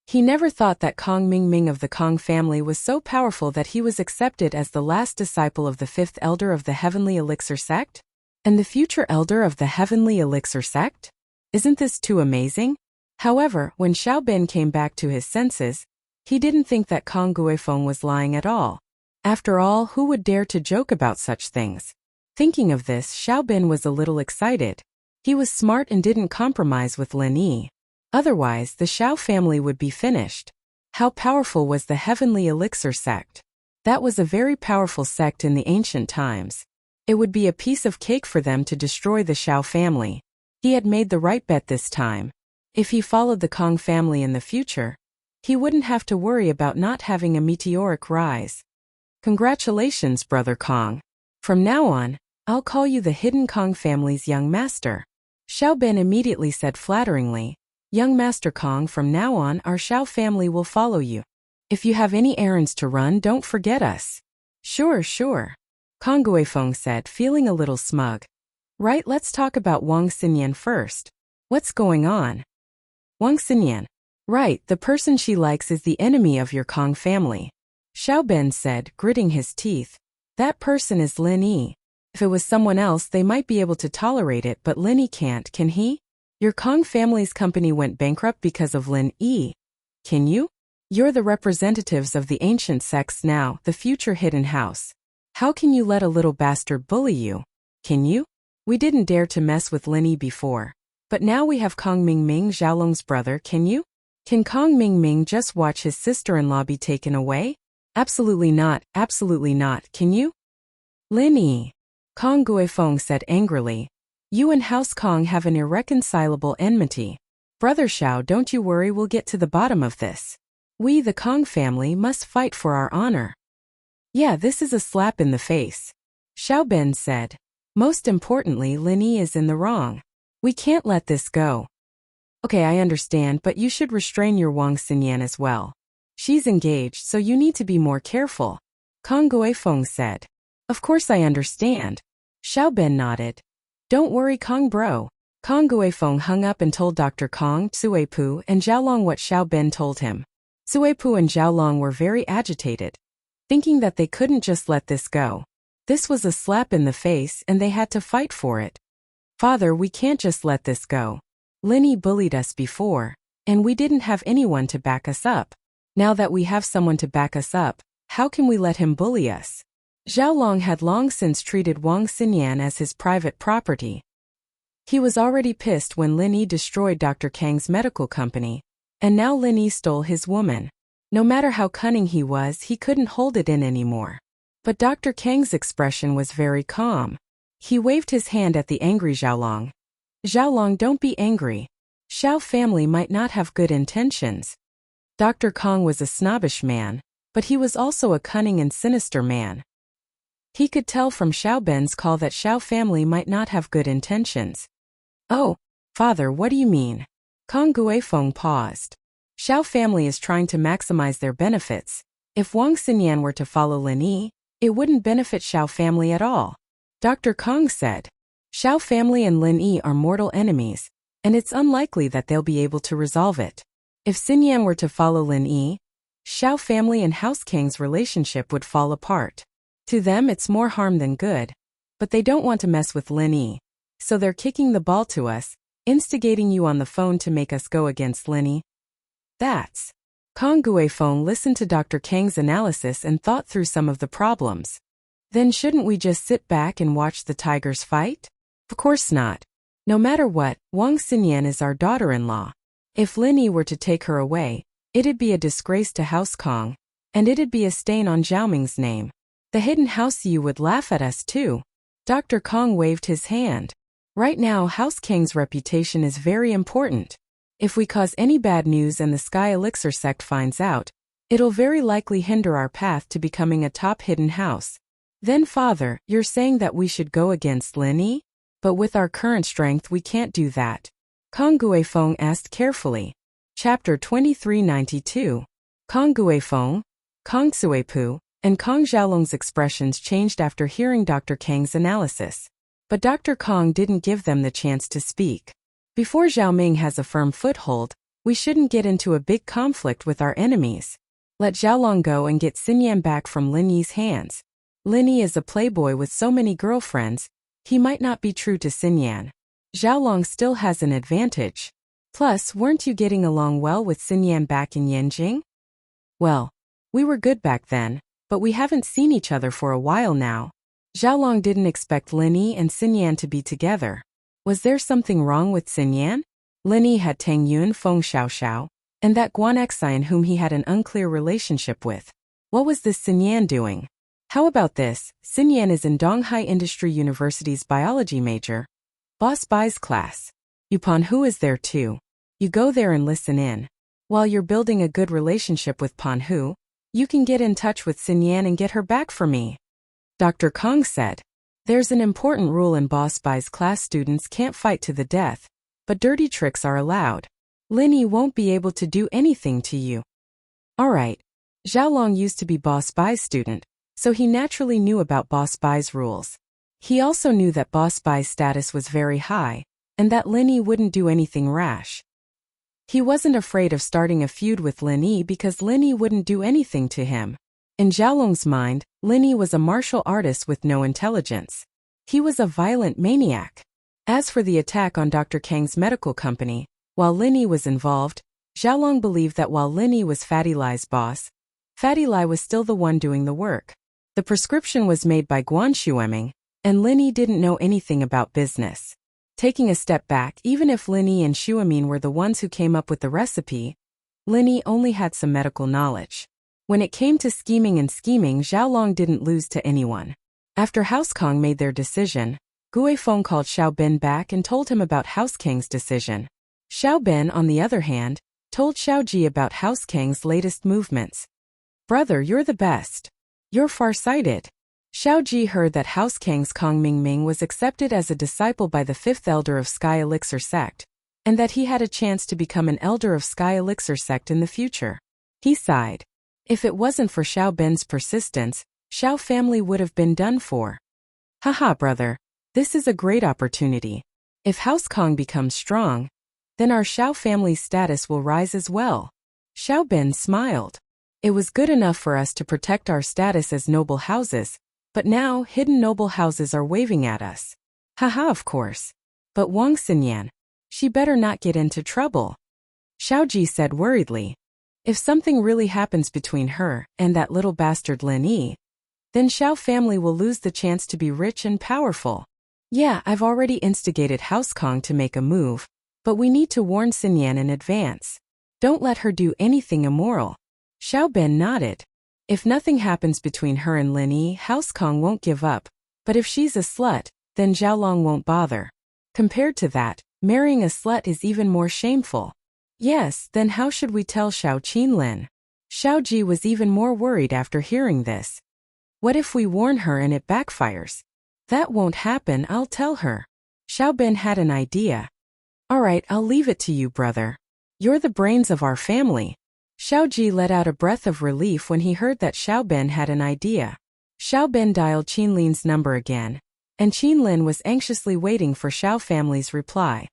He never thought that Kong Mingming of the Kong family was so powerful that he was accepted as the last disciple of the fifth elder of the Heavenly Elixir sect? And the future elder of the Heavenly Elixir sect? Isn't this too amazing? However, when Xiao Bin came back to his senses, he didn't think that Kong Guifeng was lying at all. After all, who would dare to joke about such things? Thinking of this, Xiao Bin was a little excited. He was smart and didn't compromise with Lin Yi. Otherwise, the Xiao family would be finished. How powerful was the Heavenly Elixir sect? That was a very powerful sect in the ancient times. It would be a piece of cake for them to destroy the Xiao family. He had made the right bet this time. If he followed the Kong family in the future, he wouldn't have to worry about not having a meteoric rise. Congratulations, Brother Kong. From now on, I'll call you the Hidden Kong family's young master. Xiao Bin immediately said flatteringly. Young Master Kong, from now on our Xiao family will follow you. If you have any errands to run, don't forget us. Sure. Kong Guifeng said, feeling a little smug. Right, let's talk about Wang Xinyan first. What's going on? Wang Xinyan. Right, the person she likes is the enemy of your Kong family. Xiao Bin said, gritting his teeth. That person is Lin Yi. If it was someone else, they might be able to tolerate it, but Lin Yi can't, can he? Your Kong family's company went bankrupt because of Lin Yi. Can you? You're the representatives of the ancient sects now, the future hidden house. How can you let a little bastard bully you? Can you? We didn't dare to mess with Lin Yi before. But now we have Kong Mingming, Xiaolong's brother, can you? Can Kong Mingming just watch his sister-in-law be taken away? Absolutely not, can you? Lin Yi. Kong Guifeng said angrily. You and House Kong have an irreconcilable enmity. Brother Xiao, don't you worry, we'll get to the bottom of this. We, the Kong family, must fight for our honor. Yeah, this is a slap in the face. Xiao Bin said. Most importantly, Lin Yi is in the wrong. We can't let this go. Okay, I understand, but you should restrain your Wang Xinyan as well. She's engaged, so you need to be more careful. Kong Guifeng said. Of course I understand. Xiao Bin nodded. Don't worry, Kong bro. Kong Guifeng hung up and told Dr. Kong, Cuepu, and Xiaolong what Xiao Bin told him. Cuepu and Xiaolong were very agitated, thinking that they couldn't just let this go. This was a slap in the face and they had to fight for it. Father, we can't just let this go. Lin Yi bullied us before, and we didn't have anyone to back us up. Now that we have someone to back us up, how can we let him bully us? Xiaolong had long since treated Wang Xinyan as his private property. He was already pissed when Lin Yi destroyed Dr. Kang's medical company, and now Lin Yi stole his woman. No matter how cunning he was, he couldn't hold it in anymore. But Dr. Kang's expression was very calm. He waved his hand at the angry Xiaolong. Xiaolong, don't be angry. Xiao family might not have good intentions. Dr. Kong was a snobbish man, but he was also a cunning and sinister man. He could tell from Xiao Bin's call that Xiao family might not have good intentions. Oh, father, what do you mean? Kong Guifeng paused. Xiao family is trying to maximize their benefits. If Wang Xinyan were to follow Lin Yi, it wouldn't benefit Xiao family at all. Dr. Kong said. Xiao family and Lin Yi are mortal enemies, and it's unlikely that they'll be able to resolve it. If Xinyan were to follow Lin Yi, Xiao family and House Kang's relationship would fall apart. To them it's more harm than good. But they don't want to mess with Lin Yi. So they're kicking the ball to us, instigating you on the phone to make us go against Linny? That's. Kang Guifeng listened to Dr. Kang's analysis and thought through some of the problems. Then shouldn't we just sit back and watch the tigers fight? Of course not. No matter what, Wang Xinyan is our daughter-in-law. If Linny were to take her away, it'd be a disgrace to House Kang, and it'd be a stain on Zhaoming's name. The hidden House Yu would laugh at us too. Dr. Kang waved his hand. Right now House Kang's reputation is very important. If we cause any bad news and the Sky Elixir sect finds out, it'll very likely hinder our path to becoming a top hidden house. Then father, you're saying that we should go against Linny? But with our current strength we can't do that. Kang Guifeng asked carefully. Chapter 2392. Kang Guifeng, Kang Xuepu, and Kang Xiaolong's expressions changed after hearing Dr. Kang's analysis. But Dr. Kang didn't give them the chance to speak. Before Zhaoming has a firm foothold, we shouldn't get into a big conflict with our enemies. Let Xiaolong go and get Xinyan back from Lin Yi's hands. Lin Yi is a playboy with so many girlfriends, he might not be true to Xinyan. Xiaolong still has an advantage. Plus, weren't you getting along well with Xinyan back in Yanjing? Well, we were good back then, but we haven't seen each other for a while now. Xiaolong didn't expect Lin Yi and Xinyan to be together. Was there something wrong with Xinyan? Lin Yi had Tang Yun Feng Xiaoxiao, and that Guan Xian whom he had an unclear relationship with. What was this Xinyan doing? How about this? Xinyan is in Donghai Industry University's biology major. Boss Bai's class. Yupan Hu is there too. You go there and listen in. While you're building a good relationship with Pan Hu, you can get in touch with Xinyan and get her back for me. Dr. Kang said. There's an important rule in Boss Bai's class: students can't fight to the death, but dirty tricks are allowed. Lin Yi won't be able to do anything to you. Alright. Xiaolong used to be Boss Bai's student, so he naturally knew about Boss Bai's rules. He also knew that Boss Bai's status was very high, and that Lin Yi wouldn't do anything rash. He wasn't afraid of starting a feud with Lin Yi because Lin Yi wouldn't do anything to him. In Xiaolong's mind, Lin Yi was a martial artist with no intelligence. He was a violent maniac. As for the attack on Dr. Kang's medical company, while Lin Yi was involved, Xiaolong believed that while Lin Yi was Fatty Lai's boss, Fatty Lai was still the one doing the work. The prescription was made by Guan Xueming, and Lin Yi didn't know anything about business. Taking a step back, even if Lin Yi and Xuemin were the ones who came up with the recipe, Lin Yi only had some medical knowledge. When it came to scheming, Xiaolong didn't lose to anyone. After House Kang made their decision, Guifeng called Xiao Ben back and told him about House Kang's decision. Xiao Ben, on the other hand, told Xiao Ji about House Kang's latest movements. Brother, you're the best. You're far-sighted. Xiao Ji heard that House Kang's Kang Mingming was accepted as a disciple by the fifth elder of Sky Elixir sect, and that he had a chance to become an elder of Sky Elixir sect in the future. He sighed. If it wasn't for Xiao Ben's persistence, Xiao family would have been done for. Haha, brother. This is a great opportunity. If House Kang becomes strong, then our Xiao family's status will rise as well. Xiao Ben smiled. It was good enough for us to protect our status as noble houses, but now hidden noble houses are waving at us. Haha, of course. But Wang Xinyan, she better not get into trouble. Xiao Ji said worriedly. If something really happens between her and that little bastard Lin Yi, then Xiao family will lose the chance to be rich and powerful. Yeah, I've already instigated House Kang to make a move, but we need to warn Xinyan in advance. Don't let her do anything immoral. Xiao Ben nodded. If nothing happens between her and Lin Yi, House Kang won't give up, but if she's a slut, then Xiaolong won't bother. Compared to that, marrying a slut is even more shameful. Yes, then how should we tell Xiao Qinlin? Xiao Ji was even more worried after hearing this. What if we warn her and it backfires? That won't happen, I'll tell her. Xiao Ben had an idea. Alright, I'll leave it to you, brother. You're the brains of our family. Xiao Ji let out a breath of relief when he heard that Xiao Ben had an idea. Xiao Ben dialed Qinlin's number again, and Qinlin was anxiously waiting for Xiao family's reply.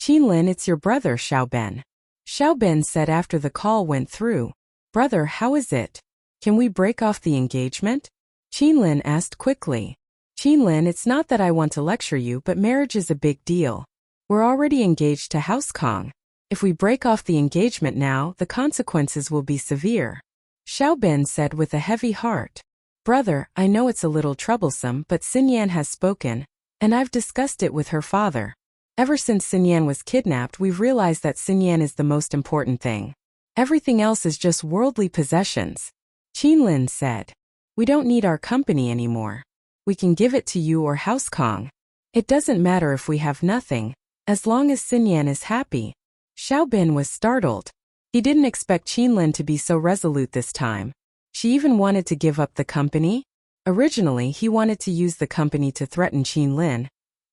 Qinlin, it's your brother, Xiao Ben. Xiao Ben said after the call went through. Brother, how is it? Can we break off the engagement? Qinlin asked quickly. Qinlin, it's not that I want to lecture you, but marriage is a big deal. We're already engaged to House Kong. If we break off the engagement now, the consequences will be severe. Xiaobin said with a heavy heart. Brother, I know it's a little troublesome, but Xinyan has spoken, and I've discussed it with her father. Ever since Xinyan was kidnapped, we've realized that Xinyan is the most important thing. Everything else is just worldly possessions. Qinlin said. We don't need our company anymore. We can give it to you or House Kong. It doesn't matter if we have nothing, as long as Xinyan is happy. Xiaobin was startled. He didn't expect Qinlin to be so resolute this time. She even wanted to give up the company? Originally, he wanted to use the company to threaten Qinlin,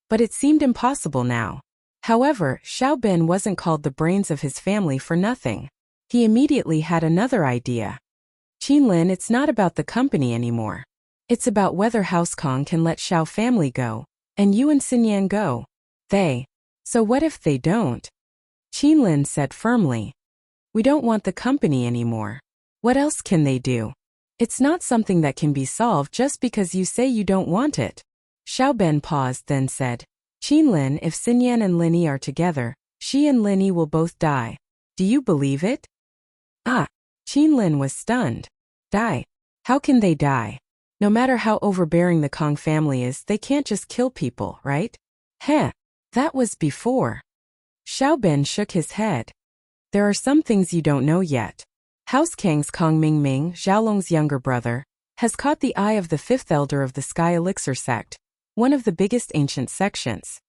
but it seemed impossible now. However, Xiaobin wasn't called the brains of his family for nothing. He immediately had another idea. Qinlin, it's not about the company anymore. It's about whether House Kong can let Xiao family go, and you and Xinyan go. So what if they don't? Qinlin said firmly. We don't want the company anymore. What else can they do? It's not something that can be solved just because you say you don't want it. Xiaobin paused, then said, Qinlin, if Xinyan and Linny are together, she and Linny will both die. Do you believe it? Qinlin was stunned. Die? How can they die? No matter how overbearing the Kong family is, they can't just kill people, right? That was before. Xiaobin shook his head. There are some things you don't know yet. House Kang's Kong Mingming, Xiaolong's younger brother, has caught the eye of the fifth elder of the Sky Elixir sect, one of the biggest ancient sections.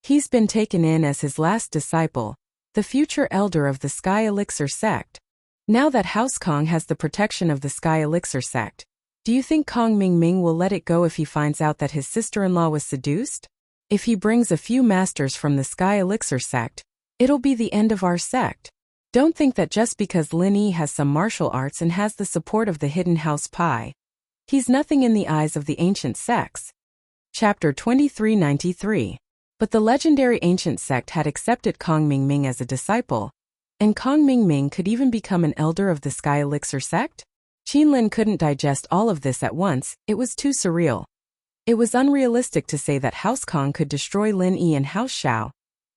He's been taken in as his last disciple, the future elder of the Sky Elixir sect. Now that House Kong has the protection of the Sky Elixir sect, do you think Kong Mingming will let it go if he finds out that his sister-in-law was seduced? If he brings a few masters from the Sky Elixir sect, it'll be the end of our sect. Don't think that just because Lin Yi has some martial arts and has the support of the hidden house Pi, he's nothing in the eyes of the ancient sects. Chapter 2393. But the legendary ancient sect had accepted Kong Mingming as a disciple, and Kong Mingming could even become an elder of the Sky Elixir sect? Qinlin couldn't digest all of this at once, it was too surreal. It was unrealistic to say that House Kong could destroy Lin Yi and House Xiao,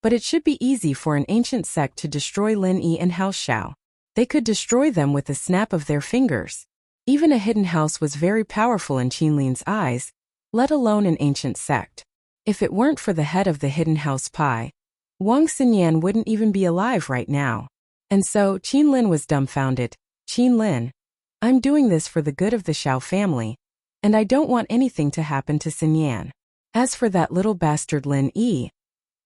but it should be easy for an ancient sect to destroy Lin Yi and House Xiao. They could destroy them with a snap of their fingers. Even a hidden house was very powerful in Qinlin's eyes, let alone an ancient sect. If it weren't for the head of the hidden house Pi, Wang Xinyan wouldn't even be alive right now. And so, Qinlin was dumbfounded. Qinlin, I'm doing this for the good of the Xiao family, and I don't want anything to happen to Xinyan. As for that little bastard Lin Yi,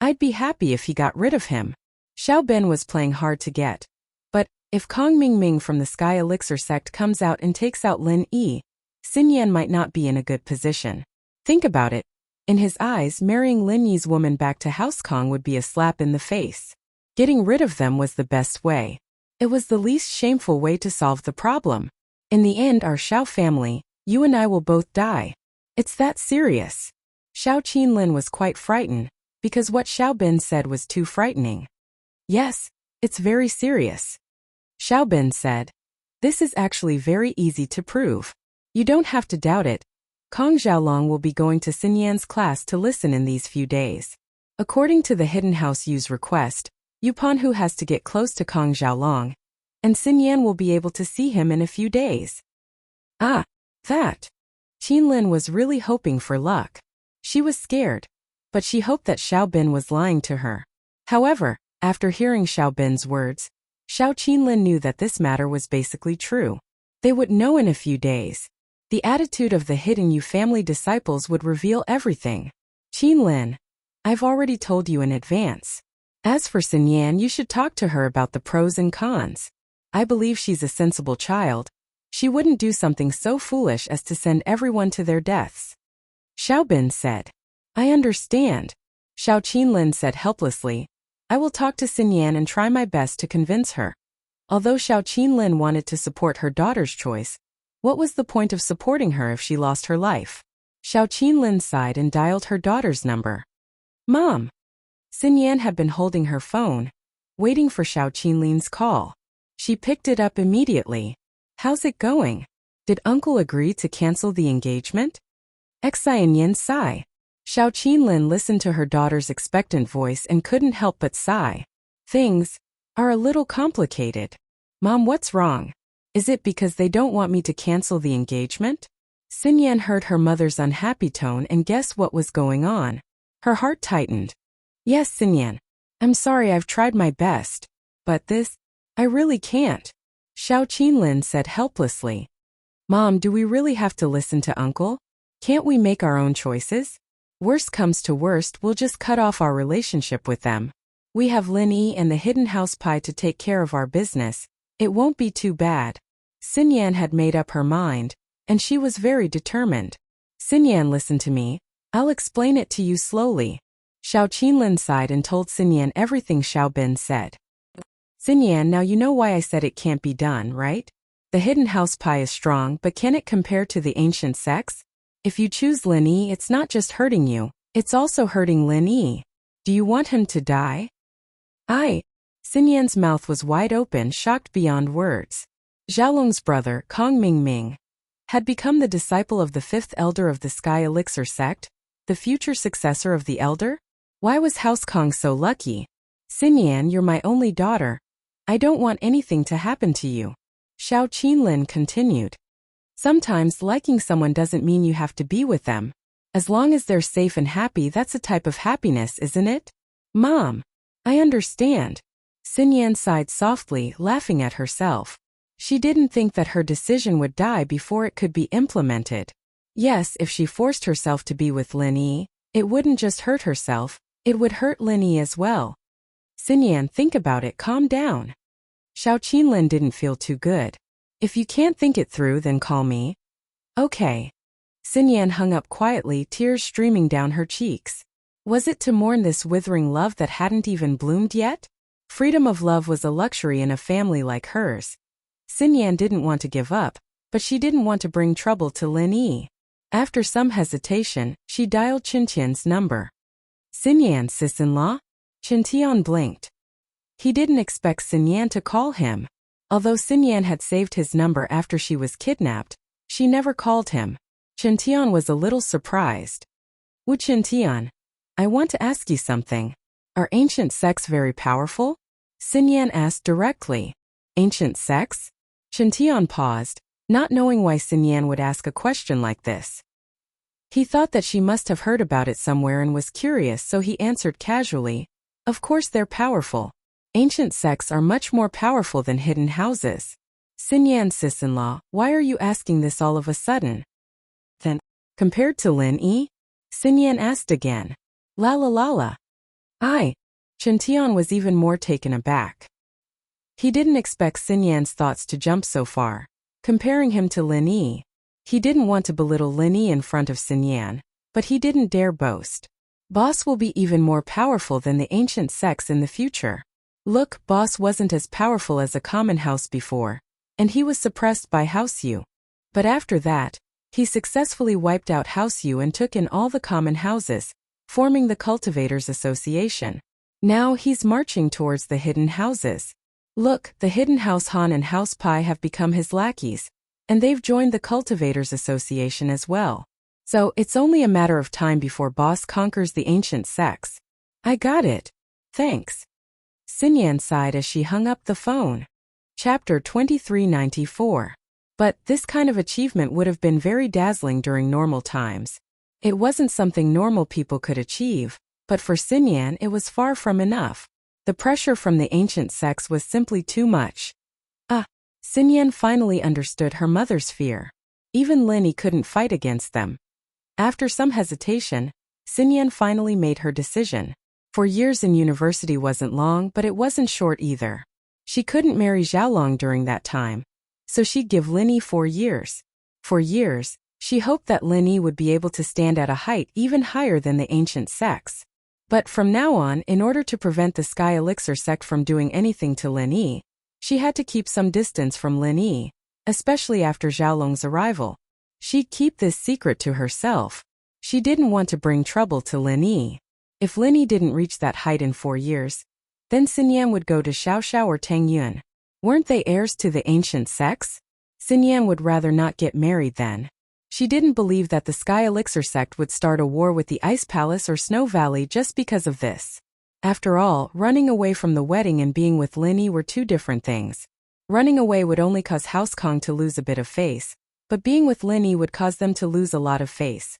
I'd be happy if he got rid of him. Xiaobin was playing hard to get. But, if Kong Mingming from the Sky Elixir sect comes out and takes out Lin Yi, Xinyan might not be in a good position. Think about it. In his eyes, marrying Lin Yi's woman back to House Kong would be a slap in the face. Getting rid of them was the best way. It was the least shameful way to solve the problem. In the end, our Xiao family, you and I will both die. It's that serious. Xiao Qinlin was quite frightened, because what Xiaobin said was too frightening. Yes, it's very serious. Xiaobin said. This is actually very easy to prove. You don't have to doubt it. Kong Xiaolong will be going to Xinyan's class to listen in these few days. According to the Hidden House Yu's request, Yu Panhu has to get close to Kong Xiaolong, and Xinyan will be able to see him in a few days. That. Qinlin was really hoping for luck. She was scared, but she hoped that Xiaobin was lying to her. However, after hearing Xiaobin's words, Xiao Qinlin knew that this matter was basically true. They would know in a few days. The attitude of the hidden Yu family disciples would reveal everything. Qinlin, I've already told you in advance. As for Xinyan, you should talk to her about the pros and cons. I believe she's a sensible child. She wouldn't do something so foolish as to send everyone to their deaths. Xiaobin said. I understand. Xiao Qinlin said helplessly. I will talk to Xinyan and try my best to convince her. Although Xiao Qinlin wanted to support her daughter's choice, what was the point of supporting her if she lost her life? Xiao Qinlin sighed and dialed her daughter's number. Mom. Xinyan had been holding her phone, waiting for Xiao Qinlin's call. She picked it up immediately. How's it going? Did Uncle agree to cancel the engagement? Xian Yin sigh. Xiao Qinlin listened to her daughter's expectant voice and couldn't help but sigh. Things are a little complicated. Mom, what's wrong? Is it because they don't want me to cancel the engagement? Xinyan heard her mother's unhappy tone and guessed what was going on. Her heart tightened. Yes, Xinyan. I'm sorry, I've tried my best. But I really can't. Xiao Qinlin said helplessly. Mom, do we really have to listen to Uncle? Can't we make our own choices? Worst comes to worst, we'll just cut off our relationship with them. We have Lin Yi and the hidden house pie to take care of our business. It won't be too bad. Xinyan had made up her mind, and she was very determined. Xinyan, listen to me. I'll explain it to you slowly. Xiao Qinlin sighed and told Xinyan everything Xiao Bin said. Xinyan, now you know why I said it can't be done, right? The hidden house pie is strong, but can it compare to the ancient sex? If you choose Lin Yi, it's not just hurting you, it's also hurting Lin Yi. Do you want him to die? Xinyan's mouth was wide open, shocked beyond words. Xiaolong's brother, Kong Mingming, had become the disciple of the fifth elder of the Sky Elixir sect, the future successor of the elder? Why was House Kong so lucky? Xinyan, you're my only daughter. I don't want anything to happen to you. Xiao Qinlin continued. Sometimes liking someone doesn't mean you have to be with them. As long as they're safe and happy, that's a type of happiness, isn't it? Mom, I understand. Xinyan sighed softly, laughing at herself. She didn't think that her decision would die before it could be implemented. Yes, if she forced herself to be with Lin Yi, it wouldn't just hurt herself, it would hurt Lin Yi as well. Xinyan, think about it, calm down. Xiao Qinlin didn't feel too good. If you can't think it through, then call me. Okay. Xinyan hung up quietly, tears streaming down her cheeks. Was it to mourn this withering love that hadn't even bloomed yet? Freedom of love was a luxury in a family like hers. Xinyan didn't want to give up, but she didn't want to bring trouble to Lin Yi. After some hesitation, she dialed Qintian's number. Xinyan, sis-in-law? Qintian blinked. He didn't expect Xinyan to call him. Although Xinyan had saved his number after she was kidnapped, she never called him. Qintian was a little surprised. Wu Qintian, I want to ask you something. Are ancient sects very powerful? Xinyan asked directly. Ancient sects? Qintian paused, not knowing why Xinyan would ask a question like this. He thought that she must have heard about it somewhere and was curious, so he answered casually, of course they're powerful. Ancient sects are much more powerful than hidden houses. Xinyan, sis-in-law, why are you asking this all of a sudden? Then, compared to Lin Yi? Xinyan asked again. La la la la. Qintian was even more taken aback. He didn't expect Xinyan's thoughts to jump so far. Comparing him to Lin Yi, he didn't want to belittle Lin Yi in front of Xinyan, but he didn't dare boast. Boss will be even more powerful than the ancient sects in the future. Look, Boss wasn't as powerful as a common house before, and he was suppressed by House Yu. But after that, he successfully wiped out House Yu and took in all the common houses, forming the Cultivators Association. Now he's marching towards the hidden houses. Look, the hidden House Han and House Pai have become his lackeys, and they've joined the Cultivators Association as well. So it's only a matter of time before Boss conquers the ancient sects. I got it. Thanks. Xinyan sighed as she hung up the phone. Chapter 2394. But this kind of achievement would have been very dazzling during normal times. It wasn't something normal people could achieve, but for Xinyan it was far from enough. The pressure from the ancient sects was simply too much. Xinyan finally understood her mother's fear. Even Lin Yi couldn't fight against them. After some hesitation, Xinyan finally made her decision. 4 years in university wasn't long, but it wasn't short either. She couldn't marry Xiaolong during that time, so she'd give Lin Yi 4 years. For years, she hoped that Lin Yi would be able to stand at a height even higher than the ancient sects. But from now on, in order to prevent the Sky Elixir sect from doing anything to Lin Yi, she had to keep some distance from Lin Yi, especially after Xiaolong's arrival. She'd keep this secret to herself. She didn't want to bring trouble to Lin Yi. If Lin Yi didn't reach that height in 4 years, then Xinyan would go to Xiaoxiao or Tang Yun. Weren't they heirs to the ancient sects? Xinyan would rather not get married then. She didn't believe that the Sky Elixir sect would start a war with the Ice Palace or Snow Valley just because of this. After all, running away from the wedding and being with Linny were two different things. Running away would only cause House Kong to lose a bit of face, but being with Linny would cause them to lose a lot of face.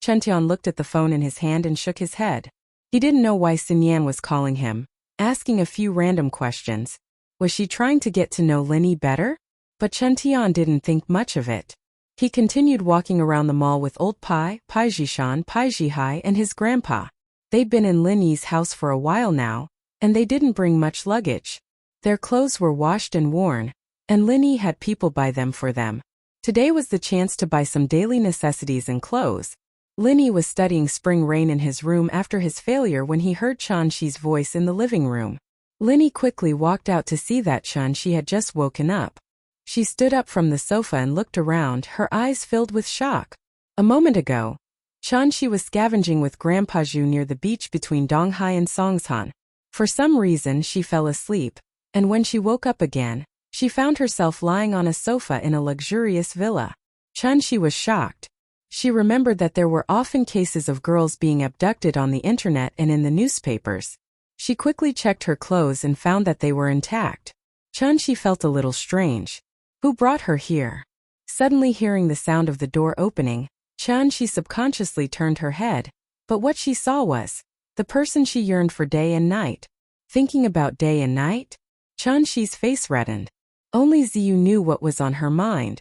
Chen Tian looked at the phone in his hand and shook his head. He didn't know why Xin Yan was calling him, asking a few random questions. Was she trying to get to know Linny better? But Chen Tian didn't think much of it. He continued walking around the mall with old Pai Jishan, Pai Jihai, and his grandpa. They'd been in Linny's house for a while now, and they didn't bring much luggage. Their clothes were washed and worn, and Linny had people buy them for them. Today was the chance to buy some daily necessities and clothes. Linny was studying Spring Rain in his room after his failure when he heard Chan-Shi's voice in the living room. Linny quickly walked out to see that Chan-Shi had just woken up. She stood up from the sofa and looked around, her eyes filled with shock. A moment ago, Chan-Shi was scavenging with Grandpa Zhu near the beach between Donghai and Songshan. For some reason she fell asleep, and when she woke up again, she found herself lying on a sofa in a luxurious villa. Chan-Shi was shocked. She remembered that there were often cases of girls being abducted on the internet and in the newspapers. She quickly checked her clothes and found that they were intact. Chan-Shi felt a little strange. Who brought her here? Suddenly hearing the sound of the door opening, Chan-Shi subconsciously turned her head, but what she saw was the person she yearned for day and night. Thinking about day and night? Chan-Shi's face reddened. Only Ziyu knew what was on her mind.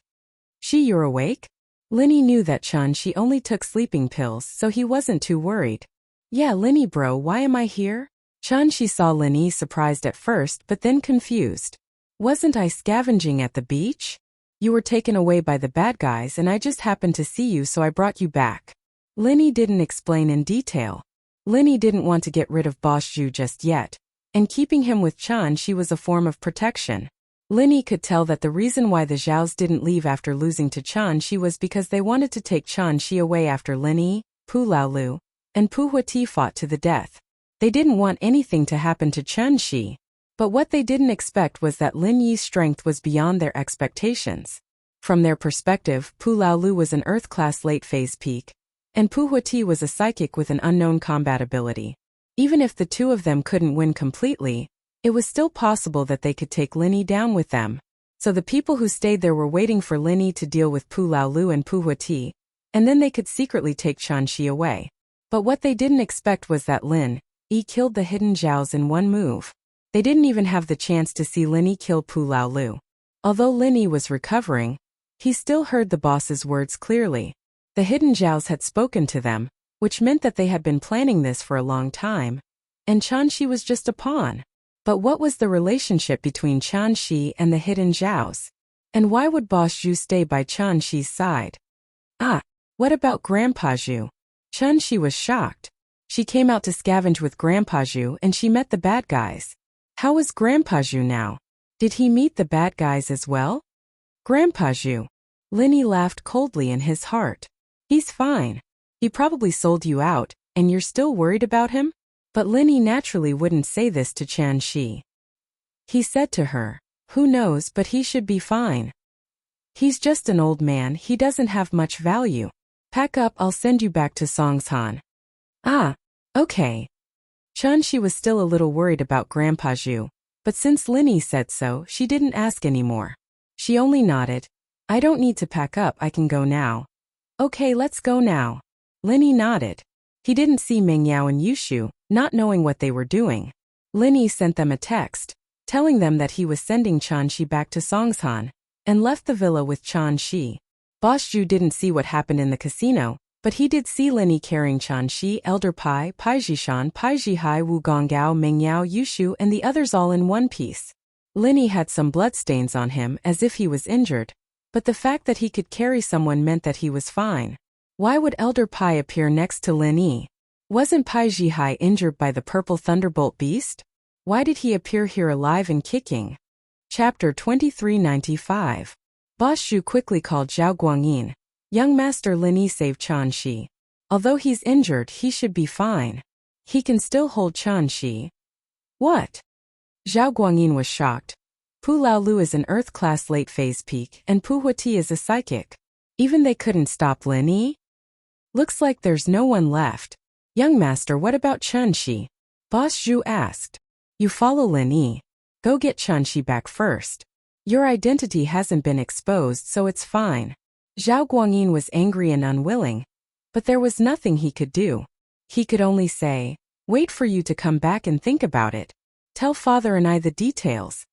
You're awake? Linny knew that Chan-Shi only took sleeping pills, so he wasn't too worried. Yeah, Linny bro, why am I here? Chan-Shi saw Linny surprised at first but then confused. Wasn't I scavenging at the beach? You were taken away by the bad guys and I just happened to see you so I brought you back. Linny didn't explain in detail. Linny didn't want to get rid of Boss Zhu just yet, and keeping him with Chan-Shi was a form of protection. Linny could tell that the reason why the Zhaos didn't leave after losing to Chan-Shi was because they wanted to take Chan-Shi away after Linny, Pu Laolu, and Pu Huati fought to the death. They didn't want anything to happen to Chan-Shi. But what they didn't expect was that Lin Yi's strength was beyond their expectations. From their perspective, Pu Laolu was an Earth-class late-phase peak, and Pu Huati was a psychic with an unknown combat ability. Even if the two of them couldn't win completely, it was still possible that they could take Linny down with them. So the people who stayed there were waiting for Linny to deal with Pu Laolu and Pu Huati, and then they could secretly take Chan-Shi away. But what they didn't expect was that Lin Yi killed the hidden Zhaos in one move. They didn't even have the chance to see Linny kill Pu Laolu. Although Linny was recovering, he still heard the boss's words clearly. The hidden Zhaos had spoken to them, which meant that they had been planning this for a long time. And Chan-Shi was just a pawn. But what was the relationship between Chan-Shi and the hidden Zhaos? And why would Boss Zhu stay by Chan-Shi's side? What about Grandpa Zhu? Chan-Shi was shocked. She came out to scavenge with Grandpa Zhu and she met the bad guys. How was Grandpa Zhu now? Did he meet the bad guys as well? Grandpa Zhu. Linny laughed coldly in his heart. He's fine. He probably sold you out, and you're still worried about him? But Linny naturally wouldn't say this to Chan-Shi. He said to her, who knows, but he should be fine. He's just an old man, he doesn't have much value. Pack up, I'll send you back to Songshan. Okay. Chan-Shi was still a little worried about Grandpa Zhu, but since Linny said so, she didn't ask anymore. She only nodded. I don't need to pack up, I can go now. Okay, let's go now. Linny nodded. He didn't see Meng Yao and Yushu, not knowing what they were doing. Linny sent them a text, telling them that he was sending Chan-Shi back to Songshan, and left the villa with Chan-Shi. Boss Zhu didn't see what happened in the casino, but he did see Linny carrying Chan-Shi, Elder Pai Jishan, Pai Jihai, Wu Gonggao, Meng Yao, Yushu, and the others all in one piece. Linny had some bloodstains on him as if he was injured, but the fact that he could carry someone meant that he was fine. Why would Elder Pai appear next to Linny? Wasn't Pai Jihai injured by the purple thunderbolt beast? Why did he appear here alive and kicking? Chapter 2395. Boss Zhu quickly called Zhao Guangyin. Young Master Linny saved Chan-Shi. Although he's injured, he should be fine. He can still hold Chan-Shi. What? Zhao Guangyin was shocked. Pu Laolu is an Earth-class late-phase peak, and Pu Huati is a psychic. Even they couldn't stop Lin Yi? Looks like there's no one left. Young master, what about Chunxi? Boss Zhu asked. You follow Lin Yi. Go get Chunxi back first. Your identity hasn't been exposed, so it's fine. Zhao Guangyin was angry and unwilling, but there was nothing he could do. He could only say, wait for you to come back and think about it. Tell father and I the details.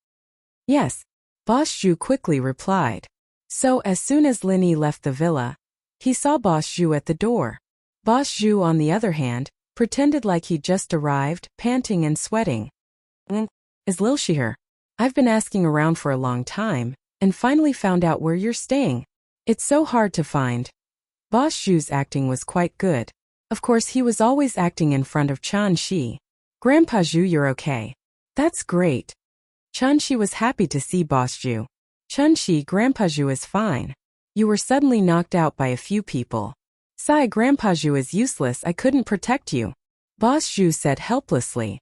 Yes, Boss Zhu quickly replied. So as soon as Lin Yi left the villa, he saw Boss Zhu at the door. Boss Zhu, on the other hand, pretended like he'd just arrived, panting and sweating. Is Lilshi here? I've been asking around for a long time, and finally found out where you're staying. It's so hard to find. Boss Zhu's acting was quite good. Of course, he was always acting in front of Chunxi. Grandpa Zhu, you're okay. That's great. Chunxi was happy to see Boss Zhu. Chunxi, Grandpa Zhu is fine. You were suddenly knocked out by a few people. Sigh, Grandpa Zhu is useless, I couldn't protect you. Boss Zhu said helplessly.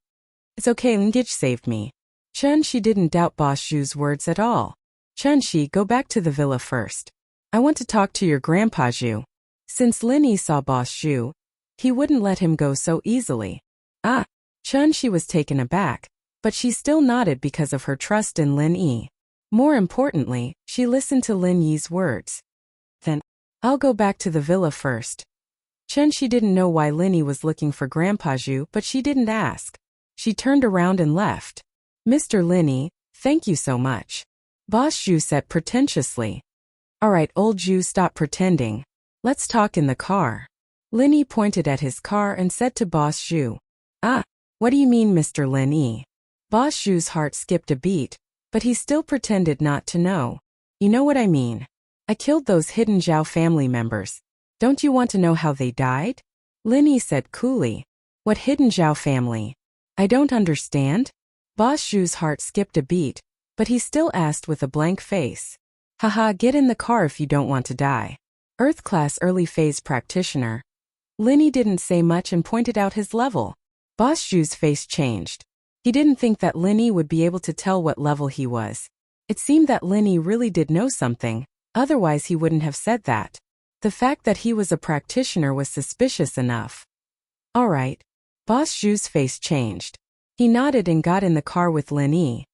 It's okay, Ngich saved me. Chunxi didn't doubt Boss Zhu's words at all. Chunxi, go back to the villa first. I want to talk to your Grandpa Zhu. Since Lin Yi saw Boss Zhu, he wouldn't let him go so easily. Ah, Chunxi was taken aback, but she still nodded because of her trust in Lin Yi. More importantly, she listened to Lin Yi's words. Then, I'll go back to the villa first. Chunxi didn't know why Lin Yi was looking for Grandpa Zhu, but she didn't ask. She turned around and left. Mr. Lin Yi, thank you so much. Boss Zhu said pretentiously. Alright, old Zhu, stop pretending. Let's talk in the car. Lin Yi pointed at his car and said to Boss Zhu. Ah, what do you mean, Mr. Lin Yi? Boss Zhu's heart skipped a beat, but he still pretended not to know. You know what I mean. I killed those hidden Zhao family members. Don't you want to know how they died? Lin Yi said coolly. What hidden Zhao family? I don't understand. Boss Zhu's heart skipped a beat, but he still asked with a blank face. Haha, get in the car if you don't want to die. Earth class early phase practitioner. Lin Yi didn't say much and pointed out his level. Boss Zhu's face changed. He didn't think that Lin Yi would be able to tell what level he was. It seemed that Lin Yi really did know something, otherwise he wouldn't have said that. The fact that he was a practitioner was suspicious enough. Alright. Boss Zhu's face changed. He nodded and got in the car with Lin Yi.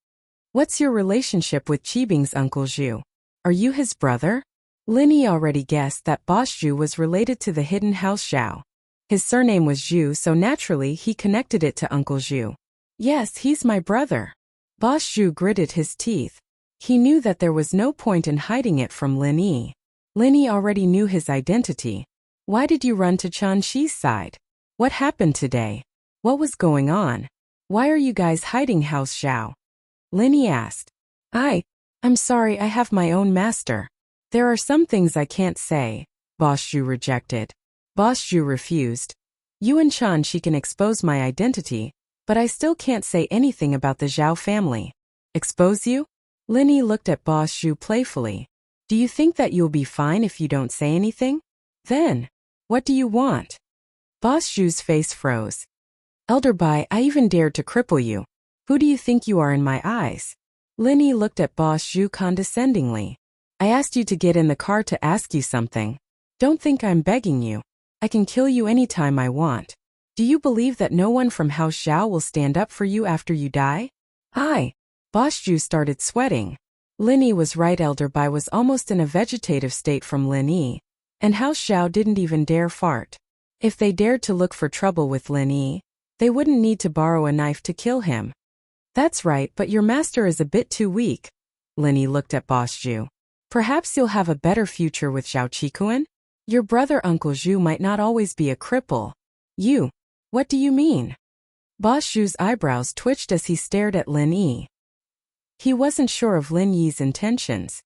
What's your relationship with Qibing's Uncle Zhu? Are you his brother? Lin Yi already guessed that Boss Zhu was related to the hidden house Zhao. His surname was Zhu, so naturally he connected it to Uncle Zhu. Yes, he's my brother. Boss Zhu gritted his teeth. He knew that there was no point in hiding it from Lin Yi. Lin Yi already knew his identity. Why did you run to Chunxi's side? What happened today? What was going on? Why are you guys hiding House Zhao? Lin Yi asked. I'm sorry, I have my own master. There are some things I can't say, Boss Zhu rejected. Boss Zhu refused. You and Chunxi can expose my identity, but I still can't say anything about the Zhao family. Expose you? Lin Yi looked at Boss Zhu playfully. Do you think that you'll be fine if you don't say anything? Then, what do you want? Boss Zhu's face froze. Elder Bai, I even dared to cripple you. Who do you think you are in my eyes? Lin Yi looked at Boss Zhu condescendingly. I asked you to get in the car to ask you something. Don't think I'm begging you. I can kill you anytime I want. Do you believe that no one from House Zhao will stand up for you after you die? Boss Zhu started sweating. Lin Yi was right, Elder Bai was almost in a vegetative state from Lin Yi, and House Zhao didn't even dare fart. If they dared to look for trouble with Lin Yi, they wouldn't need to borrow a knife to kill him. That's right, but your master is a bit too weak. Lin Yi looked at Boss Zhu. Perhaps you'll have a better future with Zhao Qikuan? Your brother Uncle Zhu might not always be a cripple. You. What do you mean? Boss Zhu's eyebrows twitched as he stared at Lin Yi. He wasn't sure of Lin Yi's intentions.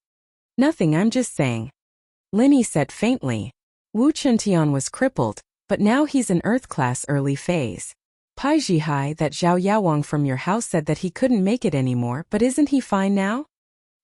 Nothing, I'm just saying. Lin Yi said faintly. Wu Chentian was crippled, but now he's in Earth class early phase. Pai Zhihai, that Zhao Yaowang from your house, said that he couldn't make it anymore, but isn't he fine now?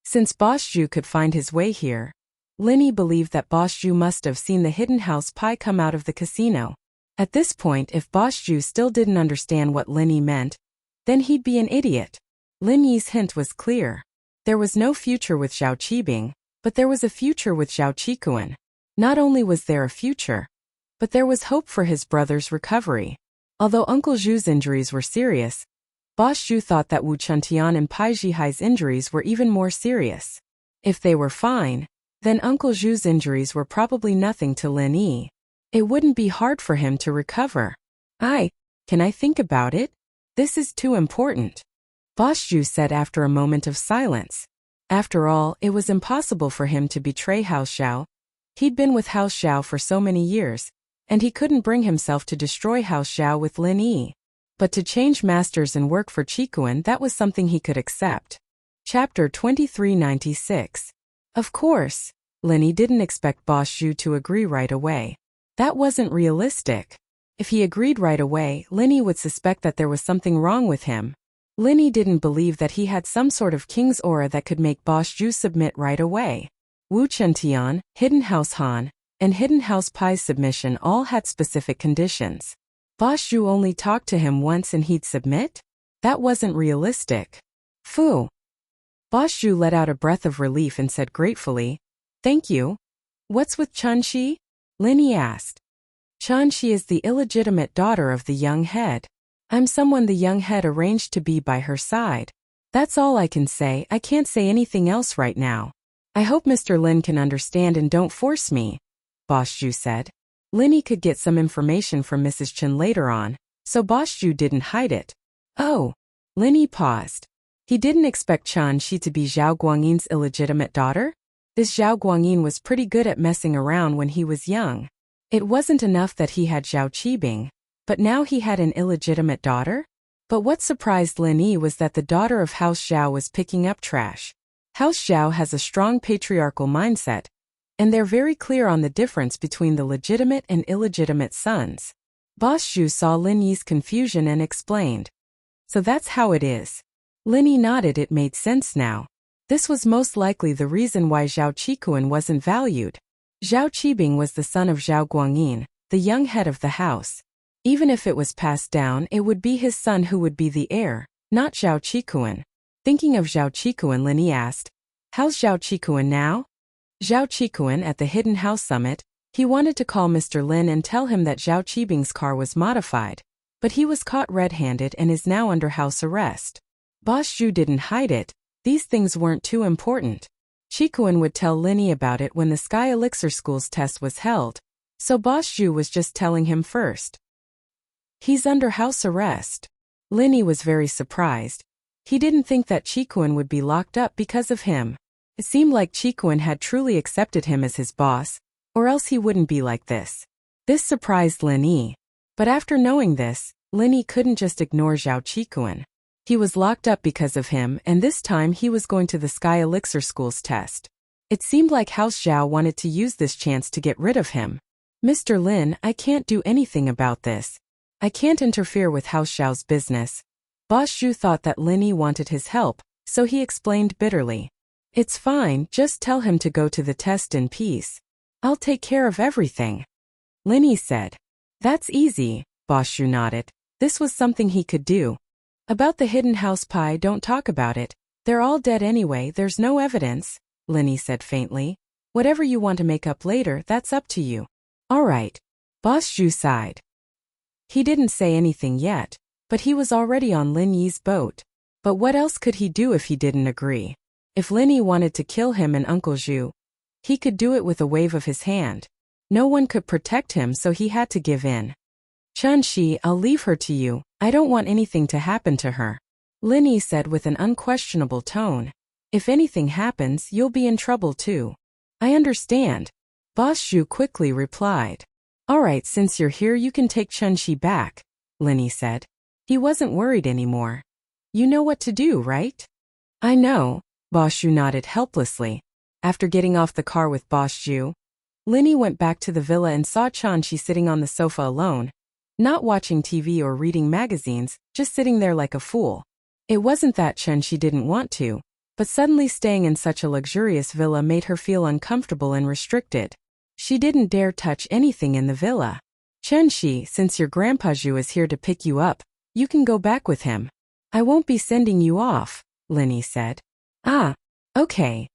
Since Boss Zhu could find his way here, Lin Yi believed that Boss Zhu must have seen the hidden house Pai come out of the casino. At this point, if Boss Zhu still didn't understand what Lin Yi meant, then he'd be an idiot. Lin Yi's hint was clear. There was no future with Zhao Qibing, but there was a future with Zhao Qikuan. Not only was there a future, but there was hope for his brother's recovery. Although Uncle Zhu's injuries were serious, Boss Zhu thought that Wu Chuntian and Pai Zhihai's injuries were even more serious. If they were fine, then Uncle Zhu's injuries were probably nothing to Lin Yi. It wouldn't be hard for him to recover. Can I think about it? This is too important, Boss Zhu said after a moment of silence. After all, it was impossible for him to betray House Xiao. He'd been with House Xiao for so many years, and he couldn't bring himself to destroy House Xiao with Lin Yi. But to change masters and work for Qikuan, that was something he could accept. Chapter 2396. Of course, Lin Yi didn't expect Boss Zhu to agree right away. That wasn't realistic. If he agreed right away, Lin Yi would suspect that there was something wrong with him. Lin Yi didn't believe that he had some sort of king's aura that could make Boss Zhu submit right away. Wu Chuntian, Hidden House Han, and Hidden House Pai's submission all had specific conditions. Boss Zhu only talked to him once and he'd submit? That wasn't realistic. Phew. Boss Zhu let out a breath of relief and said gratefully, "Thank you." "What's with Chunxi?" Lin Yi asked. Chunxi is the illegitimate daughter of the young head. I'm someone the young head arranged to be by her side. That's all I can say. I can't say anything else right now. I hope Mr. Lin can understand and don't force me, Boss Zhu said. Lin Yi could get some information from Mrs. Chen later on, so Boss Zhu didn't hide it. Oh. Lin Yi paused. He didn't expect Chunxi to be Zhao Guangyin's illegitimate daughter? This Zhao Guangyin was pretty good at messing around when he was young. It wasn't enough that he had Zhao Qibing, but now he had an illegitimate daughter? But what surprised Lin Yi was that the daughter of House Xiao was picking up trash. House Xiao has a strong patriarchal mindset, and they're very clear on the difference between the legitimate and illegitimate sons. Boss Zhu saw Lin Yi's confusion and explained. So that's how it is. Lin Yi nodded. It made sense now. This was most likely the reason why Zhao Qikuan wasn't valued. Zhao Qibing was the son of Zhao Guangyin, the young head of the house. Even if it was passed down, it would be his son who would be the heir, not Zhao Qikuan. Thinking of Zhao Qikuan, Lin Yi asked, "How's Zhao Qikuan now?" Zhao Qikuan at the Hidden House Summit, he wanted to call Mr. Lin and tell him that Zhao Qibing's car was modified, but he was caught red-handed and is now under house arrest. Boss Zhu didn't hide it. These things weren't too important. Qikuan would tell Lin Yi about it when the Sky Elixir School's test was held, so Boss Zhu was just telling him first. He's under house arrest. Lin Yi was very surprised. He didn't think that Qikuan would be locked up because of him. It seemed like Qikuan had truly accepted him as his boss, or else he wouldn't be like this. This surprised Lin Yi. But after knowing this, Lin Yi couldn't just ignore Zhao Qikuan. He was locked up because of him, and this time he was going to the Sky Elixir School's test. It seemed like House Zhao wanted to use this chance to get rid of him. "Mr. Lin, I can't do anything about this. I can't interfere with House Zhao's business." Boss Zhu thought that Lin Yi wanted his help, so he explained bitterly. "It's fine, just tell him to go to the test in peace. I'll take care of everything," Lin Yi said. "That's easy," Boss Zhu nodded. This was something he could do. "About the Hidden House Pai, don't talk about it. They're all dead anyway, there's no evidence," Lin Yi said faintly. "Whatever you want to make up later, that's up to you." "All right." Boss Zhu sighed. He didn't say anything yet, but he was already on Lin Yi's boat. But what else could he do if he didn't agree? If Lin Yi wanted to kill him and Uncle Zhu, he could do it with a wave of his hand. No one could protect him, so he had to give in. "Chunxi, I'll leave her to you. I don't want anything to happen to her," Lin Yi said with an unquestionable tone. "If anything happens, you'll be in trouble too." "I understand," Boss Zhu quickly replied. "All right, since you're here you can take Chunxi back," Lin Yi said. He wasn't worried anymore. "You know what to do, right?" "I know," Boss Zhu nodded helplessly. After getting off the car with Boss Zhu, Lin Yi went back to the villa and saw Chunxi sitting on the sofa alone, not watching TV or reading magazines, just sitting there like a fool. It wasn't that Chunxi didn't want to, but suddenly staying in such a luxurious villa made her feel uncomfortable and restricted. She didn't dare touch anything in the villa. "Chunxi, since your Grandpa Zhu is here to pick you up, you can go back with him. I won't be sending you off," Lin Yi said. "Ah, okay."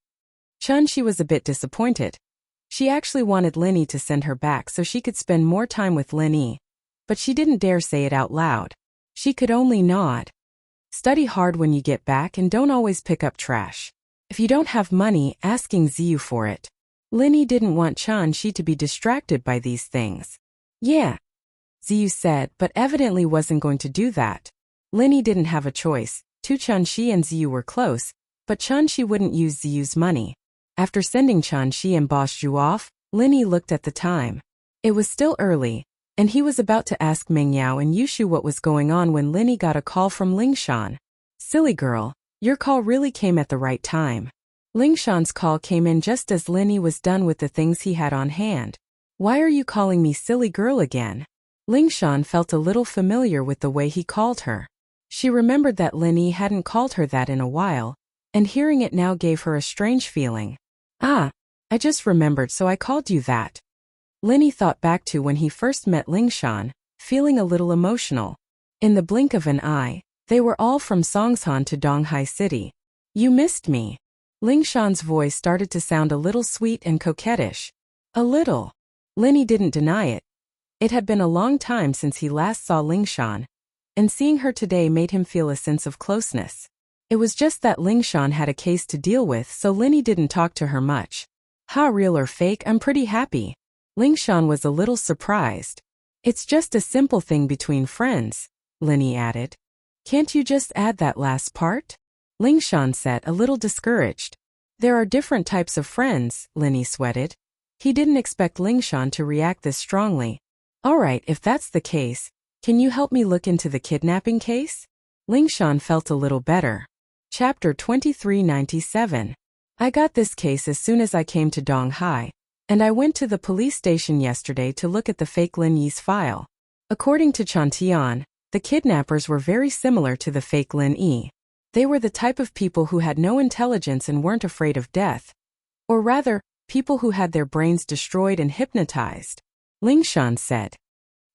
Chunxi was a bit disappointed. She actually wanted Linny to send her back so she could spend more time with Linny. But she didn't dare say it out loud. She could only nod. Study hard when you get back and don't always pick up trash. If you don't have money, asking Ziyu for it. Linny didn't want Chun-Shi to be distracted by these things. Yeah, Ziyu said, but evidently wasn't going to do that. Linny didn't have a choice. Chun-Shi and Ziyu were close, but Chun-Shi wouldn't use Ziyu's money. After sending Chun-Shi and Boss Zhu off, Linny looked at the time. It was still early, and he was about to ask Mengyao and Yushu what was going on when Linny got a call from Lingshan. Silly girl, your call really came at the right time. Lingshan's call came in just as Linny was done with the things he had on hand. Why are you calling me silly girl again? Lingshan felt a little familiar with the way he called her. She remembered that Linny hadn't called her that in a while, and hearing it now gave her a strange feeling. Ah, I just remembered, so I called you that. Linny thought back to when he first met Lingshan, feeling a little emotional. In the blink of an eye, they were all from Songshan to Donghai City. You missed me. Lingshan's voice started to sound a little sweet and coquettish. A little. Linny didn't deny it. It had been a long time since he last saw Lingshan, and seeing her today made him feel a sense of closeness. It was just that Lingshan had a case to deal with, so Linny didn't talk to her much. Ha, real or fake, I'm pretty happy. Lingshan was a little surprised. It's just a simple thing between friends, Linny added. Can't you just add that last part? Lingshan said, a little discouraged. There are different types of friends, Linny sweated. He didn't expect Lingshan to react this strongly. Alright, if that's the case, can you help me look into the kidnapping case? Lingshan felt a little better. Chapter 2397. I got this case as soon as I came to Donghai, and I went to the police station yesterday to look at the fake Lin Yi's file. According to Chantian, the kidnappers were very similar to the fake Lin Yi. They were the type of people who had no intelligence and weren't afraid of death. Or rather, people who had their brains destroyed and hypnotized. Lingshan said.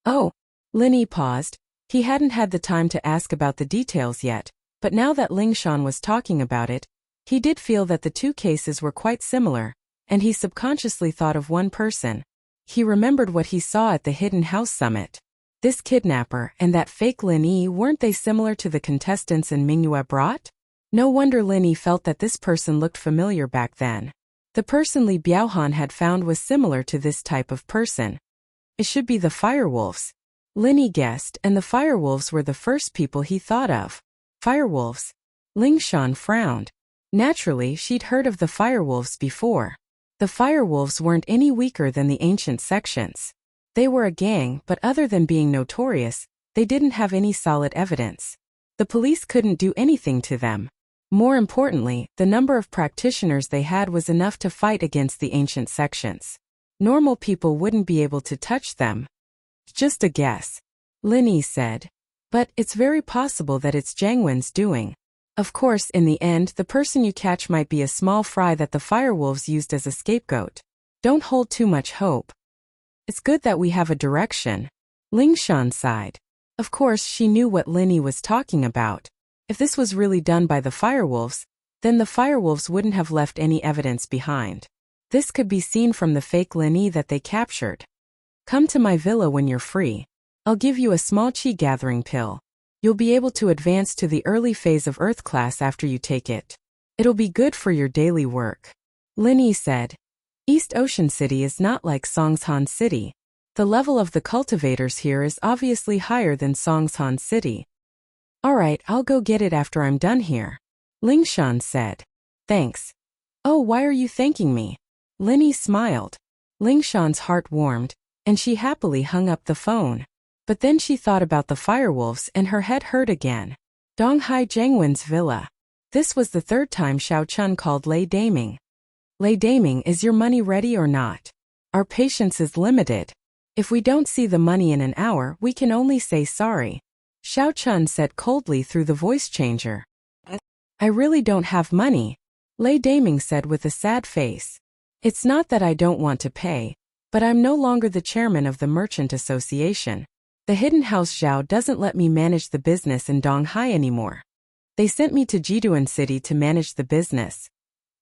Oh. Lin Yi paused. He hadn't had the time to ask about the details yet, but now that Lingshan was talking about it, he did feel that the two cases were quite similar, and he subconsciously thought of one person. He remembered what he saw at the Hidden House Summit. This kidnapper and that fake Lin Yi, weren't they similar to the contestants in Mingyue brought? No wonder Lin Yi felt that this person looked familiar back then. The person Li Biaohan had found was similar to this type of person. It should be the firewolves. Lin Yi guessed, and the firewolves were the first people he thought of. Firewolves? Lingshan frowned. Naturally, she'd heard of the firewolves before. The firewolves weren't any weaker than the ancient sections. They were a gang, but other than being notorious, they didn't have any solid evidence. The police couldn't do anything to them. More importantly, the number of practitioners they had was enough to fight against the ancient sections. Normal people wouldn't be able to touch them. Just a guess, Lin Yi said. But it's very possible that it's Zhang Wen's doing. Of course, in the end, the person you catch might be a small fry that the firewolves used as a scapegoat. Don't hold too much hope. It's good that we have a direction. Lingshan sighed. Of course, she knew what Lin Yi was talking about. If this was really done by the firewolves, then the firewolves wouldn't have left any evidence behind. This could be seen from the fake Lin Yi that they captured. Come to my villa when you're free. I'll give you a small chi gathering pill. You'll be able to advance to the early phase of Earth class after you take it. It'll be good for your daily work. Lin Yi said. East Ocean City is not like Songshan City. The level of the cultivators here is obviously higher than Songshan City. Alright, I'll go get it after I'm done here. Lingshan said. Thanks. Oh, why are you thanking me? Lin Yi smiled. Lingshan's heart warmed, and she happily hung up the phone. But then she thought about the firewolves and her head hurt again. Donghai Zhangwen's villa. This was the third time Xiao Chun called Lei Daming. Lei Daming, is your money ready or not? Our patience is limited. If we don't see the money in an hour, we can only say sorry. Xiao Chun said coldly through the voice changer. I really don't have money, Lei Daming said with a sad face. It's not that I don't want to pay, but I'm no longer the chairman of the Merchant Association. The Hidden House Zhao doesn't let me manage the business in Donghai anymore. They sent me to Jiduan City to manage the business.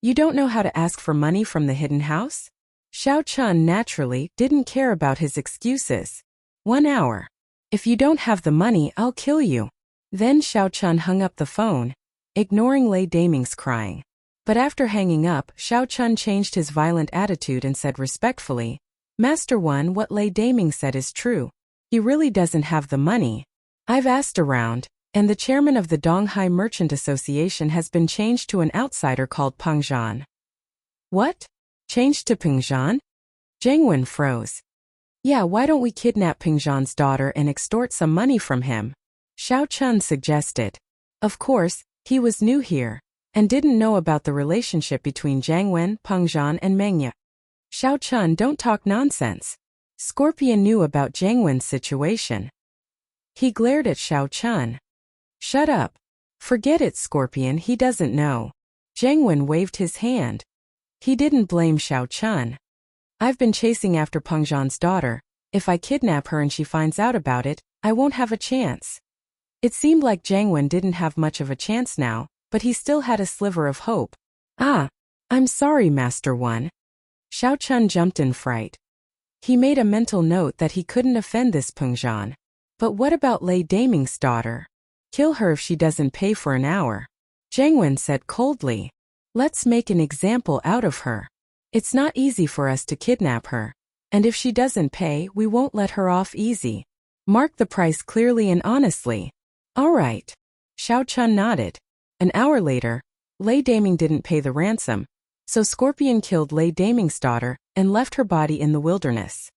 You don't know how to ask for money from the Hidden House? Xiao Chun naturally didn't care about his excuses. 1 hour. If you don't have the money, I'll kill you. Then Xiao Chun hung up the phone, ignoring Lei Daming's crying. But after hanging up, Xiao Chun changed his violent attitude and said respectfully, Master One, what Lei Daming said is true. He really doesn't have the money. I've asked around, and the chairman of the Donghai Merchant Association has been changed to an outsider called Peng Zhan. What? Changed to Peng Zhan? Zhang Wen froze. Yeah, why don't we kidnap Peng Zhan's daughter and extort some money from him? Xiao Chun suggested. Of course, he was new here, and didn't know about the relationship between Zhang Wen, Peng Zhan and Meng Ye. Xiao Chun, don't talk nonsense. Scorpion knew about Zhang Wen's situation. He glared at Xiao Chun. Shut up. Forget it, Scorpion, he doesn't know. Zhang Wen waved his hand. He didn't blame Xiao Chun. I've been chasing after Peng Zhan's daughter. If I kidnap her and she finds out about it, I won't have a chance. It seemed like Zhang Wen didn't have much of a chance now, but he still had a sliver of hope. Ah, I'm sorry, Master One. Xiao Chun jumped in fright. He made a mental note that he couldn't offend this Peng Zhan. But what about Lei Daming's daughter? Kill her if she doesn't pay for an hour. Zhang Wen said coldly. Let's make an example out of her. It's not easy for us to kidnap her. And if she doesn't pay, we won't let her off easy. Mark the price clearly and honestly. All right. Xiao Chun nodded. An hour later, Lei Daming didn't pay the ransom, so Scorpion killed Lei Daming's daughter and left her body in the wilderness.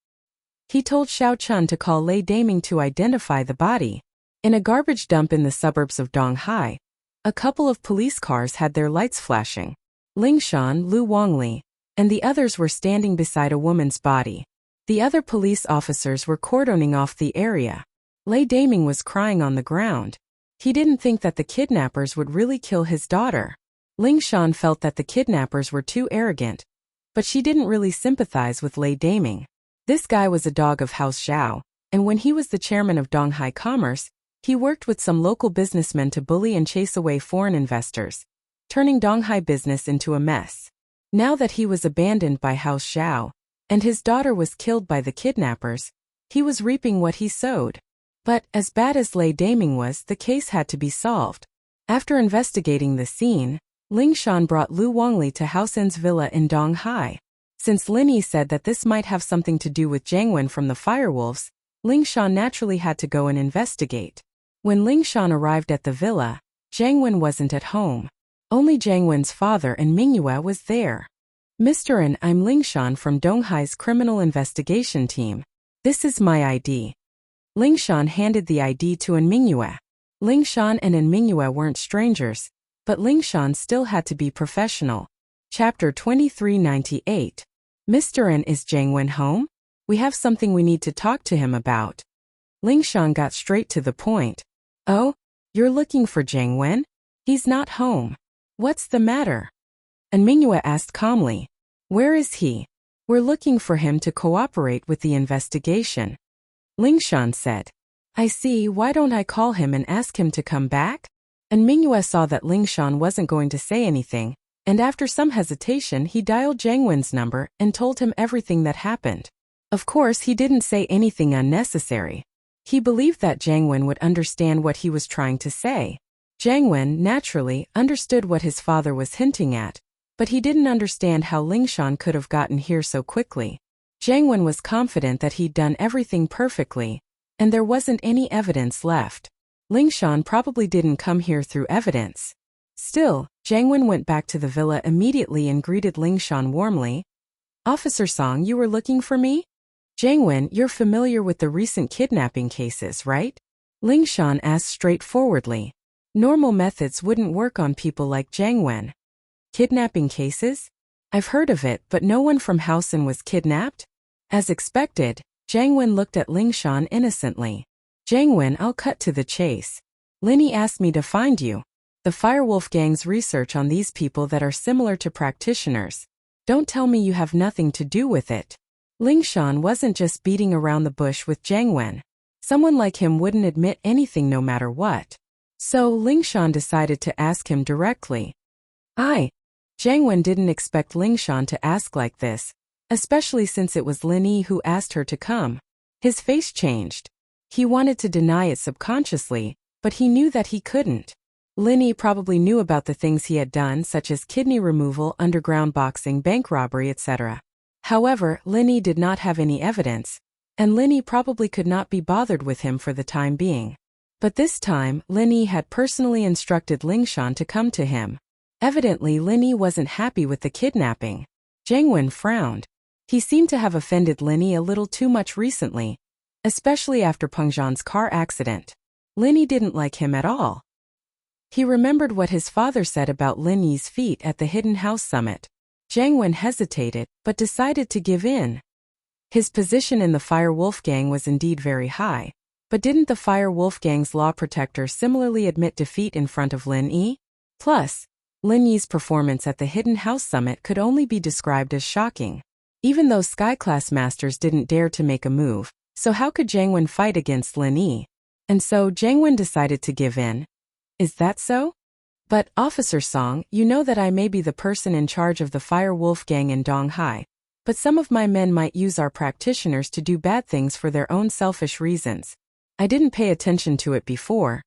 He told Xiao Chun to call Lei Daming to identify the body. In a garbage dump in the suburbs of Donghai, a couple of police cars had their lights flashing. Ling Shan, Lu Wangli, and the others were standing beside a woman's body. The other police officers were cordoning off the area. Lei Daming was crying on the ground. He didn't think that the kidnappers would really kill his daughter. Ling Shan felt that the kidnappers were too arrogant, but she didn't really sympathize with Lei Daming. This guy was a dog of House Zhao, and when he was the chairman of Donghai Commerce, he worked with some local businessmen to bully and chase away foreign investors, turning Donghai business into a mess. Now that he was abandoned by House Zhao, and his daughter was killed by the kidnappers, he was reaping what he sowed. But, as bad as Lei Daming was, the case had to be solved. After investigating the scene, Ling Shan brought Lu Wangli to Hao Sen's villa in Donghai. Since Lin Yi said that this might have something to do with Zhang Wen from the Firewolves, Ling Shan naturally had to go and investigate. When Ling Shan arrived at the villa, Zhang Wen wasn't at home. Only Zhang Wen's father and Mingyue was there. Mr. An, I'm Ling Shan from Donghai's criminal investigation team. This is my ID. Ling Shan handed the ID to An Mingyue. Ling Shan and An Mingyue weren't strangers, but Ling Shan still had to be professional. Chapter 2398. Mr. An, is Zhang Wen home? We have something we need to talk to him about. Ling Shan got straight to the point. Oh, you're looking for Zhang Wen? He's not home. What's the matter? An Mingyue asked calmly. Where is he? We're looking for him to cooperate with the investigation. Ling Shan said. I see, why don't I call him and ask him to come back? And Mingyue saw that Ling Shan wasn't going to say anything, and after some hesitation he dialed Zhang Wen's number and told him everything that happened. Of course he didn't say anything unnecessary. He believed that Zhang Wen would understand what he was trying to say. Zhang Wen, naturally, understood what his father was hinting at, but he didn't understand how Ling Shan could have gotten here so quickly. Zhang Wen was confident that he'd done everything perfectly, and there wasn't any evidence left. Ling Shan probably didn't come here through evidence. Still, Zhang Wen went back to the villa immediately and greeted Ling Shan warmly. Officer Song, you were looking for me? Zhang Wen, you're familiar with the recent kidnapping cases, right? Ling Shan asked straightforwardly. Normal methods wouldn't work on people like Zhang Wen. Kidnapping cases? I've heard of it, but no one from Haosen was kidnapped? As expected, Zhang Wen looked at Ling Shan innocently. Zhang Wen, I'll cut to the chase. Linny asked me to find you. The Firewolf gang's research on these people that are similar to practitioners. Don't tell me you have nothing to do with it. Ling Shan wasn't just beating around the bush with Zhang Wen. Someone like him wouldn't admit anything no matter what. So Ling Shan decided to ask him directly. Zhang Wen didn't expect Ling Shan to ask like this, especially since it was Lin Yi who asked her to come. His face changed. He wanted to deny it subconsciously, but he knew that he couldn't. Lin Yi probably knew about the things he had done, such as kidney removal, underground boxing, bank robbery, etc. However, Lin Yi did not have any evidence, and Lin Yi probably could not be bothered with him for the time being. But this time, Lin Yi had personally instructed Lingshan to come to him. Evidently, Lin Yi wasn't happy with the kidnapping. Zhang Wen frowned. He seemed to have offended Lin Yi a little too much recently, especially after Peng Zhan's car accident. Lin Yi didn't like him at all. He remembered what his father said about Lin Yi's feat at the Hidden House Summit. Zhang Wen hesitated, but decided to give in. His position in the Fire Wolf Gang was indeed very high, but didn't the Fire Wolf Gang's law protector similarly admit defeat in front of Lin Yi? Plus, Lin Yi's performance at the Hidden House Summit could only be described as shocking. Even though Sky-class masters didn't dare to make a move, so how could Zhang Wen fight against Lin Yi? And so Zhang Wen decided to give in. Is that so? But, Officer Song, you know that I may be the person in charge of the Fire Wolf Gang in Donghai, but some of my men might use our practitioners to do bad things for their own selfish reasons. I didn't pay attention to it before,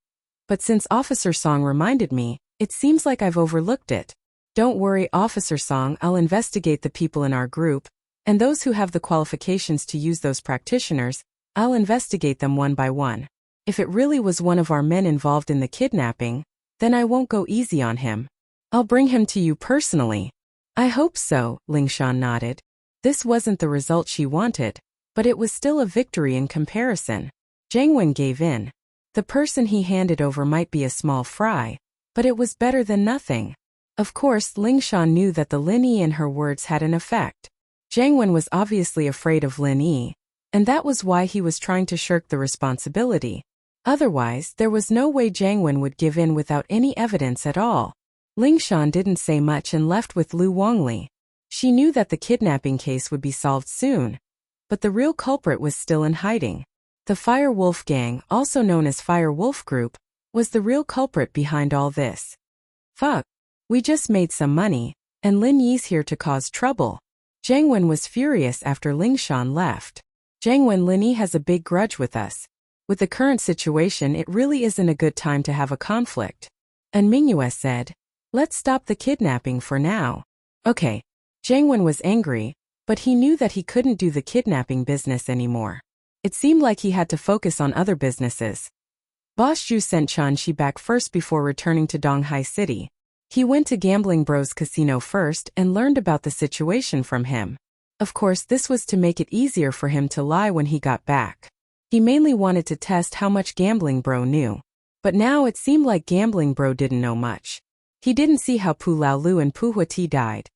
but since Officer Song reminded me, it seems like I've overlooked it. Don't worry, Officer Song, I'll investigate the people in our group, and those who have the qualifications to use those practitioners, I'll investigate them one by one. If it really was one of our men involved in the kidnapping, then I won't go easy on him. I'll bring him to you personally. I hope so, Lingshan nodded. This wasn't the result she wanted, but it was still a victory in comparison. Zhang Wen gave in. The person he handed over might be a small fry, but it was better than nothing. Of course, Lingshan knew that the Lin Yi and her words had an effect. Zhang Wen was obviously afraid of Lin Yi, and that was why he was trying to shirk the responsibility. Otherwise, there was no way Zhang Wen would give in without any evidence at all. Lingshan didn't say much and left with Lu Wangli. She knew that the kidnapping case would be solved soon, but the real culprit was still in hiding. The Fire Wolf Gang, also known as Fire Wolf Group, was the real culprit behind all this. Fuck. We just made some money, and Lin Yi's here to cause trouble. Zhang Wen was furious after Lingshan left. Zhang Wen, Lin Yi has a big grudge with us. With the current situation, it really isn't a good time to have a conflict. And Mingyue said, let's stop the kidnapping for now. Okay. Zhang Wen was angry, but he knew that he couldn't do the kidnapping business anymore. It seemed like he had to focus on other businesses. Boss Zhu sent Chan Shi back first before returning to Donghai City. He went to Gambling Bros Casino first and learned about the situation from him. Of course, this was to make it easier for him to lie when he got back. He mainly wanted to test how much Gambling Bro knew. But now it seemed like Gambling Bro didn't know much. He didn't see how Pu Laolu and Pu Huati died.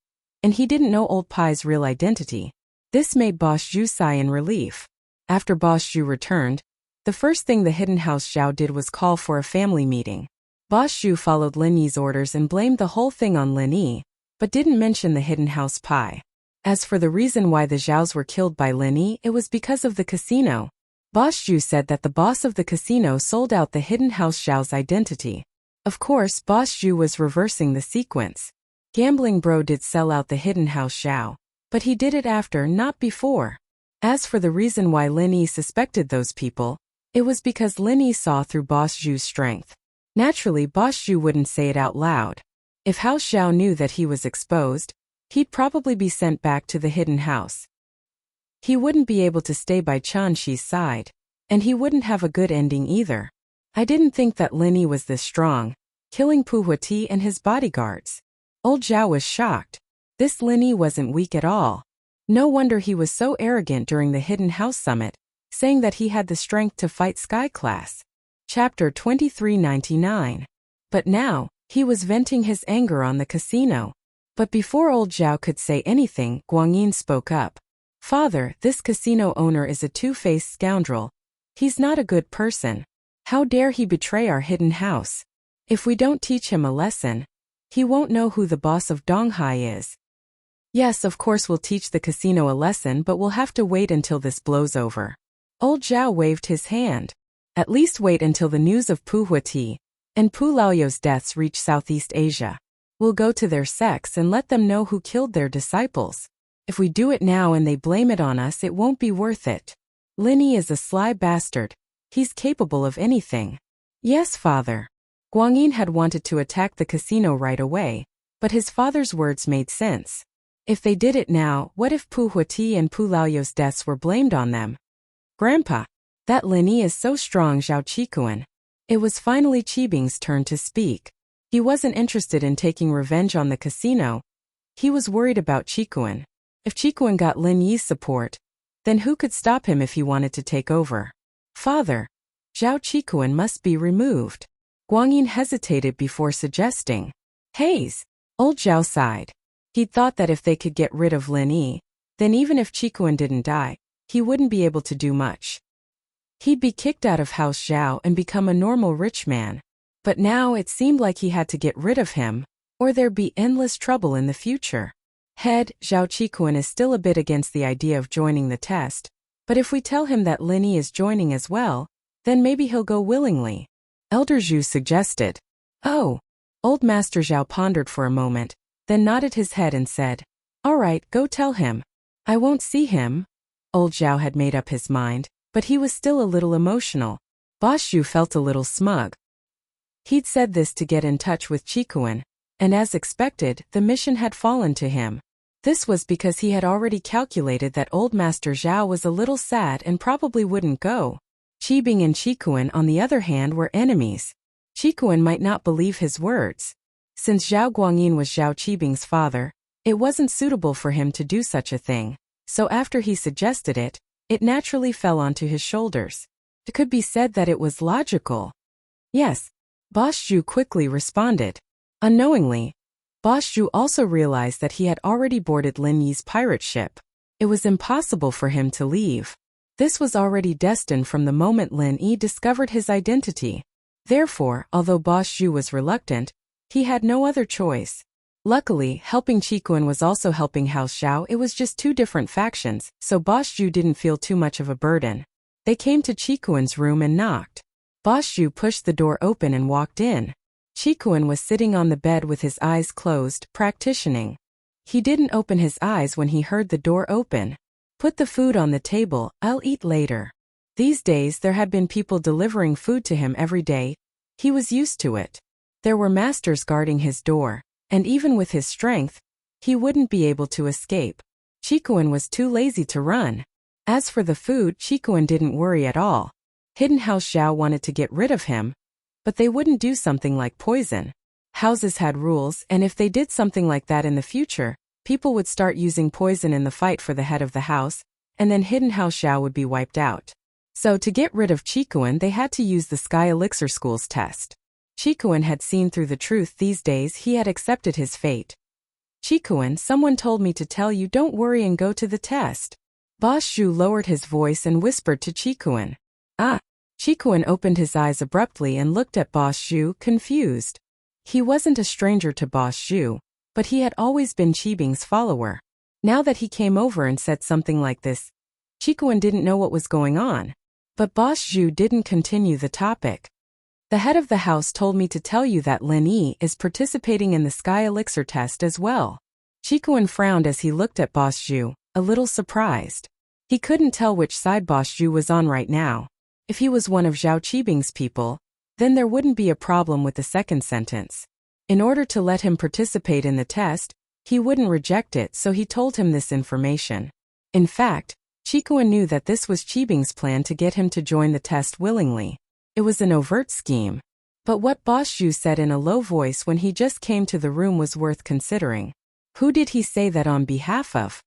And he didn't know Old Pai's real identity. This made Boss Zhu sigh in relief. After Boss Zhu returned, the first thing the Hidden House Zhao did was call for a family meeting. Boss Zhu followed Lin Yi's orders and blamed the whole thing on Lin Yi, but didn't mention the Hidden House Pai. As for the reason why the Zhaos were killed by Lin Yi, it was because of the casino. Boss Zhu said that the boss of the casino sold out the Hidden House Zhao's identity. Of course, Boss Zhu was reversing the sequence. Gambling Bro did sell out the Hidden House Zhao, but he did it after, not before. As for the reason why Lin Yi suspected those people, it was because Lin Yi saw through Boss Zhu's strength. Naturally, Boss Zhu wouldn't say it out loud. If House Zhao knew that he was exposed, he'd probably be sent back to the Hidden House. He wouldn't be able to stay by Chan Shi's side, and he wouldn't have a good ending either. I didn't think that Lin Yi was this strong, killing Pu Huati and his bodyguards. Old Zhao was shocked. This Lin Yi wasn't weak at all. No wonder he was so arrogant during the Hidden House Summit, saying that he had the strength to fight Sky Class. Chapter 2399. But now, he was venting his anger on the casino. But before old Zhao could say anything, Guangyin spoke up. Father, this casino owner is a two-faced scoundrel. He's not a good person. How dare he betray our hidden house? If we don't teach him a lesson, he won't know who the boss of Donghai is. Yes, of course we'll teach the casino a lesson, but we'll have to wait until this blows over. Old Zhao waved his hand. At least wait until the news of Pu Huati and Pu Laoyo's deaths reach Southeast Asia. We'll go to their sects and let them know who killed their disciples. If we do it now and they blame it on us, it won't be worth it. Lin Yi is a sly bastard. He's capable of anything. Yes, father. Guangyin had wanted to attack the casino right away, but his father's words made sense. If they did it now, what if Pu Huati and Pu Laoyou's deaths were blamed on them? Grandpa, that Lin Yi is so strong, Zhao Qikuan. It was finally Qibing's turn to speak. He wasn't interested in taking revenge on the casino. He was worried about Qikuan. If Qikuan got Lin Yi's support, then who could stop him if he wanted to take over? Father, Zhao Qikuan must be removed. Guangyin hesitated before suggesting. Haze. Old Zhao sighed. He'd thought that if they could get rid of Lin Yi, then even if Qikuan didn't die, he wouldn't be able to do much. He'd be kicked out of House Zhao and become a normal rich man. But now it seemed like he had to get rid of him, or there'd be endless trouble in the future. Head, Zhao Qikuan is still a bit against the idea of joining the test, but if we tell him that Lin Yi is joining as well, then maybe he'll go willingly. Elder Zhu suggested. Oh. Old Master Zhao pondered for a moment, then nodded his head and said, All right, go tell him. I won't see him. Old Zhao had made up his mind, but he was still a little emotional. Boss Zhu felt a little smug. He'd said this to get in touch with Qikuan, and as expected, the mission had fallen to him. This was because he had already calculated that old Master Zhao was a little sad and probably wouldn't go. Qibing and Qikuan, on the other hand, were enemies. Qikuan might not believe his words. Since Zhao Guangyin was Zhao Qibing's father, it wasn't suitable for him to do such a thing, so after he suggested it, it naturally fell onto his shoulders. It could be said that it was logical. Yes, Boss Zhu quickly responded. Unknowingly, Boss Zhu also realized that he had already boarded Lin Yi's pirate ship. It was impossible for him to leave. This was already destined from the moment Lin Yi discovered his identity. Therefore, although Boss Zhu was reluctant, he had no other choice. Luckily, helping Qikuan was also helping House Zhao. It was just two different factions, so Boss Zhu didn't feel too much of a burden. They came to Qikuan's room and knocked. Boss Zhu pushed the door open and walked in. Qikuan was sitting on the bed with his eyes closed, practicing. He didn't open his eyes when he heard the door open. Put the food on the table, I'll eat later. These days there had been people delivering food to him every day. He was used to it. There were masters guarding his door, and even with his strength, he wouldn't be able to escape. Qikuan was too lazy to run. As for the food, Qikuan didn't worry at all. Hidden House Zhao wanted to get rid of him, but they wouldn't do something like poison. Houses had rules, and if they did something like that in the future, people would start using poison in the fight for the head of the house, and then Hidden House Zhao would be wiped out. So to get rid of Qikuan, they had to use the Sky Elixir School's test. Qikuan had seen through the truth. These days he had accepted his fate. Qikuan, someone told me to tell you don't worry and go to the test. Boss Zhu lowered his voice and whispered to Qikuan. Ah. Qikuan opened his eyes abruptly and looked at Boss Zhu, confused. He wasn't a stranger to Boss Zhu, but he had always been Qibing's follower. Now that he came over and said something like this, Qikuan didn't know what was going on. But Boss Zhu didn't continue the topic. The head of the house told me to tell you that Lin Yi is participating in the Sky Elixir test as well. Qikuan frowned as he looked at Boss Zhu, a little surprised. He couldn't tell which side Boss Zhu was on right now. If he was one of Zhao Qibing's people, then there wouldn't be a problem with the second sentence. In order to let him participate in the test, he wouldn't reject it, so he told him this information. In fact, Qikuan knew that this was Qibing's plan to get him to join the test willingly. It was an overt scheme. But what Boss Zhu said in a low voice when he just came to the room was worth considering. Who did he say that on behalf of?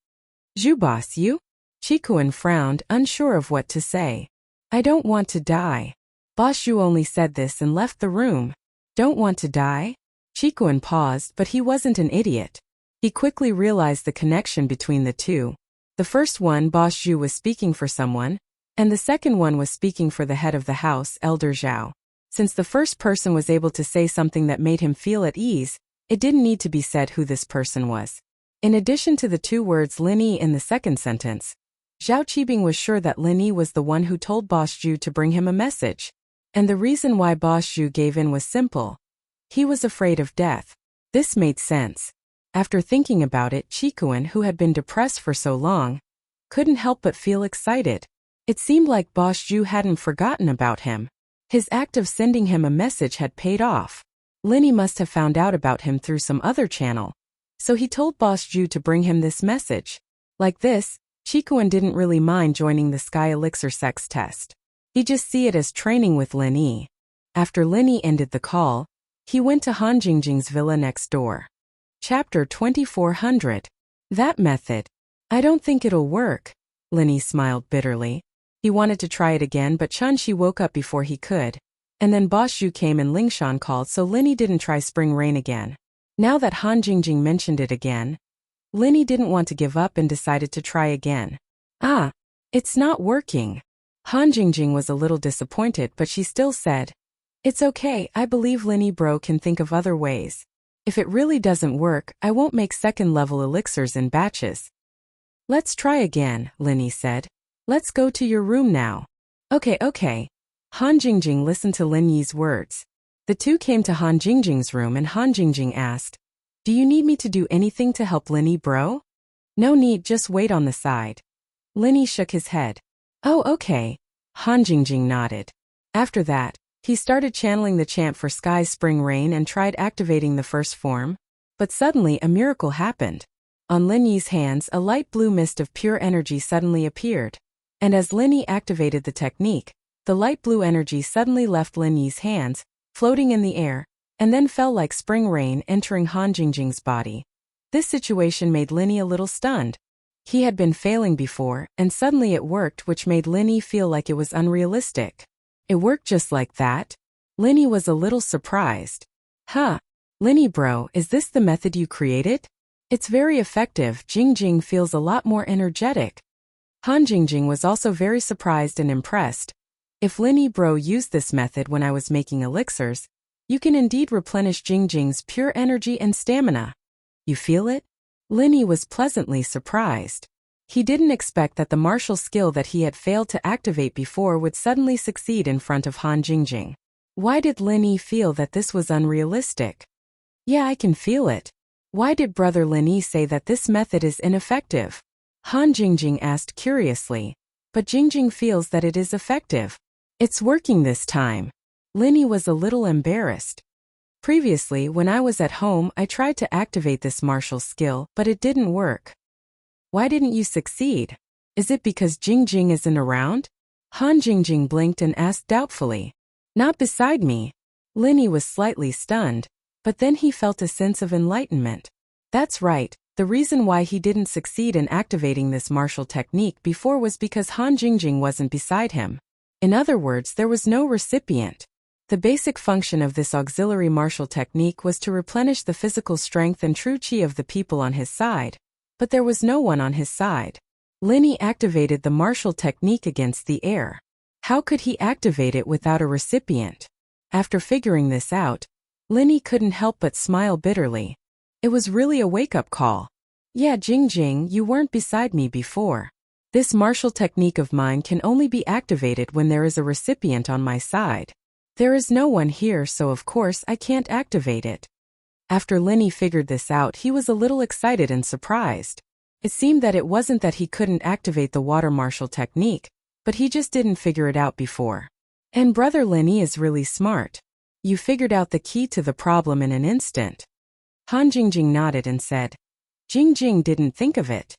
Zhu boss, you? Qikuan frowned, unsure of what to say. I don't want to die. Boss Zhu only said this and left the room. Don't want to die? Qikuan paused, but he wasn't an idiot. He quickly realized the connection between the two. The first one, Boss Zhu, was speaking for someone, and the second one was speaking for the head of the house, Elder Zhao. Since the first person was able to say something that made him feel at ease, it didn't need to be said who this person was. In addition to the two words Lin Yi in the second sentence, Zhao Qibing was sure that Lin Yi was the one who told Boss Zhu to bring him a message. And the reason why Boss Zhu gave in was simple. He was afraid of death. This made sense. After thinking about it, Chikuan, who had been depressed for so long, couldn't help but feel excited. It seemed like Boss Zhu hadn't forgotten about him. His act of sending him a message had paid off. Linny must have found out about him through some other channel. So he told Boss Zhu to bring him this message. Like this, Chikuan didn't really mind joining the Sky Elixir sex test. He just see it as training with Linny. After Linny ended the call, he went to Han Jingjing's villa next door. Chapter 2400. That method. I don't think it'll work. Linny smiled bitterly. He wanted to try it again, but Chunshi woke up before he could. And then Boss Zhu came and Lingshan called, so Linny didn't try Spring Rain again. Now that Han Jingjing mentioned it again, Linny didn't want to give up and decided to try again. Ah, it's not working. Han Jingjing was a little disappointed, but she still said, "It's okay, I believe Linny bro can think of other ways. If it really doesn't work, I won't make second-level elixirs in batches." "Let's try again," Linny said. "Let's go to your room now." Okay. Han Jingjing listened to Lin Yi's words. The two came to Han Jingjing's room and Han Jingjing asked, "Do you need me to do anything to help Linny bro?" "No need, just wait on the side." Linny shook his head. "Oh, okay." Han Jingjing nodded. After that, he started channeling the chant for Sky Spring Rain and tried activating the first form. But suddenly a miracle happened. On Lin Yi's hands, a light blue mist of pure energy suddenly appeared. And as Lin Yi activated the technique, the light blue energy suddenly left Lin Yi's hands, floating in the air, and then fell like spring rain entering Han Jingjing's body. This situation made Lin Yi a little stunned. He had been failing before, and suddenly it worked, which made Lin Yi feel like it was unrealistic. It worked just like that? Lin Yi was a little surprised. "Huh. Linny bro, is this the method you created? It's very effective. Jingjing feels a lot more energetic." Han Jingjing was also very surprised and impressed. "If Linny bro used this method when I was making elixirs, you can indeed replenish Jingjing's pure energy and stamina. You feel it?" Linny was pleasantly surprised. He didn't expect that the martial skill that he had failed to activate before would suddenly succeed in front of Han Jingjing. Why did Linny feel that this was unrealistic? "Yeah, I can feel it. Why did Brother Linny say that this method is ineffective?" Han Jingjing asked curiously. "But Jingjing feels that it is effective. It's working this time." Linny was a little embarrassed. "Previously, when I was at home, I tried to activate this martial skill, but it didn't work." "Why didn't you succeed? Is it because Jingjing isn't around?" Han Jingjing blinked and asked doubtfully. "Not beside me." Linny was slightly stunned, but then he felt a sense of enlightenment. That's right. The reason why he didn't succeed in activating this martial technique before was because Han Jingjing wasn't beside him. In other words, there was no recipient. The basic function of this auxiliary martial technique was to replenish the physical strength and true chi of the people on his side. But there was no one on his side. Linny activated the martial technique against the air. How could he activate it without a recipient? After figuring this out, Linny couldn't help but smile bitterly. It was really a wake-up call. "Yeah, Jingjing, you weren't beside me before. This martial technique of mine can only be activated when there is a recipient on my side. There is no one here, so of course I can't activate it." After Linny figured this out, he was a little excited and surprised. It seemed that it wasn't that he couldn't activate the water martial technique, but he just didn't figure it out before. And Brother Linny is really smart. You figured out the key to the problem in an instant. Han Jingjing nodded and said, "Jingjing didn't think of it."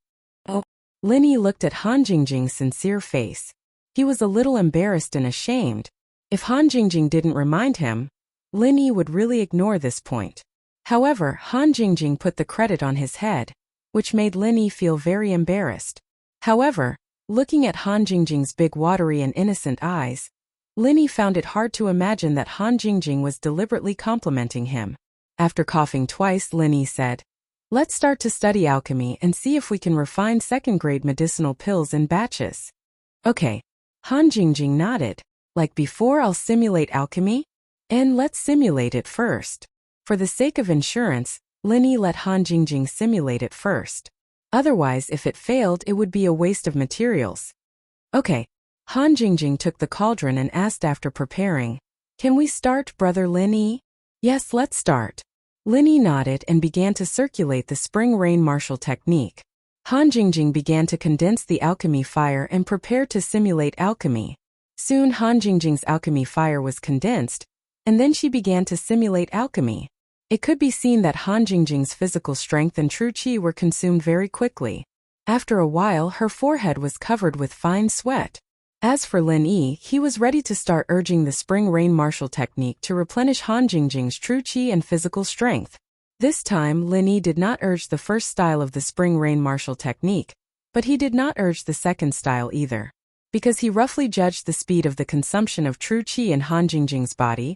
Oh. Linny looked at Han Jingjing's sincere face. He was a little embarrassed and ashamed. If Han Jingjing didn't remind him, Linny would really ignore this point. However, Han Jingjing put the credit on his head, which made Linny feel very embarrassed. However, looking at Han Jingjing's big watery and innocent eyes, Linny found it hard to imagine that Han Jingjing was deliberately complimenting him. After coughing twice, Linny said, "Let's start to study alchemy and see if we can refine second-grade medicinal pills in batches." "Okay." Han Jingjing nodded. "Like before, I'll simulate alchemy? And let's simulate it first." For the sake of insurance, Linny let Han Jingjing simulate it first. Otherwise, if it failed, it would be a waste of materials. "Okay." Han Jingjing took the cauldron and asked after preparing, "Can we start, Brother Linny?" "Yes, let's start." Lin Yi nodded and began to circulate the spring rain martial technique. Han Jingjing began to condense the alchemy fire and prepare to simulate alchemy. Soon Han Jingjing's alchemy fire was condensed, and then she began to simulate alchemy. It could be seen that Han Jingjing's physical strength and true qi were consumed very quickly. After a while, her forehead was covered with fine sweat. As for Lin Yi, he was ready to start urging the spring rain martial technique to replenish Han Jingjing's true qi and physical strength. This time, Lin Yi did not urge the first style of the spring rain martial technique, but he did not urge the second style either. Because he roughly judged the speed of the consumption of true qi in Han Jingjing's body,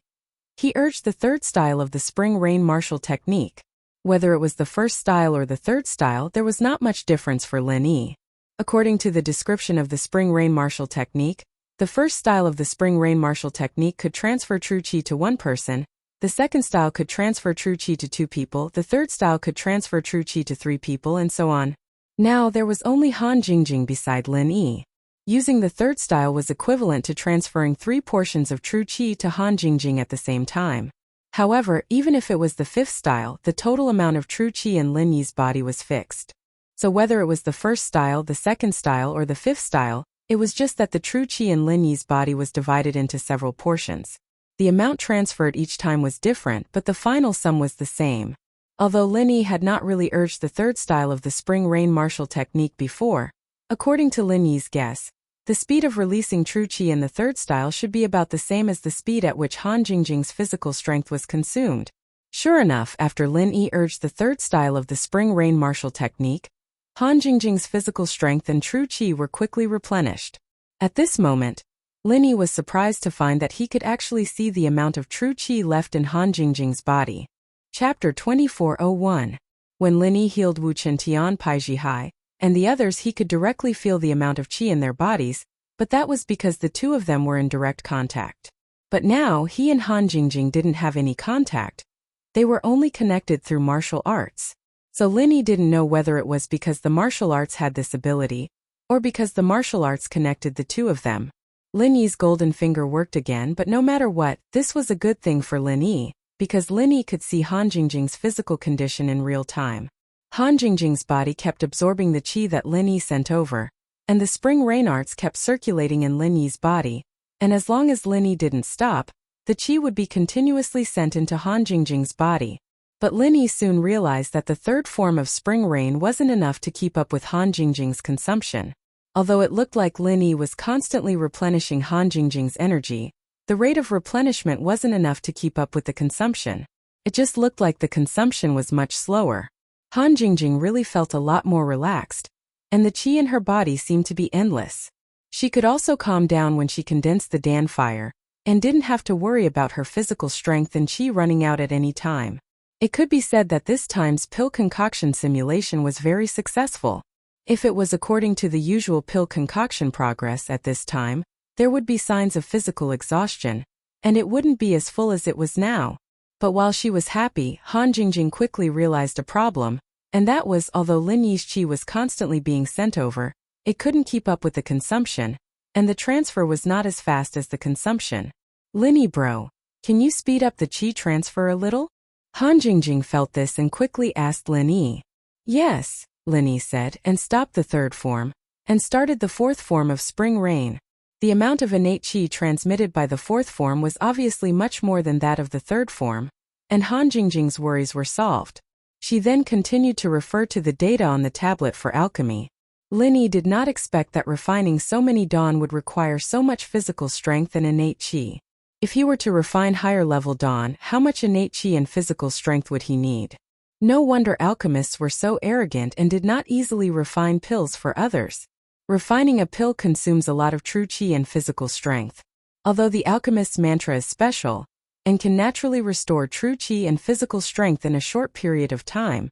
he urged the third style of the spring rain martial technique. Whether it was the first style or the third style, there was not much difference for Lin Yi. According to the description of the spring rain martial technique, the first style of the spring rain martial technique could transfer true qi to one person, the second style could transfer true qi to two people, the third style could transfer true qi to three people, and so on. Now there was only Han Jingjing beside Lin Yi. Using the third style was equivalent to transferring 3 portions of true qi to Han Jingjing at the same time. However, even if it was the fifth style, the total amount of true qi in Lin Yi's body was fixed. So whether it was the first style, the second style, or the fifth style, it was just that the true qi in Lin Yi's body was divided into several portions. The amount transferred each time was different, but the final sum was the same. Although Lin Yi had not really urged the third style of the spring rain martial technique before, according to Lin Yi's guess, the speed of releasing true qi in the third style should be about the same as the speed at which Han Jingjing's physical strength was consumed. Sure enough, after Lin Yi urged the third style of the spring rain martial technique, Han Jingjing's physical strength and true qi were quickly replenished. At this moment, Lin Yi was surprised to find that he could actually see the amount of true qi left in Han Jingjing's body. Chapter 2401. When Lin Yi healed Wu Chen Tian Pai Jihai and the others, he could directly feel the amount of qi in their bodies, but that was because the two of them were in direct contact. But now, he and Han Jingjing didn't have any contact. They were only connected through martial arts. So Lin Yi didn't know whether it was because the martial arts had this ability, or because the martial arts connected the two of them. Lin Yi's golden finger worked again, but no matter what, this was a good thing for Lin Yi, because Lin Yi could see Han Jingjing's physical condition in real time. Han Jingjing's body kept absorbing the qi that Lin Yi sent over, and the spring rain arts kept circulating in Lin Yi's body, and as long as Lin Yi didn't stop, the qi would be continuously sent into Han Jingjing's body. But Lin Yi soon realized that the third form of spring rain wasn't enough to keep up with Han Jingjing's consumption. Although it looked like Lin Yi was constantly replenishing Han Jingjing's energy, the rate of replenishment wasn't enough to keep up with the consumption. It just looked like the consumption was much slower. Han Jingjing really felt a lot more relaxed, and the qi in her body seemed to be endless. She could also calm down when she condensed the Dan fire, and didn't have to worry about her physical strength and qi running out at any time. It could be said that this time's pill concoction simulation was very successful. If it was according to the usual pill concoction progress at this time, there would be signs of physical exhaustion, and it wouldn't be as full as it was now. But while she was happy, Han Jingjing quickly realized a problem, and that was, although Lin Yi's qi was constantly being sent over, it couldn't keep up with the consumption, and the transfer was not as fast as the consumption. Lin Yi bro, can you speed up the qi transfer a little? Han Jingjing felt this and quickly asked Lin Yi. Yes, Lin Yi said, and stopped the third form, and started the fourth form of spring rain. The amount of innate qi transmitted by the fourth form was obviously much more than that of the third form, and Han Jingjing's worries were solved. She then continued to refer to the data on the tablet for alchemy. Lin Yi did not expect that refining so many dawn would require so much physical strength and innate qi. If he were to refine higher-level dawn, how much innate qi and physical strength would he need? No wonder alchemists were so arrogant and did not easily refine pills for others. Refining a pill consumes a lot of true qi and physical strength. Although the alchemist's mantra is special, and can naturally restore true qi and physical strength in a short period of time,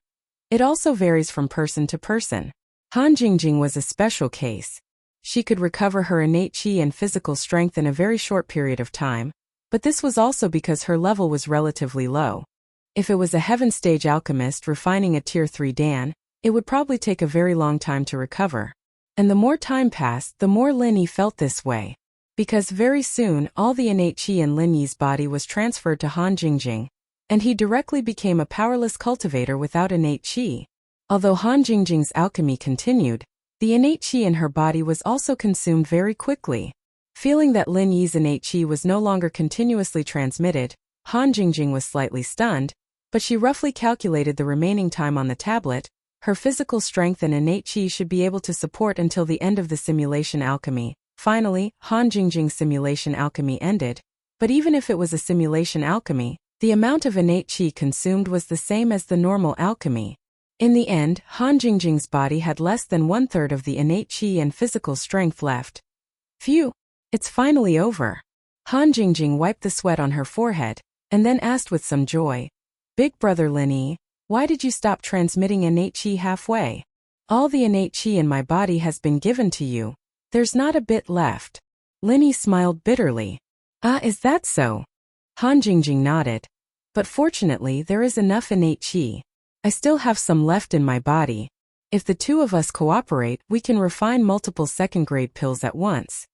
it also varies from person to person. Han Jingjing was a special case. She could recover her innate qi and physical strength in a very short period of time, but this was also because her level was relatively low. If it was a heaven stage alchemist refining a tier 3 Dan, it would probably take a very long time to recover. And the more time passed, the more Lin Yi felt this way. Because very soon, all the innate qi in Lin Yi's body was transferred to Han Jingjing, and he directly became a powerless cultivator without innate qi. Although Han Jingjing's alchemy continued, the innate qi in her body was also consumed very quickly. Feeling that Lin Yi's innate qi was no longer continuously transmitted, Han Jingjing was slightly stunned, but she roughly calculated the remaining time on the tablet. Her physical strength and innate qi should be able to support until the end of the simulation alchemy. Finally, Han Jingjing's simulation alchemy ended, but even if it was a simulation alchemy, the amount of innate qi consumed was the same as the normal alchemy. In the end, Han Jingjing's body had less than 1/3 of the innate qi and physical strength left. Phew! It's finally over. Han Jingjing wiped the sweat on her forehead, and then asked with some joy, "Big brother Lin Yi, why did you stop transmitting innate qi halfway? All the innate qi in my body has been given to you. There's not a bit left." Lin Yi smiled bitterly. "Ah, is that so?" Han Jingjing nodded. "But fortunately there is enough innate qi. I still have some left in my body. If the two of us cooperate, we can refine multiple second-grade pills at once."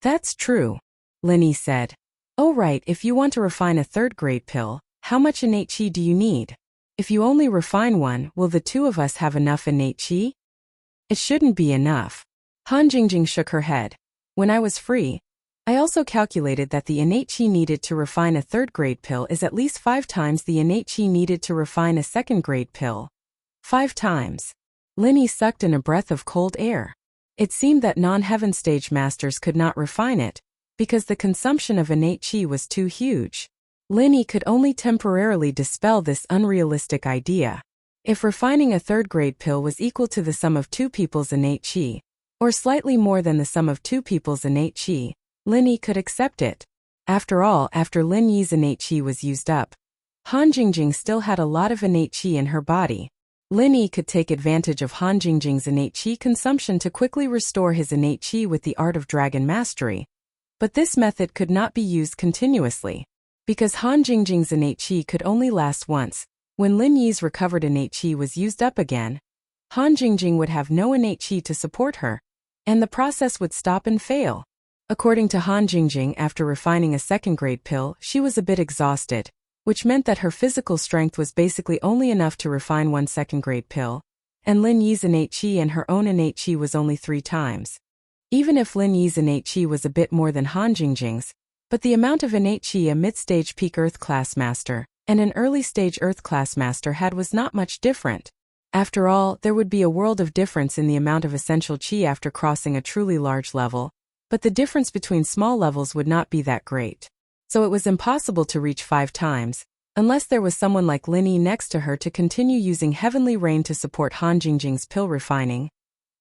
"That's true," Lin Yi said. "Oh right, if you want to refine a third-grade pill, how much innate qi do you need? If you only refine one, will the two of us have enough innate qi?" "It shouldn't be enough." Han Jingjing shook her head. "When I was free, I also calculated that the innate qi needed to refine a third-grade pill is at least 5 times the innate qi needed to refine a second-grade pill. 5 times. Lin Yi sucked in a breath of cold air. It seemed that non-heaven stage masters could not refine it, because the consumption of innate qi was too huge. Lin Yi could only temporarily dispel this unrealistic idea. If refining a third-grade pill was equal to the sum of 2 people's innate qi, or slightly more than the sum of 2 people's innate qi, Lin Yi could accept it. After all, after Lin Yi's innate qi was used up, Han Jingjing still had a lot of innate qi in her body. Lin Yi could take advantage of Han Jingjing's innate qi consumption to quickly restore his innate qi with the art of dragon mastery. But this method could not be used continuously, because Han Jingjing's innate qi could only last once. When Lin Yi's recovered innate qi was used up again, Han Jingjing would have no innate qi to support her, and the process would stop and fail. According to Han Jingjing, after refining a second-grade pill, she was a bit exhausted, which meant that her physical strength was basically only enough to refine one second-grade pill, and Lin Yi's innate qi and her own innate qi was only 3 times. Even if Lin Yi's innate qi was a bit more than Han Jingjing's, but the amount of innate qi a mid-stage peak Earth class master and an early-stage Earth class master had was not much different. After all, there would be a world of difference in the amount of essential qi after crossing a truly large level, but the difference between small levels would not be that great. So it was impossible to reach 5 times, unless there was someone like Lin Yi next to her to continue using heavenly rain to support Han Jingjing's pill refining.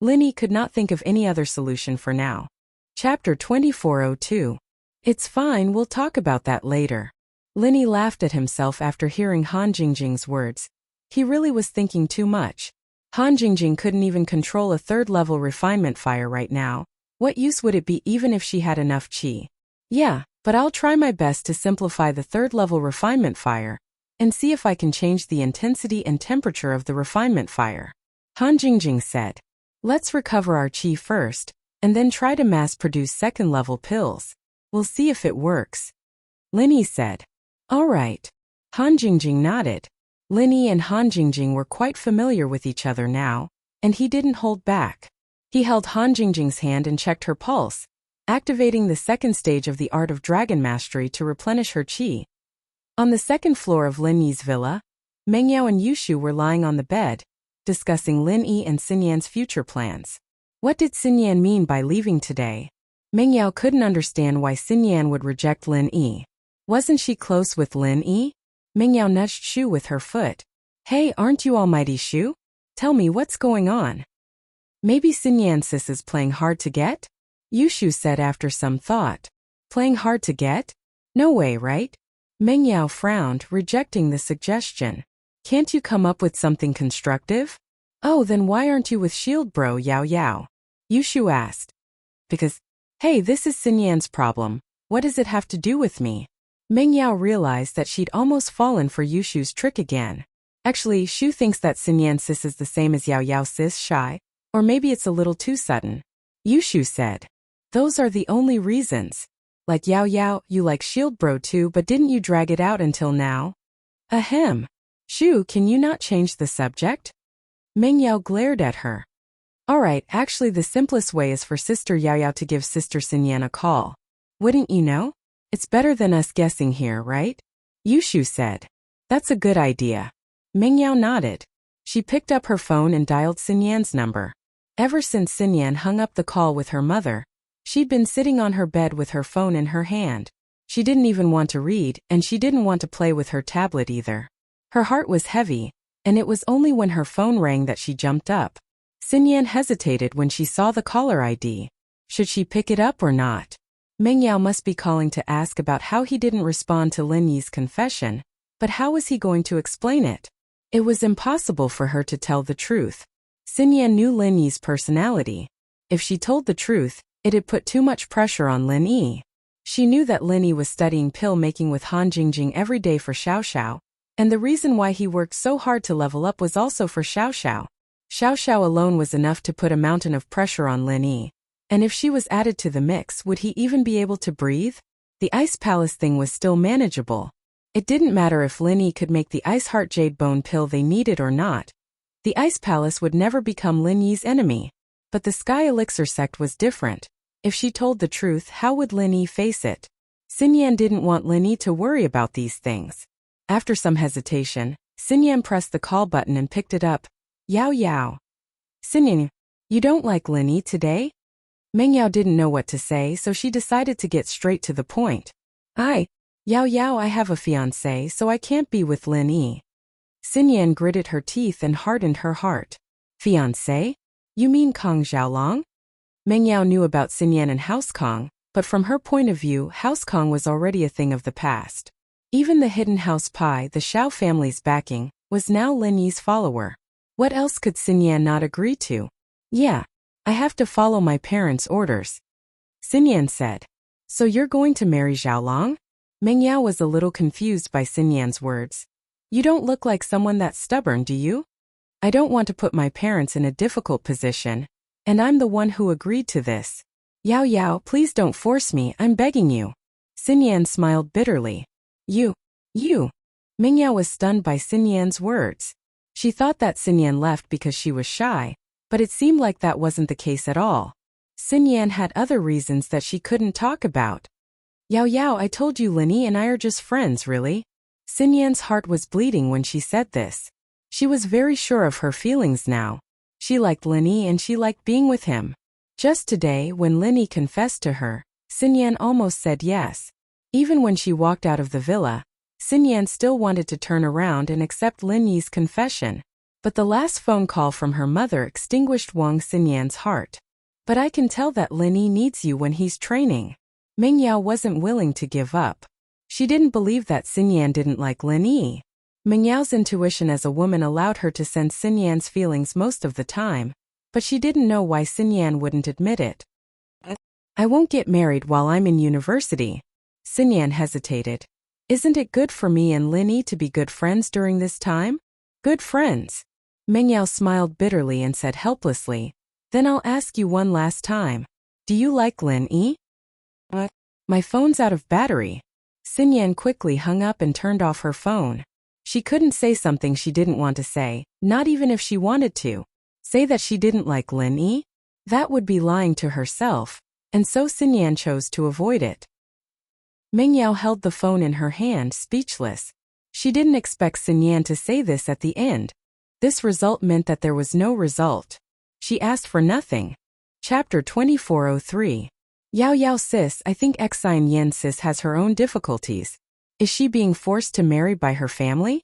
Lin Yi could not think of any other solution for now. Chapter 2402. It's fine, we'll talk about that later. Lin Yi laughed at himself after hearing Han Jingjing's words. He really was thinking too much. Han Jingjing couldn't even control a third-level refinement fire right now. What use would it be even if she had enough qi? Yeah, but I'll try my best to simplify the third-level refinement fire, and see if I can change the intensity and temperature of the refinement fire. Han Jingjing said. Let's recover our qi first, and then try to mass-produce second-level pills. We'll see if it works. Lin Yi said. All right. Han Jingjing nodded. Lin Yi and Han Jingjing were quite familiar with each other now, and he didn't hold back. He held Han Jingjing's hand and checked her pulse, activating the second stage of the art of dragon mastery to replenish her qi. On the second floor of Lin Yi's villa, Mengyao and Yushu were lying on the bed, discussing Lin Yi and Xinyan's future plans. What did Xinyan mean by leaving today? Mengyao couldn't understand why Xinyan would reject Lin Yi. Wasn't she close with Lin Yi? Mengyao nudged Shu with her foot. Hey, aren't you almighty Shu? Tell me what's going on. Maybe Xinyan sis is playing hard to get? Yushu said after some thought. Playing hard to get? No way, right? Mengyao frowned, rejecting the suggestion. Can't you come up with something constructive? Oh, then why aren't you with Shield Bro Yao Yao? Yushu asked. Because, hey, this is Xinyan's problem. What does it have to do with me? Mengyao realized that she'd almost fallen for Yushu's trick again. Actually, Shu thinks that Xinyan sis is the same as Yao Yao sis shy, or maybe it's a little too sudden. Yushu said. Those are the only reasons. Like Yao Yao, you like Shield Bro too, but didn't you drag it out until now? Ahem. Shu, can you not change the subject? Meng Yao glared at her. Alright, actually the simplest way is for Sister Yao Yao to give Sister Xinyan a call. Wouldn't you know? It's better than us guessing here, right? Yushu said. That's a good idea. Meng Yao nodded. She picked up her phone and dialed Xinyan's number. Ever since Xinyan hung up the call with her mother, she'd been sitting on her bed with her phone in her hand. She didn't even want to read, and she didn't want to play with her tablet either. Her heart was heavy, and it was only when her phone rang that she jumped up. Xinyan hesitated when she saw the caller ID. Should she pick it up or not? Meng Yao must be calling to ask about how he didn't respond to Lin Yi's confession, but how was he going to explain it? It was impossible for her to tell the truth. Xinyan knew Lin Yi's personality. If she told the truth, it'd put too much pressure on Lin Yi. She knew that Lin Yi was studying pill-making with Han Jingjing every day for Xiao Xiao, and the reason why he worked so hard to level up was also for Xiao Xiao. Xiao Xiao alone was enough to put a mountain of pressure on Lin Yi. And if she was added to the mix, would he even be able to breathe? The Ice Palace thing was still manageable. It didn't matter if Lin Yi could make the Ice Heart Jade Bone pill they needed or not. The Ice Palace would never become Lin Yi's enemy. But the Sky Elixir sect was different. If she told the truth, how would Lin Yi face it? Xinyan didn't want Lin Yi to worry about these things. After some hesitation, Xinyan pressed the call button and picked it up. Yao Yao. Xinyan, you don't like Lin Yi today? Meng Yao didn't know what to say, so she decided to get straight to the point. Yao Yao, I have a fiancé, so I can't be with Lin Yi. Xinyan gritted her teeth and hardened her heart. Fiancé? You mean Kong Xiaolong? Meng Yao knew about Xinyan and House Kong, but from her point of view, House Kong was already a thing of the past. Even the hidden house Pai, the Xiao family's backing, was now Lin Yi's follower. What else could Xinyan not agree to? Yeah, I have to follow my parents' orders. Xinyan said. So you're going to marry Xiaolong? Meng Yao was a little confused by Xinyan's words. You don't look like someone that's stubborn, do you? I don't want to put my parents in a difficult position, and I'm the one who agreed to this. Yao Yao, please don't force me, I'm begging you. Xinyan smiled bitterly. You. Meng Yao was stunned by Xinyan's words. She thought that Xinyan left because she was shy, but it seemed like that wasn't the case at all. Xinyan had other reasons that she couldn't talk about. Yao Yao, I told you Lin Yi and I are just friends, really? Xinyan's heart was bleeding when she said this. She was very sure of her feelings now. She liked Lin Yi and she liked being with him. Just today, when Lin Yi confessed to her, Xinyan almost said yes. Even when she walked out of the villa, Xinyan still wanted to turn around and accept Lin Yi's confession. But the last phone call from her mother extinguished Wang Xinyan's heart. But I can tell that Lin Yi needs you when he's training. Meng Yao wasn't willing to give up. She didn't believe that Xinyan didn't like Lin Yi. Meng Yao's intuition as a woman allowed her to sense Xinyan's feelings most of the time, but she didn't know why Xinyan wouldn't admit it. I won't get married while I'm in university. Xinyan hesitated. Isn't it good for me and Lin Yi to be good friends during this time? Good friends. Meng Yao smiled bitterly and said helplessly, Then I'll ask you one last time. Do you like Lin Yi? My phone's out of battery. Xinyan quickly hung up and turned off her phone. She couldn't say something she didn't want to say, not even if she wanted to. Say that she didn't like Lin Yi? That would be lying to herself, and so Xinyan chose to avoid it. Meng Yao held the phone in her hand, speechless. She didn't expect Xinyan to say this at the end. This result meant that there was no result. She asked for nothing. Chapter 2403. Yao Yao sis, I think Xine Yen sis has her own difficulties. Is she being forced to marry by her family?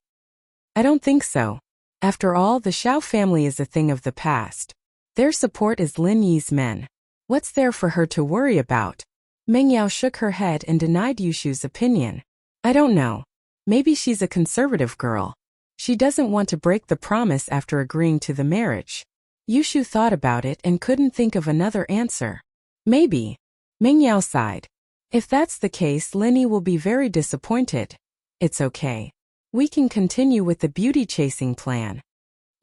I don't think so. After all, the Xiao family is a thing of the past. Their support is Lin Yi's men. What's there for her to worry about? Meng Yao shook her head and denied Yushu's opinion. I don't know. Maybe she's a conservative girl. She doesn't want to break the promise after agreeing to the marriage. Yushu thought about it and couldn't think of another answer. Maybe. Meng Yao sighed. If that's the case, Lin Yi will be very disappointed. It's okay. We can continue with the beauty-chasing plan.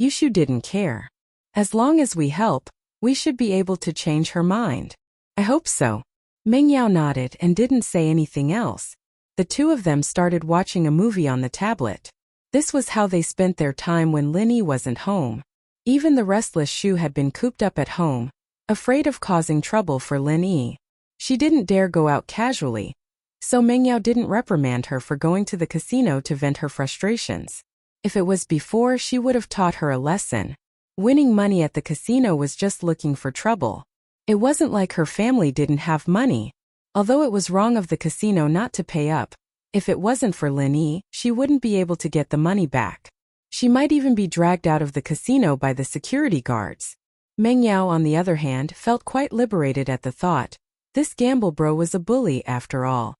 Yushu didn't care. As long as we help, we should be able to change her mind. I hope so. Meng Yao nodded and didn't say anything else. The two of them started watching a movie on the tablet. This was how they spent their time when Linny wasn't home. Even the restless Shu had been cooped up at home, afraid of causing trouble for Linny. She didn't dare go out casually, so Mengyao didn't reprimand her for going to the casino to vent her frustrations. If it was before, she would have taught her a lesson. Winning money at the casino was just looking for trouble. It wasn't like her family didn't have money. Although it was wrong of the casino not to pay up, if it wasn't for Linny, she wouldn't be able to get the money back. She might even be dragged out of the casino by the security guards. Mengyao, on the other hand, felt quite liberated at the thought. This gamble bro was a bully after all.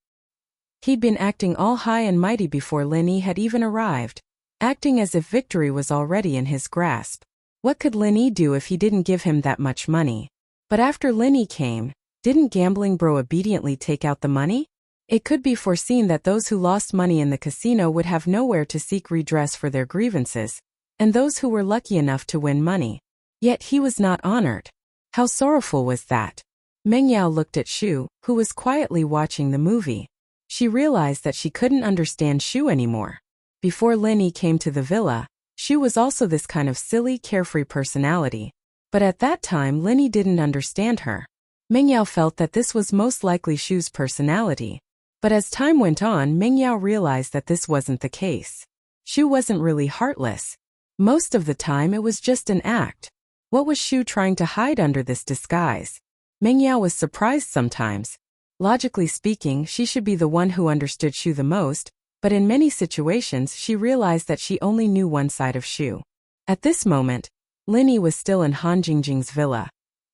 He'd been acting all high and mighty before Linny had even arrived, acting as if victory was already in his grasp. What could Linny do if he didn't give him that much money? But after Linny came, didn't gambling bro obediently take out the money? It could be foreseen that those who lost money in the casino would have nowhere to seek redress for their grievances, and those who were lucky enough to win money. Yet he was not honored. How sorrowful was that? Mengyao looked at Shu, who was quietly watching the movie. She realized that she couldn't understand Shu anymore. Before Linny came to the villa, Shu was also this kind of silly, carefree personality. But at that time, Linny didn't understand her. Mengyao felt that this was most likely Shu's personality. But as time went on, Mengyao realized that this wasn't the case. Shu wasn't really heartless. Most of the time it was just an act. What was Shu trying to hide under this disguise? Mengyao was surprised sometimes. Logically speaking, she should be the one who understood Shu the most, but in many situations she realized that she only knew one side of Shu. At this moment, Linny was still in Han Jingjing's villa,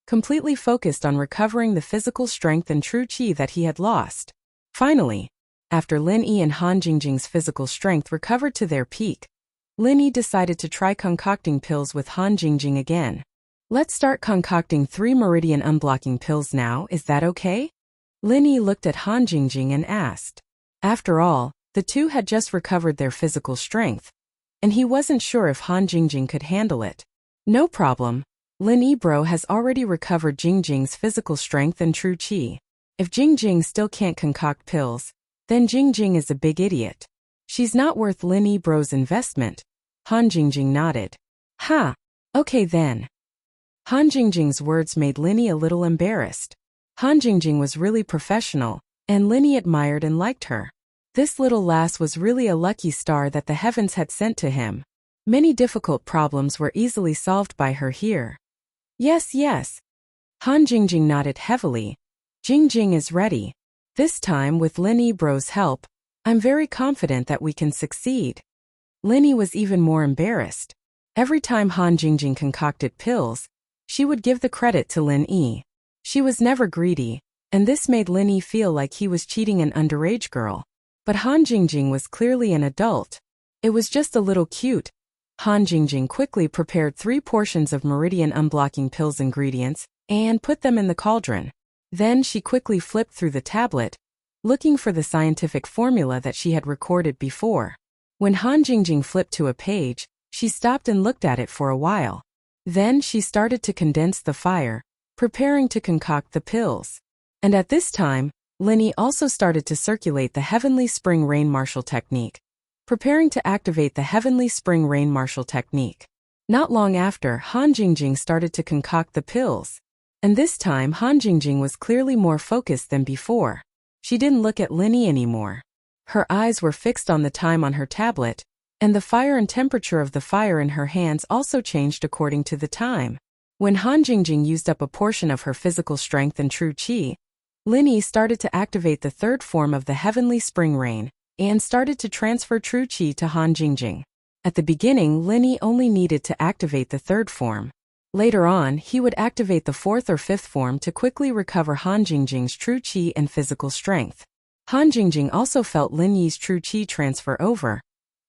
completely focused on recovering the physical strength and true qi that he had lost. Finally, after Linny and Han Jingjing's physical strength recovered to their peak, Linny decided to try concocting pills with Han Jingjing again. Let's start concocting 3 meridian unblocking pills now, is that okay? Linny looked at Han Jingjing and asked. After all, the two had just recovered their physical strength, and he wasn't sure if Han Jingjing could handle it. No problem. Linny bro has already recovered Jingjing's physical strength and true qi. If Jingjing still can't concoct pills, then Jingjing is a big idiot. She's not worth Linny bro's investment. Han Jingjing nodded. Ha! Okay then. Han Jingjing's words made Linny a little embarrassed. Han Jingjing was really professional, and Linny admired and liked her. This little lass was really a lucky star that the heavens had sent to him. Many difficult problems were easily solved by her here. Yes, yes. Han Jingjing nodded heavily. Jingjing is ready. This time with Linny bro's help, I'm very confident that we can succeed. Linny was even more embarrassed. Every time Han Jingjing concocted pills, she would give the credit to Linny. She was never greedy, and this made Linny feel like he was cheating an underage girl. But Han Jingjing was clearly an adult. It was just a little cute. Han Jingjing quickly prepared 3 portions of meridian unblocking pills ingredients and put them in the cauldron. Then she quickly flipped through the tablet, looking for the scientific formula that she had recorded before. When Han Jingjing flipped to a page, she stopped and looked at it for a while. Then she started to condense the fire, preparing to concoct the pills. And at this time, Linny also started to circulate the Heavenly Spring Rain Martial technique, preparing to activate the Heavenly Spring Rain Martial technique. Not long after, Han Jingjing started to concoct the pills. And this time Han Jingjing was clearly more focused than before. She didn't look at Linny anymore. Her eyes were fixed on the time on her tablet, and the fire and temperature of the fire in her hands also changed according to the time. When Han Jingjing used up a portion of her physical strength and true qi, Linny started to activate the 3rd form of the Heavenly Spring Rain, and started to transfer true qi to Han Jingjing. At the beginning, Linny only needed to activate the 3rd form. Later on, he would activate the 4th or 5th form to quickly recover Han Jingjing's true qi and physical strength. Han Jingjing also felt Linny's true qi transfer over,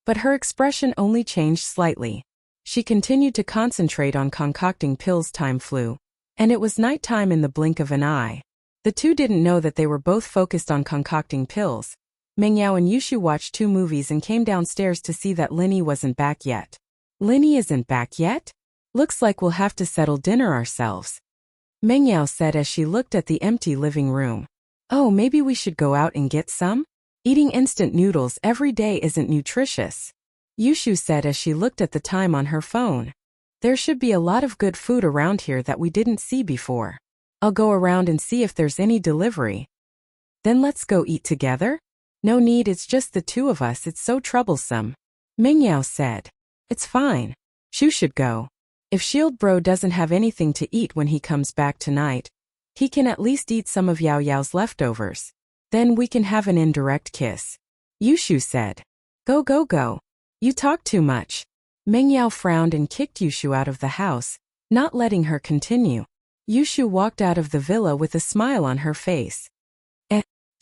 but her expression only changed slightly. She continued to concentrate on concocting pills. Time flew, and it was nighttime in the blink of an eye. The two didn't know that they were both focused on concocting pills. Mengyao and Yushu watched 2 movies and came downstairs to see that Linny wasn't back yet. Linny isn't back yet? Looks like we'll have to settle dinner ourselves, Mengyao said as she looked at the empty living room. Oh, maybe we should go out and get some? Eating instant noodles every day isn't nutritious. Yushu said as she looked at the time on her phone. There should be a lot of good food around here that we didn't see before. I'll go around and see if there's any delivery. Then let's go eat together? No need, it's just the two of us, it's so troublesome. Mingyao said. It's fine. Shu should go. If Shield Bro doesn't have anything to eat when he comes back tonight, he can at least eat some of Yao Yao's leftovers. Then we can have an indirect kiss. Yushu said. Go go go. You talk too much. Mingyao frowned and kicked Yushu out of the house, not letting her continue. Yushu walked out of the villa with a smile on her face.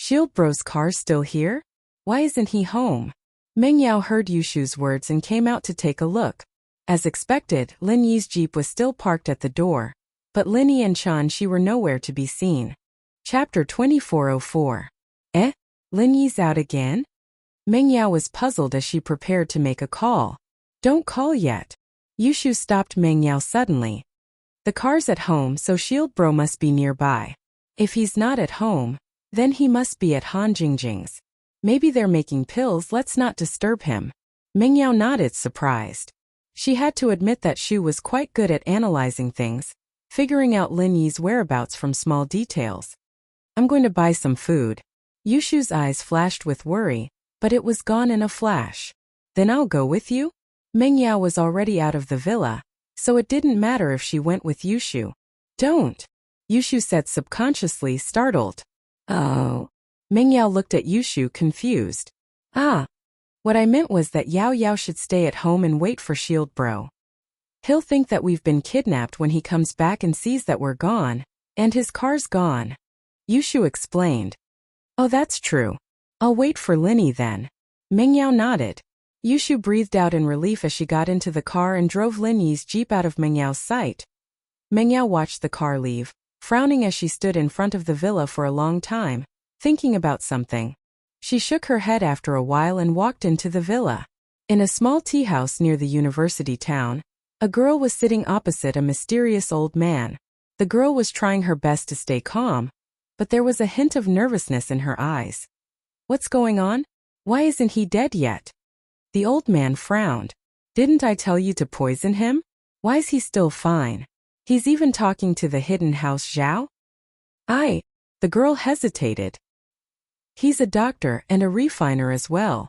Shield Bro's car's still here? Why isn't he home? Mingyao heard Yushu's words and came out to take a look. As expected, Lin Yi's Jeep was still parked at the door, but Lin Yi and Shi were nowhere to be seen. Chapter 2404. Lin Yi's out again? Mingyao was puzzled as she prepared to make a call. Don't call yet. Yushu stopped Mingyao suddenly. The car's at home, so Shield Bro must be nearby. If he's not at home, then he must be at Han Jingjing's. Maybe they're making pills, let's not disturb him. Mingyao nodded, surprised. She had to admit that Shu was quite good at analyzing things, figuring out Lin Yi's whereabouts from small details. I'm going to buy some food. Yushu's eyes flashed with worry, but it was gone in a flash. Then I'll go with you? Mingyao was already out of the villa, so it didn't matter if she went with Yushu. Don't! Yushu said subconsciously, startled. Oh. Mingyao looked at Yushu, confused. What I meant was that Yao Yao should stay at home and wait for Shield Bro. He'll think that we've been kidnapped when he comes back and sees that we're gone, and his car's gone. Yushu explained. Oh, that's true. I'll wait for Lin Yi then. Mingyao nodded. Yushu breathed out in relief as she got into the car and drove Lin Yi's Jeep out of Mingyao's sight. Mingyao watched the car leave, frowning as she stood in front of the villa for a long time, thinking about something. She shook her head after a while and walked into the villa. In a small tea house near the university town, a girl was sitting opposite a mysterious old man. The girl was trying her best to stay calm, but there was a hint of nervousness in her eyes. What's going on? Why isn't he dead yet? The old man frowned. Didn't I tell you to poison him? Why's he still fine? He's even talking to the hidden house Zhao? The girl hesitated. He's a doctor and a refiner as well.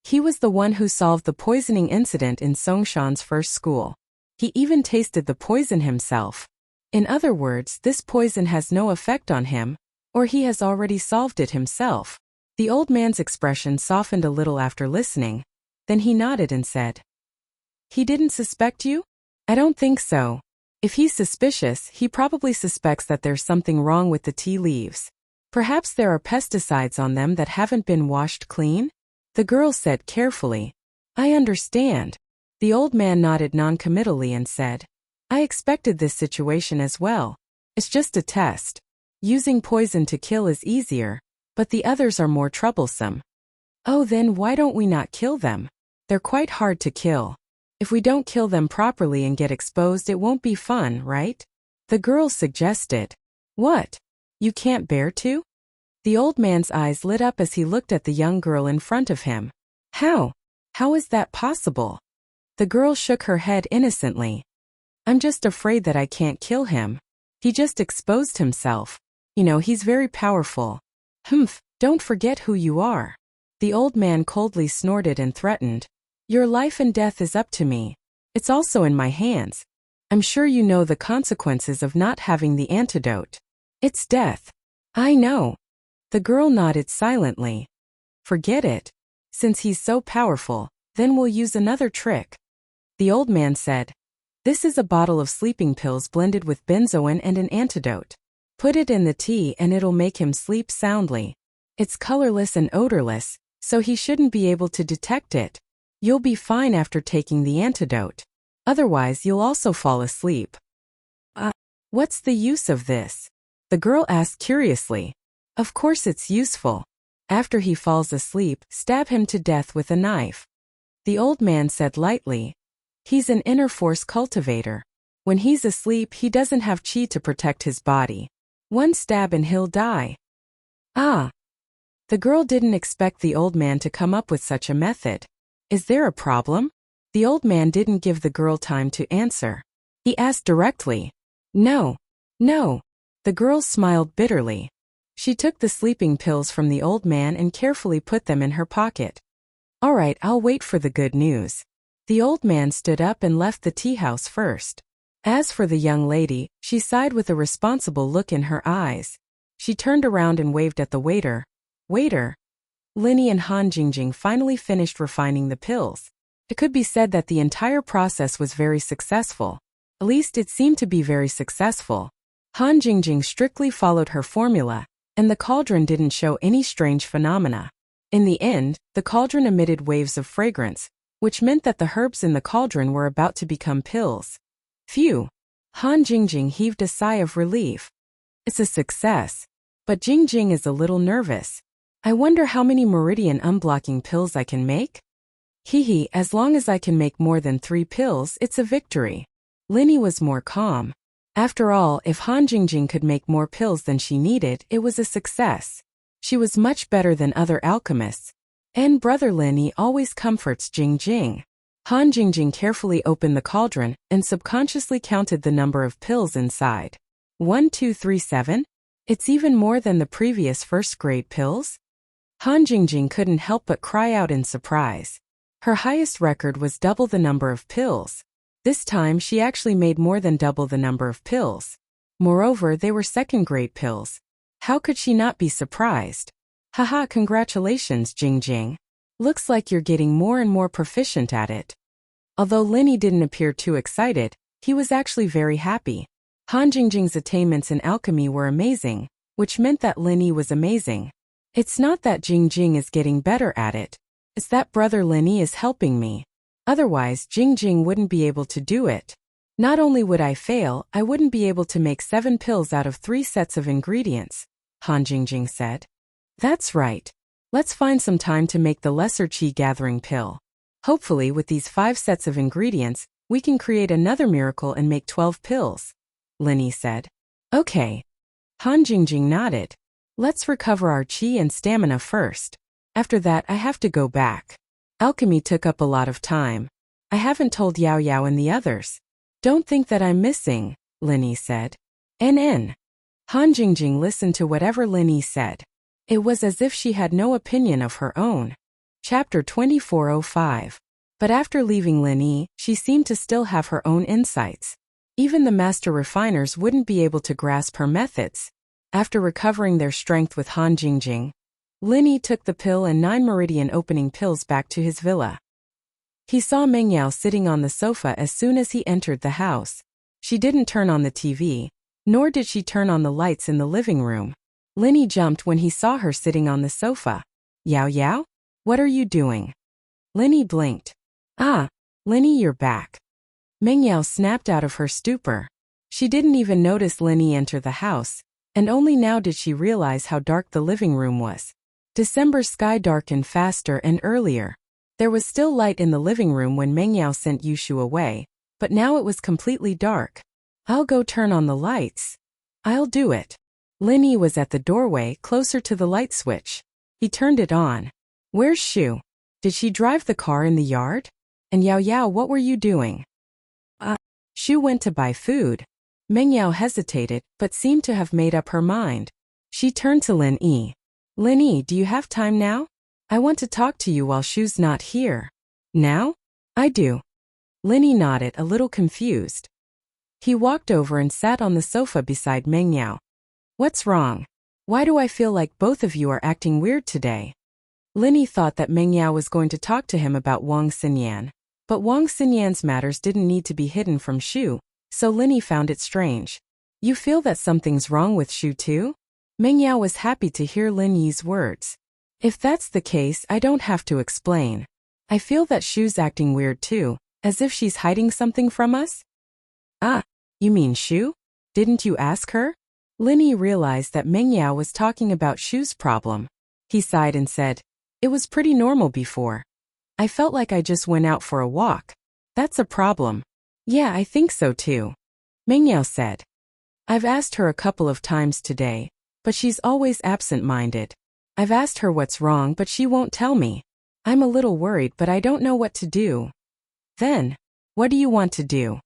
He was the one who solved the poisoning incident in Songshan's first school. He even tasted the poison himself. In other words, this poison has no effect on him, or he has already solved it himself. The old man's expression softened a little after listening. Then he nodded and said, He didn't suspect you? I don't think so. If he's suspicious, he probably suspects that there's something wrong with the tea leaves. Perhaps there are pesticides on them that haven't been washed clean? The girl said carefully. I understand. The old man nodded non-committally and said, I expected this situation as well. It's just a test. Using poison to kill is easier, but the others are more troublesome. Oh, then why don't we not kill them? They're quite hard to kill. If we don't kill them properly and get exposed, it won't be fun, right? The girl suggested. What? You can't bear to? The old man's eyes lit up as he looked at the young girl in front of him. How? How is that possible? The girl shook her head innocently. I'm just afraid that I can't kill him. He just exposed himself. You know, he's very powerful. Don't forget who you are. The old man coldly snorted and threatened. Your life and death is up to me. It's also in my hands. I'm sure you know the consequences of not having the antidote. It's death. I know. The girl nodded silently. Forget it. Since he's so powerful, then we'll use another trick. The old man said, This is a bottle of sleeping pills blended with benzoin and an antidote. Put it in the tea and it'll make him sleep soundly. It's colorless and odorless, so he shouldn't be able to detect it. You'll be fine after taking the antidote. Otherwise, you'll also fall asleep. What's the use of this? The girl asked curiously. Of course it's useful. After he falls asleep, stab him to death with a knife. The old man said lightly. He's an inner force cultivator. When he's asleep, he doesn't have chi to protect his body. One stab and he'll die. The girl didn't expect the old man to come up with such a method. Is there a problem? The old man didn't give the girl time to answer. He asked directly. No. No. The girl smiled bitterly. She took the sleeping pills from the old man and carefully put them in her pocket. All right, I'll wait for the good news. The old man stood up and left the tea house first. As for the young lady, she sighed with a responsible look in her eyes. She turned around and waved at the waiter. Waiter. Linny and Han Jingjing finally finished refining the pills. It could be said that the entire process was very successful. At least it seemed to be very successful. Han Jingjing strictly followed her formula, and the cauldron didn't show any strange phenomena. In the end, the cauldron emitted waves of fragrance, which meant that the herbs in the cauldron were about to become pills. Phew! Han Jingjing heaved a sigh of relief. It's a success. But Jingjing is a little nervous. I wonder how many meridian unblocking pills I can make? Hee, as long as I can make more than 3 pills, it's a victory. Linny was more calm. After all, if Han Jingjing could make more pills than she needed, it was a success. She was much better than other alchemists. And brother Linny always comforts Jingjing. Han Jingjing carefully opened the cauldron and subconsciously counted the number of pills inside. 1, 2, 3, 7? It's even more than the previous first-grade pills? Han Jingjing couldn't help but cry out in surprise. Her highest record was double the number of pills. This time she actually made more than double the number of pills. Moreover, they were second-grade pills. How could she not be surprised? Haha, congratulations, Jingjing. Looks like you're getting more and more proficient at it. Although Linny didn't appear too excited, he was actually very happy. Han Jingjing's attainments in alchemy were amazing, which meant that Linny was amazing. It's not that Jingjing is getting better at it. It's that brother Linny is helping me. Otherwise, Jingjing wouldn't be able to do it. Not only would I fail, I wouldn't be able to make 7 pills out of 3 sets of ingredients, Han Jingjing said. That's right. Let's find some time to make the lesser qi gathering pill. Hopefully, with these 5 sets of ingredients, we can create another miracle and make 12 pills, Linny said. Okay. Han Jingjing nodded. Let's recover our qi and stamina first. After that, I have to go back. Alchemy took up a lot of time. I haven't told Yao Yao and the others. Don't think that I'm missing, Linny said. NN. Han Jingjing listened to whatever Linny said. It was as if she had no opinion of her own. Chapter 2405. But after leaving Linny, she seemed to still have her own insights. Even the master refiners wouldn't be able to grasp her methods. After recovering their strength with Han Jingjing, Linny took the pill and 9 meridian opening pills back to his villa. He saw Meng Yao sitting on the sofa as soon as he entered the house. She didn't turn on the TV, nor did she turn on the lights in the living room. Linny jumped when he saw her sitting on the sofa. Yao Yao? What are you doing? Linny blinked. Ah, Linny, you're back. Meng Yao snapped out of her stupor. She didn't even notice Linny enter the house, and only now did she realize how dark the living room was. December's sky darkened faster and earlier. There was still light in the living room when Meng Yao sent Yushu away, but now it was completely dark. I'll go turn on the lights. I'll do it. Linny was at the doorway closer to the light switch. He turned it on. Where's Shu? Did she drive the car in the yard? And Yao Yao, what were you doing? Shu went to buy food. Meng Yao hesitated, but seemed to have made up her mind. She turned to Lin Yi. Lin Yi, do you have time now? I want to talk to you while Shu's not here. Now? I do. Lin Yi nodded, a little confused. He walked over and sat on the sofa beside Meng Yao. What's wrong? Why do I feel like both of you are acting weird today? Lin Yi thought that Meng Yao was going to talk to him about Wang Xinyan. But Wang Xinyan's matters didn't need to be hidden from Shu, so Lin Yi found it strange. You feel that something's wrong with Shu too? Meng Yao was happy to hear Lin Yi's words. If that's the case, I don't have to explain. I feel that Shu's acting weird too, as if she's hiding something from us. Ah, you mean Shu? Didn't you ask her? Lin Yi realized that Meng Yao was talking about Shu's problem. He sighed and said, it was pretty normal before. I felt like I just went out for a walk. That's a problem. Yeah, I think so too. Meng Yao said. I've asked her a couple of times today, but she's always absent-minded. I've asked her what's wrong, but she won't tell me. I'm a little worried, but I don't know what to do. Then, what do you want to do?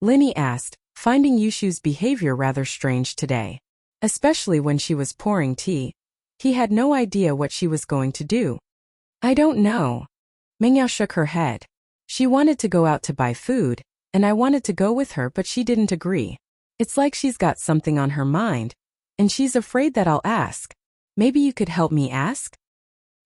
Linny asked, finding Yushu's behavior rather strange today. Especially when she was pouring tea. He had no idea what she was going to do. I don't know. Mengyao shook her head. She wanted to go out to buy food, and I wanted to go with her, but she didn't agree. It's like she's got something on her mind, and she's afraid that I'll ask. Maybe you could help me ask?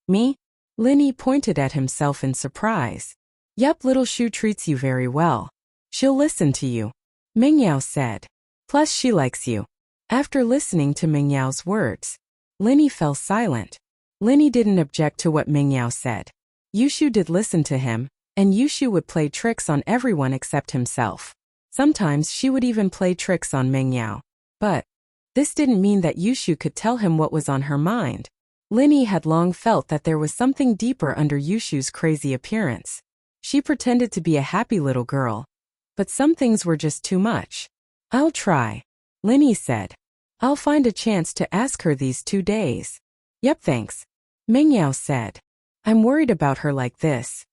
Me? Linny pointed at himself in surprise. Yup, little Shu treats you very well. She'll listen to you, Mengyao said. Plus she likes you. After listening to Mengyao's words, Linny fell silent. Linny didn't object to what Mengyao said. Yushu did listen to him, and Yushu would play tricks on everyone except himself. Sometimes she would even play tricks on Mengyao. But this didn't mean that Yushu could tell him what was on her mind. Linny had long felt that there was something deeper under Yushu's crazy appearance. She pretended to be a happy little girl. But some things were just too much. I'll try, Linny said. I'll find a chance to ask her these 2 days. Yep, thanks, Mengyao said. I'm worried about her like this.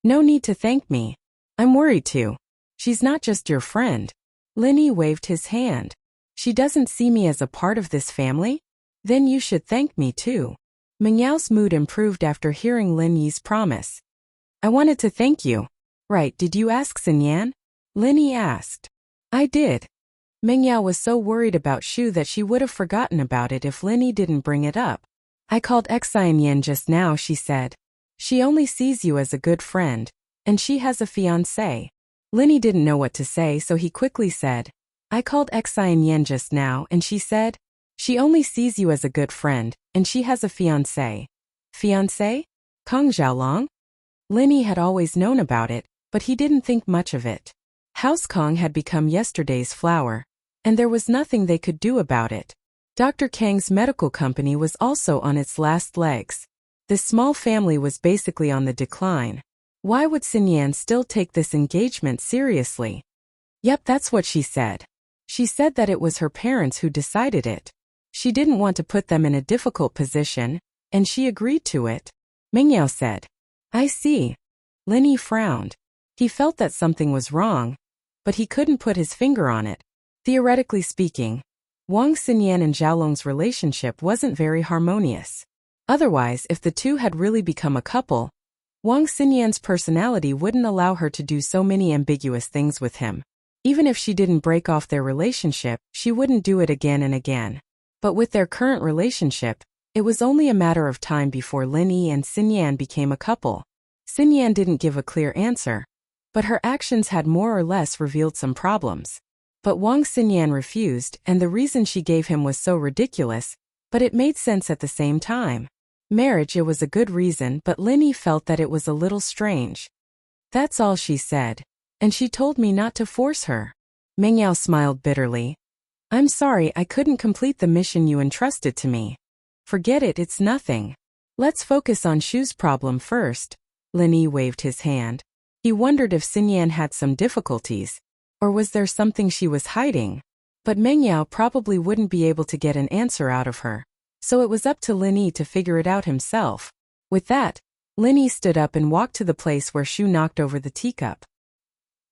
No need to thank me. I'm worried too. She's not just your friend. Linny waved his hand. She doesn't see me as a part of this family? Then you should thank me too. Mengyao's mood improved after hearing Lin Yi's promise. I wanted to thank you. Right, did you ask Xinyan? Linny asked. I did. Mengyao was so worried about Shu that she would have forgotten about it if Linny didn't bring it up. I called Xinyan just now, she said. She only sees you as a good friend, and she has a fiancé. Linny didn't know what to say, so he quickly said, I called Xinyan just now, and she said, she only sees you as a good friend, and she has a fiancé. Fiancé? Kong Xiaolong? Linny had always known about it, but he didn't think much of it. House Kong had become yesterday's flower, and there was nothing they could do about it. Dr. Kang's medical company was also on its last legs. This small family was basically on the decline. Why would Xinyan still take this engagement seriously? Yep, that's what she said. She said that it was her parents who decided it. She didn't want to put them in a difficult position, and she agreed to it. Mengyao said. I see. Linny frowned. He felt that something was wrong, but he couldn't put his finger on it. Theoretically speaking, Wang Xinyan and Xiaolong's relationship wasn't very harmonious. Otherwise, if the two had really become a couple, Wang Xinyan's personality wouldn't allow her to do so many ambiguous things with him. Even if she didn't break off their relationship, she wouldn't do it again and again. But with their current relationship, it was only a matter of time before Linny and Xinyan became a couple. Xinyan didn't give a clear answer, but her actions had more or less revealed some problems. But Wang Xinyan refused, and the reason she gave him was so ridiculous, but it made sense at the same time. Marriage, it was a good reason, but Linny felt that it was a little strange. That's all she said, and she told me not to force her. Mengyao smiled bitterly. I'm sorry, I couldn't complete the mission you entrusted to me. Forget it, it's nothing. Let's focus on Shu's problem first. Linny waved his hand. He wondered if Xinyan had some difficulties, or was there something she was hiding? But Mengyao probably wouldn't be able to get an answer out of her, so it was up to Linny to figure it out himself. With that, Linny stood up and walked to the place where Shu knocked over the teacup.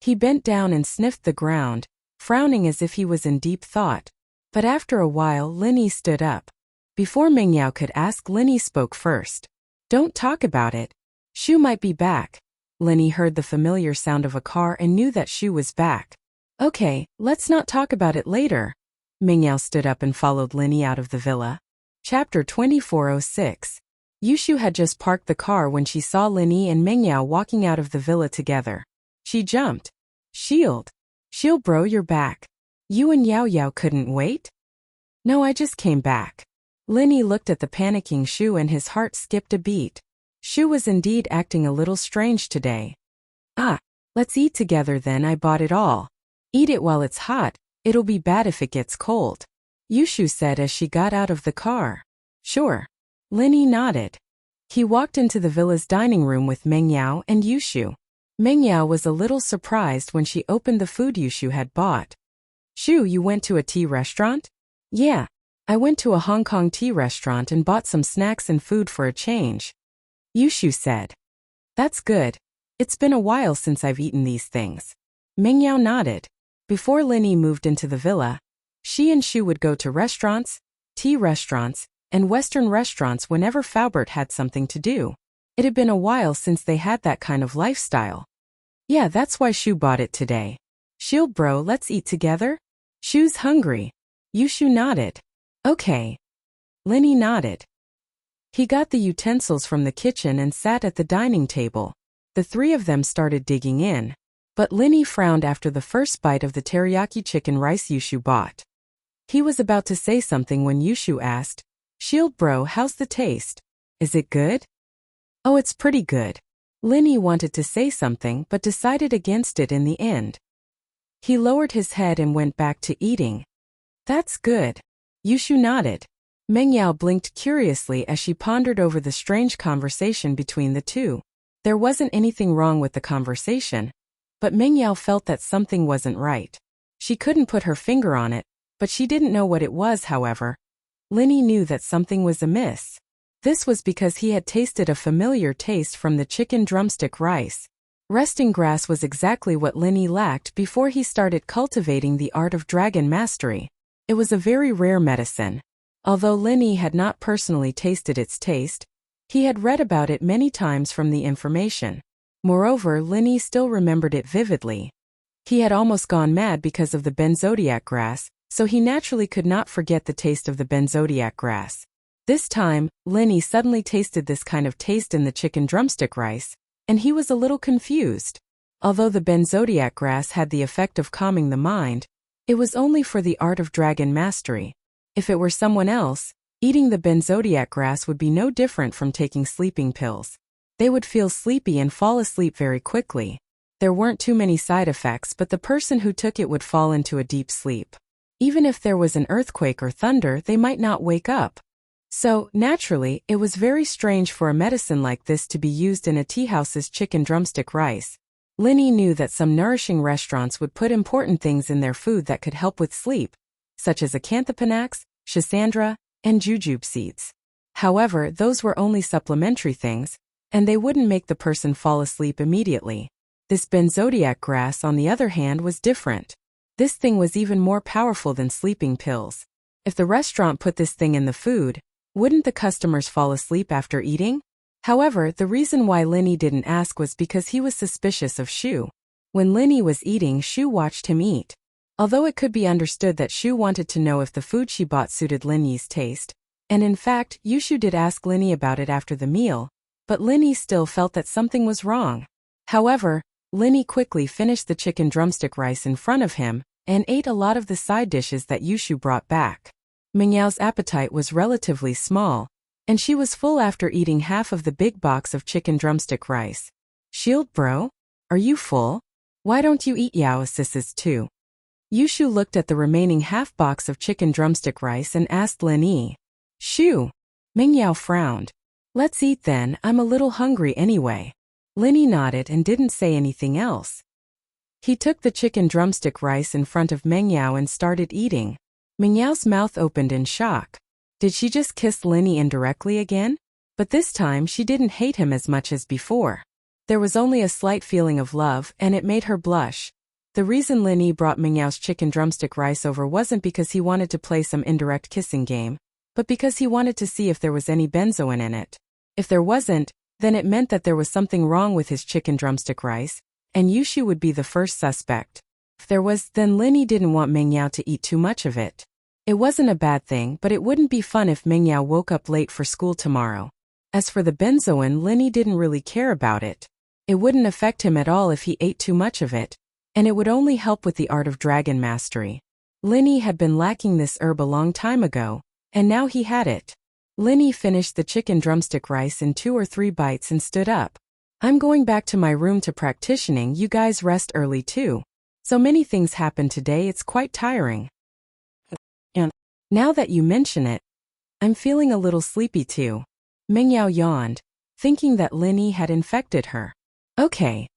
He bent down and sniffed the ground, frowning as if he was in deep thought. But after a while, Linny stood up. Before Mengyao could ask, Linny spoke first. Don't talk about it. Shu might be back. Linny heard the familiar sound of a car and knew that Shu was back. Okay, let's not talk about it later. Mengyao stood up and followed Linny out of the villa. Chapter 2406. Yushu had just parked the car when she saw Linny and Mengyao walking out of the villa together. She jumped. Shield. Shield bro, you're back. You and Yao Yao couldn't wait? No, I just came back. Linny looked at the panicking Shu and his heart skipped a beat. Shu was indeed acting a little strange today. Ah, let's eat together then, I bought it all. Eat it while it's hot, it'll be bad if it gets cold. Yushu said as she got out of the car. Sure. Linny nodded. He walked into the villa's dining room with Mengyao and Yushu. Mengyao was a little surprised when she opened the food Yushu had bought. Shu, you went to a tea restaurant? Yeah. I went to a Hong Kong tea restaurant and bought some snacks and food for a change. Yushu said. That's good. It's been a while since I've eaten these things. Mengyao nodded. Before Linny moved into the villa, she and Shu would go to restaurants, tea restaurants, and Western restaurants whenever Faubert had something to do. It had been a while since they had that kind of lifestyle. Yeah, that's why Shu bought it today. Shield bro, let's eat together? Shu's hungry. Yushu nodded. Okay. Linny nodded. He got the utensils from the kitchen and sat at the dining table. The three of them started digging in. But Linny frowned after the first bite of the teriyaki chicken rice Yushu bought. He was about to say something when Yushu asked, Shield bro, how's the taste? Is it good? Oh, it's pretty good. Linny wanted to say something but decided against it in the end. He lowered his head and went back to eating. That's good. Yushu nodded. Mengyao blinked curiously as she pondered over the strange conversation between the two. There wasn't anything wrong with the conversation, but Mengyao felt that something wasn't right. She couldn't put her finger on it, but she didn't know what it was, however. Linny knew that something was amiss. This was because he had tasted a familiar taste from the chicken drumstick rice. Resting grass was exactly what Linny lacked before he started cultivating the art of dragon mastery. It was a very rare medicine. Although Linny had not personally tasted its taste, he had read about it many times from the information. Moreover, Linny still remembered it vividly. He had almost gone mad because of the benzodiac grass, so he naturally could not forget the taste of the benzodiac grass. This time, Linny suddenly tasted this kind of taste in the chicken drumstick rice, and he was a little confused. Although the benzodiac grass had the effect of calming the mind, it was only for the art of dragon mastery. If it were someone else, eating the benzodiac grass would be no different from taking sleeping pills. They would feel sleepy and fall asleep very quickly. There weren't too many side effects, but the person who took it would fall into a deep sleep. Even if there was an earthquake or thunder, they might not wake up. So, naturally, it was very strange for a medicine like this to be used in a teahouse's chicken drumstick rice. Linny knew that some nourishing restaurants would put important things in their food that could help with sleep, such as acanthopanax, schisandra, and jujube seeds. However, those were only supplementary things, and they wouldn't make the person fall asleep immediately. This benzodiac grass, on the other hand, was different. This thing was even more powerful than sleeping pills. If the restaurant put this thing in the food, wouldn't the customers fall asleep after eating? However, the reason why Linny didn't ask was because he was suspicious of Shu. When Linny was eating, Shu watched him eat. Although it could be understood that Shu wanted to know if the food she bought suited Linny's taste, and in fact, Yushu did ask Linny about it after the meal, but Linny still felt that something was wrong. However, Linny quickly finished the chicken drumstick rice in front of him and ate a lot of the side dishes that Yushu brought back. Mingyao's appetite was relatively small, and she was full after eating half of the big box of chicken drumstick rice. Shield bro? Are you full? Why don't you eat Yao Sis's too? Yushu looked at the remaining half box of chicken drumstick rice and asked Linny. Shu. Mingyao frowned. Let's eat then, I'm a little hungry anyway. Linny nodded and didn't say anything else. He took the chicken drumstick rice in front of Mingyao and started eating. Mingyao's mouth opened in shock. Did she just kiss Linny indirectly again? But this time she didn't hate him as much as before. There was only a slight feeling of love, and it made her blush. The reason Linny brought Mingyao's chicken drumstick rice over wasn't because he wanted to play some indirect kissing game, but because he wanted to see if there was any benzoin in it. If there wasn't, then it meant that there was something wrong with his chicken drumstick rice, and Yushu would be the first suspect. If there was, then Linny didn't want Mingyao to eat too much of it. It wasn't a bad thing, but it wouldn't be fun if Mingyao woke up late for school tomorrow. As for the benzoin, Linny didn't really care about it. It wouldn't affect him at all if he ate too much of it, and it would only help with the art of dragon mastery. Linny had been lacking this herb a long time ago, and now he had it. Linny finished the chicken drumstick rice in 2 or 3 bites and stood up. I'm going back to my room to practicing. You guys rest early too. So many things happened today, it's quite tiring. And now that you mention it, I'm feeling a little sleepy too. Mingyao yawned, thinking that Linny had infected her. Okay.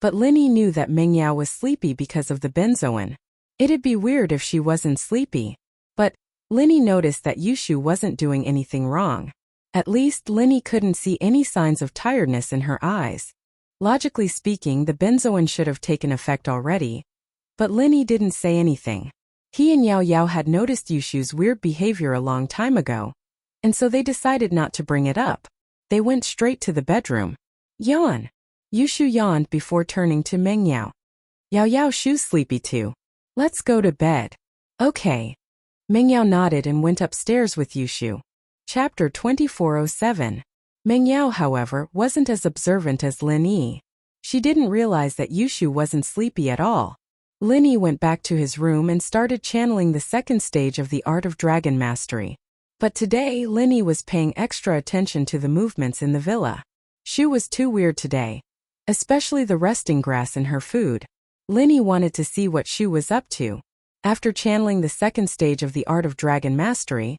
But Linny knew that Mingyao was sleepy because of the benzoin. It'd be weird if she wasn't sleepy. But Linny noticed that Yushu wasn't doing anything wrong. At least Linny couldn't see any signs of tiredness in her eyes. Logically speaking, the benzoin should have taken effect already. But Linny didn't say anything. He and Yao Yao had noticed Yushu's weird behavior a long time ago, and so they decided not to bring it up. They went straight to the bedroom. Yawn. Yushu yawned before turning to Meng Yao. Yao Yao Shu's sleepy too. Let's go to bed. Okay. Meng Yao nodded and went upstairs with Yushu. Chapter 2407. Meng Yao, however, wasn't as observant as Lin Yi. She didn't realize that Yushu wasn't sleepy at all. Lin Yi went back to his room and started channeling the second stage of the art of dragon mastery. But today, Lin Yi was paying extra attention to the movements in the villa. Shu was too weird today, especially the resting grass in her food. Lin Yi wanted to see what Shu was up to. After channeling the second stage of the art of dragon mastery,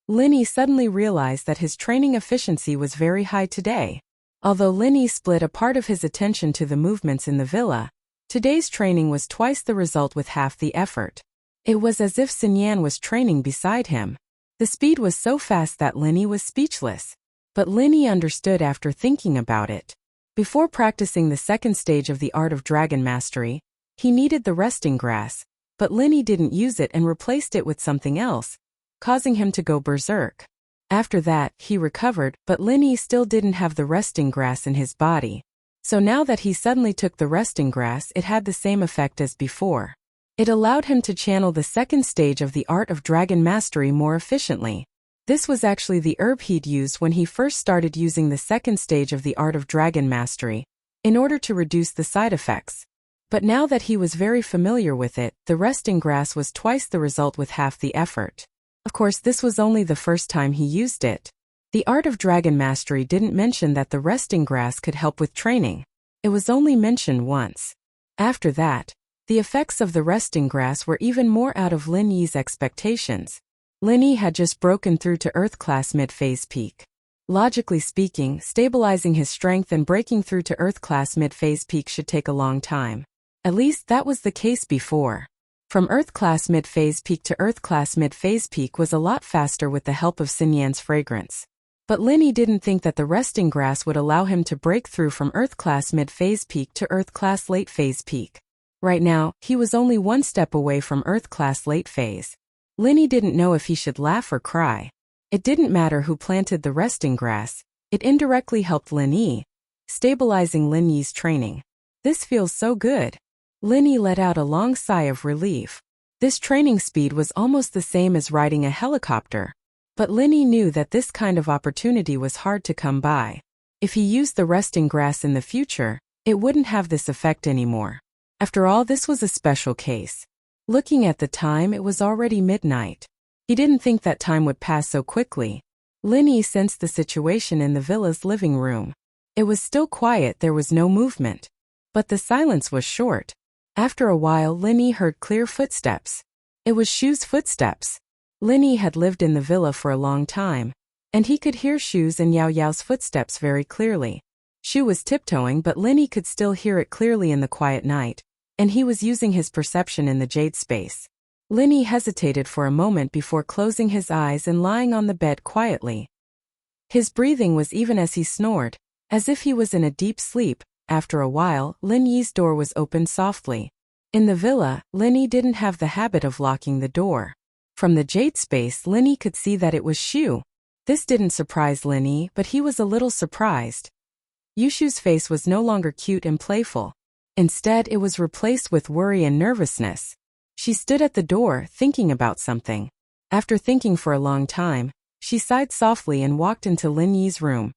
Lin Yi suddenly realized that his training efficiency was very high today. Although Lin Yi split a part of his attention to the movements in the villa, today's training was twice the result with half the effort. It was as if Xin Yan was training beside him. The speed was so fast that Lin Yi was speechless. But Lin Yi understood after thinking about it. Before practicing the second stage of the art of dragon mastery, he needed the resting grass, but Lin Yi didn't use it and replaced it with something else, causing him to go berserk. After that, he recovered, but Lin Yi still didn't have the resting grass in his body. So now that he suddenly took the resting grass, it had the same effect as before. It allowed him to channel the second stage of the art of dragon mastery more efficiently. This was actually the herb he'd used when he first started using the second stage of the art of dragon mastery, in order to reduce the side effects. But now that he was very familiar with it, the resting grass was twice the result with half the effort. Of course, this was only the first time he used it. The art of dragon mastery didn't mention that the resting grass could help with training. It was only mentioned once. After that, the effects of the resting grass were even more out of Lin Yi's expectations. Lin Yi had just broken through to Earth class mid-phase peak. Logically speaking, stabilizing his strength and breaking through to Earth class mid-phase peak should take a long time. At least that was the case before. From Earth class mid-phase peak to Earth class mid-phase peak was a lot faster with the help of Xin Yan's fragrance. But Lin Yi didn't think that the resting grass would allow him to break through from Earth class mid-phase peak to Earth class late phase peak. Right now, he was only one step away from Earth class late phase. Lin Yi didn't know if he should laugh or cry. It didn't matter who planted the resting grass, it indirectly helped Lin Yi, stabilizing Lin Yi's training. This feels so good. Lin Yi let out a long sigh of relief. This training speed was almost the same as riding a helicopter. But Lin Yi knew that this kind of opportunity was hard to come by. If he used the resting grass in the future, it wouldn't have this effect anymore. After all, this was a special case. Looking at the time, it was already midnight. He didn't think that time would pass so quickly. Lin Yi sensed the situation in the villa's living room. It was still quiet, there was no movement. But the silence was short. After a while, Lin Yi heard clear footsteps. It was Shu's footsteps. Lin Yi had lived in the villa for a long time, and he could hear Shu's and Yao Yao's footsteps very clearly. Shu was tiptoeing, but Lin Yi could still hear it clearly in the quiet night, and he was using his perception in the jade space. Lin Yi hesitated for a moment before closing his eyes and lying on the bed quietly. His breathing was even as he snored, as if he was in a deep sleep. After a while, Lin Yi's door was opened softly. In the villa, Lin Yi didn't have the habit of locking the door. From the jade space, Lin Yi could see that it was Shu. This didn't surprise Lin Yi, but he was a little surprised. Yushu's face was no longer cute and playful. Instead, it was replaced with worry and nervousness. She stood at the door, thinking about something. After thinking for a long time, she sighed softly and walked into Lin Yi's room.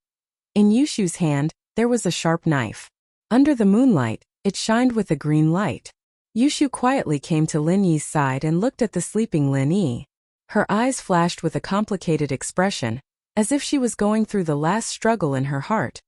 In Yushu's hand, there was a sharp knife. Under the moonlight, it shined with a green light. Yushu quietly came to Lin Yi's side and looked at the sleeping Lin Yi. Her eyes flashed with a complicated expression, as if she was going through the last struggle in her heart.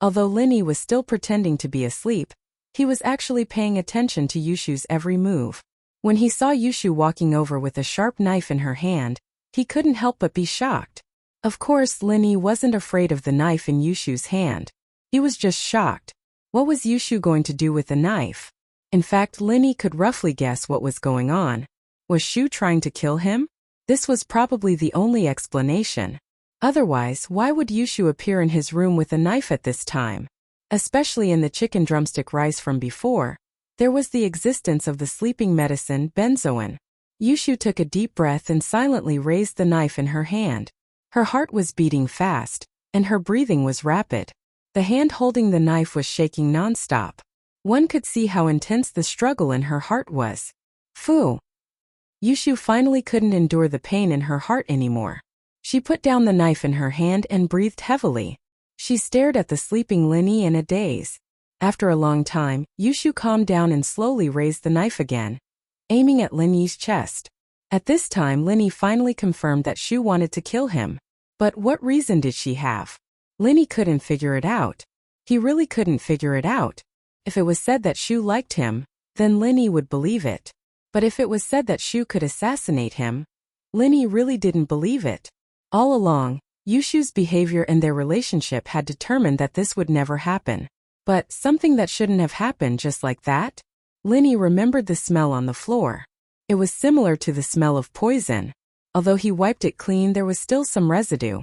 Although Lin Yi was still pretending to be asleep, he was actually paying attention to Yushu's every move. When he saw Yushu walking over with a sharp knife in her hand, he couldn't help but be shocked. Of course, Lin Yi wasn't afraid of the knife in Yushu's hand. He was just shocked. What was Yushu going to do with the knife? In fact, Lin Yi could roughly guess what was going on. Was Shu trying to kill him? This was probably the only explanation. Otherwise, why would Yushu appear in his room with a knife at this time? Especially in the chicken drumstick rice from before, there was the existence of the sleeping medicine benzoin. Yushu took a deep breath and silently raised the knife in her hand. Her heart was beating fast, and her breathing was rapid. The hand holding the knife was shaking nonstop. One could see how intense the struggle in her heart was. Phew! Yushu finally couldn't endure the pain in her heart anymore. She put down the knife in her hand and breathed heavily. She stared at the sleeping Linny in a daze. After a long time, Yushu calmed down and slowly raised the knife again, aiming at Linny's chest. At this time, Linny finally confirmed that Shu wanted to kill him. But what reason did she have? Linny couldn't figure it out. He really couldn't figure it out. If it was said that Shu liked him, then Linny would believe it. But if it was said that Shu could assassinate him, Linny really didn't believe it. All along, Yushu's behavior and their relationship had determined that this would never happen. But something that shouldn't have happened just like that? Linny remembered the smell on the floor. It was similar to the smell of poison. Although he wiped it clean, there was still some residue.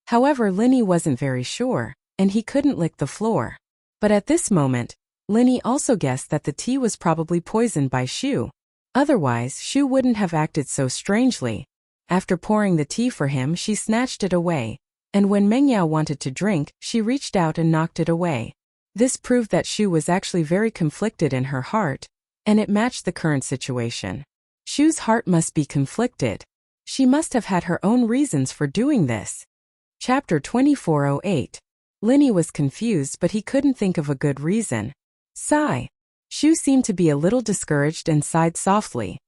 However, Linny wasn't very sure, and he couldn't lick the floor. But at this moment, Linny also guessed that the tea was probably poisoned by Shu. Otherwise, Shu wouldn't have acted so strangely. After pouring the tea for him, she snatched it away, and when Mengyao wanted to drink, she reached out and knocked it away. This proved that Shu was actually very conflicted in her heart, and it matched the current situation. Shu's heart must be conflicted. She must have had her own reasons for doing this. Chapter 2408. Linny was confused, but he couldn't think of a good reason. Sigh. Shu seemed to be a little discouraged and sighed softly.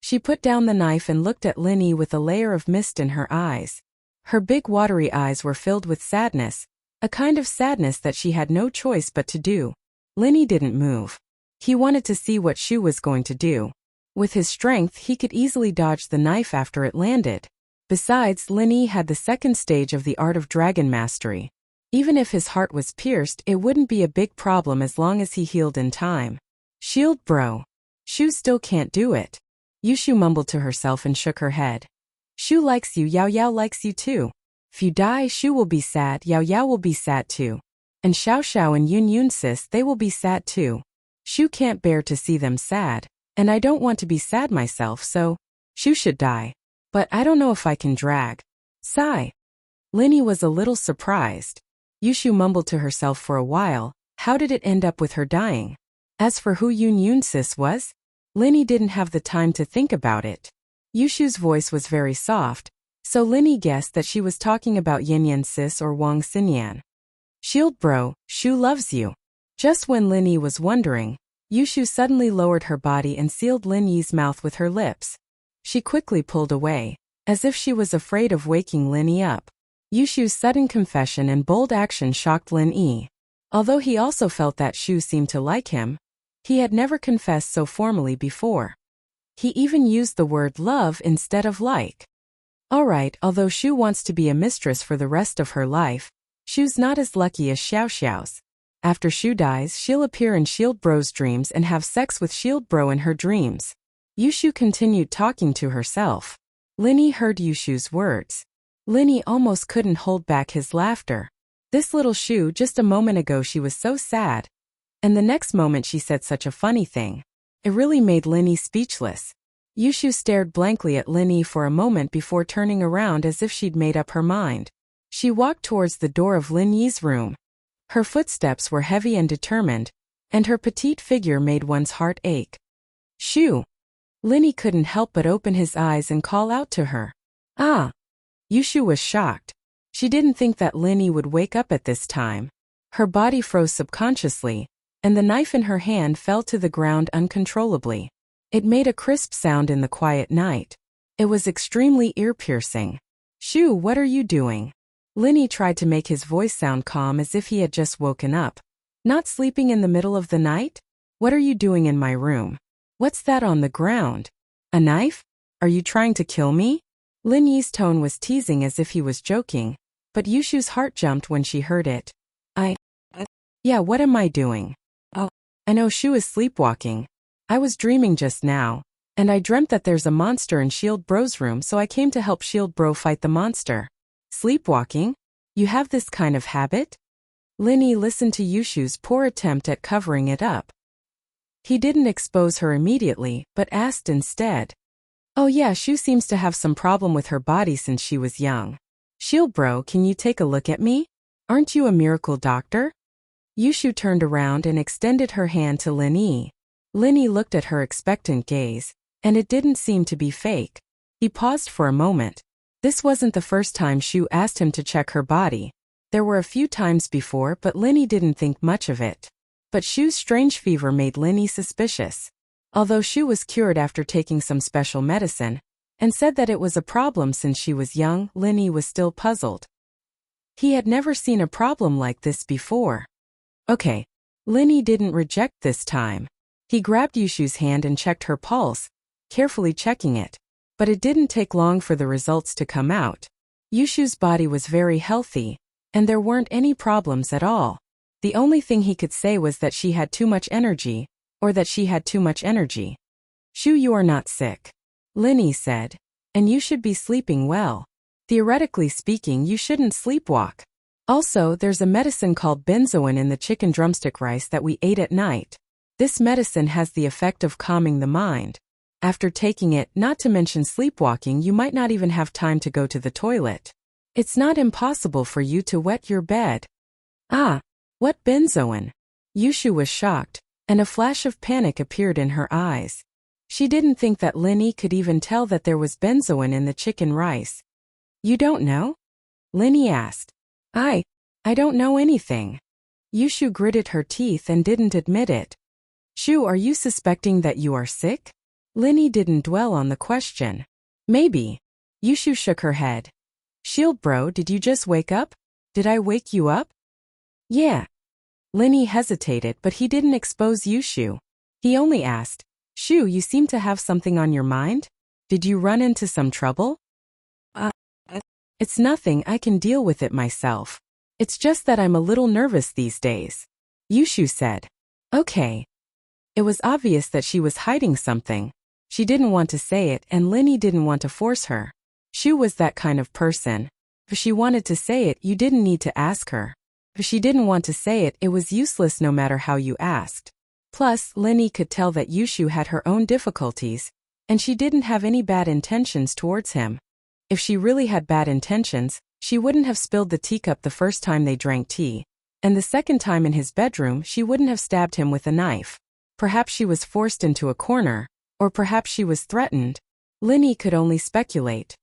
She put down the knife and looked at Linny with a layer of mist in her eyes. Her big watery eyes were filled with sadness, a kind of sadness that she had no choice but to do. Linny didn't move. He wanted to see what Shu was going to do. With his strength, he could easily dodge the knife after it landed. Besides, Linny had the second stage of the art of dragon mastery. Even if his heart was pierced, it wouldn't be a big problem as long as he healed in time. Shield bro. Shu still can't do it. Yushu mumbled to herself and shook her head. Shu likes you, Yao Yao likes you too. If you die, Shu will be sad, Yao Yao will be sad too. And Xiao Xiao and Yun Yun sis, they will be sad too. Shu can't bear to see them sad, and I don't want to be sad myself, so Shu should die. But I don't know if I can drag. Sigh. Linny was a little surprised. Yushu mumbled to herself for a while. How did it end up with her dying? As for who Yun Yun sis was, Linny didn't have the time to think about it. Yushu's voice was very soft, so Linny guessed that she was talking about Yin Yan sis or Wang Xinyan. Shield bro, Shu loves you. Just when Linny was wondering, Yushu suddenly lowered her body and sealed Lin Yi's mouth with her lips. She quickly pulled away, as if she was afraid of waking Lin Yi up. Yushu's sudden confession and bold action shocked Lin Yi. Although he also felt that Shu seemed to like him, he had never confessed so formally before. He even used the word love instead of like. Alright, although Shu wants to be a mistress for the rest of her life, Shu's not as lucky as Xiao Xiao's. After Shu dies, she'll appear in Shield Bro's dreams and have sex with Shield Bro in her dreams. Yushu continued talking to herself. Linny heard Yushu's words. Linny almost couldn't hold back his laughter. This little Shu, just a moment ago she was so sad. And the next moment she said such a funny thing. It really made Linny speechless. Yushu stared blankly at Linny for a moment before turning around as if she'd made up her mind. She walked towards the door of Lin Yi's room. Her footsteps were heavy and determined, and her petite figure made one's heart ache. Shu! Linny couldn't help but open his eyes and call out to her. Ah! Yushu was shocked. She didn't think that Linny would wake up at this time. Her body froze subconsciously, and the knife in her hand fell to the ground uncontrollably. It made a crisp sound in the quiet night. It was extremely ear-piercing. Shu, what are you doing? Linny tried to make his voice sound calm as if he had just woken up. Not sleeping in the middle of the night? What are you doing in my room? What's that on the ground? A knife? Are you trying to kill me? Lin Yi's tone was teasing as if he was joking, but Yushu's heart jumped when she heard it. Yeah, what am I doing? Oh, I know Shu is sleepwalking. I was dreaming just now, and I dreamt that there's a monster in Shield Bro's room, so I came to help Shield Bro fight the monster. Sleepwalking? You have this kind of habit? Linny listened to Yushu's poor attempt at covering it up. He didn't expose her immediately, but asked instead. Oh yeah, Shu seems to have some problem with her body since she was young. Shield bro, can you take a look at me? Aren't you a miracle doctor? Yushu turned around and extended her hand to Linny. Linny looked at her expectant gaze, and it didn't seem to be fake. He paused for a moment. This wasn't the first time Shu asked him to check her body. There were a few times before, but Linny didn't think much of it. But Shu's strange fever made Linny suspicious. Although Shu was cured after taking some special medicine, and said that it was a problem since she was young, Linny was still puzzled. He had never seen a problem like this before. Okay. Linny didn't reject this time. He grabbed Yushu's hand and checked her pulse, carefully checking it. But it didn't take long for the results to come out. Yushu's body was very healthy, and there weren't any problems at all. The only thing he could say was that she had too much energy, or that she had too much energy. Shu, you are not sick, Linny said, and you should be sleeping well. Theoretically speaking, you shouldn't sleepwalk. Also, there's a medicine called benzoin in the chicken drumstick rice that we ate at night. This medicine has the effect of calming the mind. After taking it, not to mention sleepwalking, you might not even have time to go to the toilet. It's not impossible for you to wet your bed. Ah, what benzoin? Yushu was shocked, and a flash of panic appeared in her eyes. She didn't think that Linny could even tell that there was benzoin in the chicken rice. You don't know? Linny asked. I don't know anything. Yushu gritted her teeth and didn't admit it. Shu, are you suspecting that you are sick? Linny didn't dwell on the question. Maybe. Yushu shook her head. Shield bro, did you just wake up? Did I wake you up? Yeah. Linny hesitated, but he didn't expose Yushu. He only asked, Shu, you seem to have something on your mind? Did you run into some trouble? It's nothing, I can deal with it myself. It's just that I'm a little nervous these days. Yushu said. Okay. It was obvious that she was hiding something. She didn't want to say it, and Linny didn't want to force her. Shu was that kind of person. If she wanted to say it, you didn't need to ask her. If she didn't want to say it, it was useless no matter how you asked. Plus, Linny could tell that Yushu had her own difficulties, and she didn't have any bad intentions towards him. If she really had bad intentions, she wouldn't have spilled the teacup the first time they drank tea, and the second time in his bedroom she wouldn't have stabbed him with a knife. Perhaps she was forced into a corner, or perhaps she was threatened. Linny could only speculate.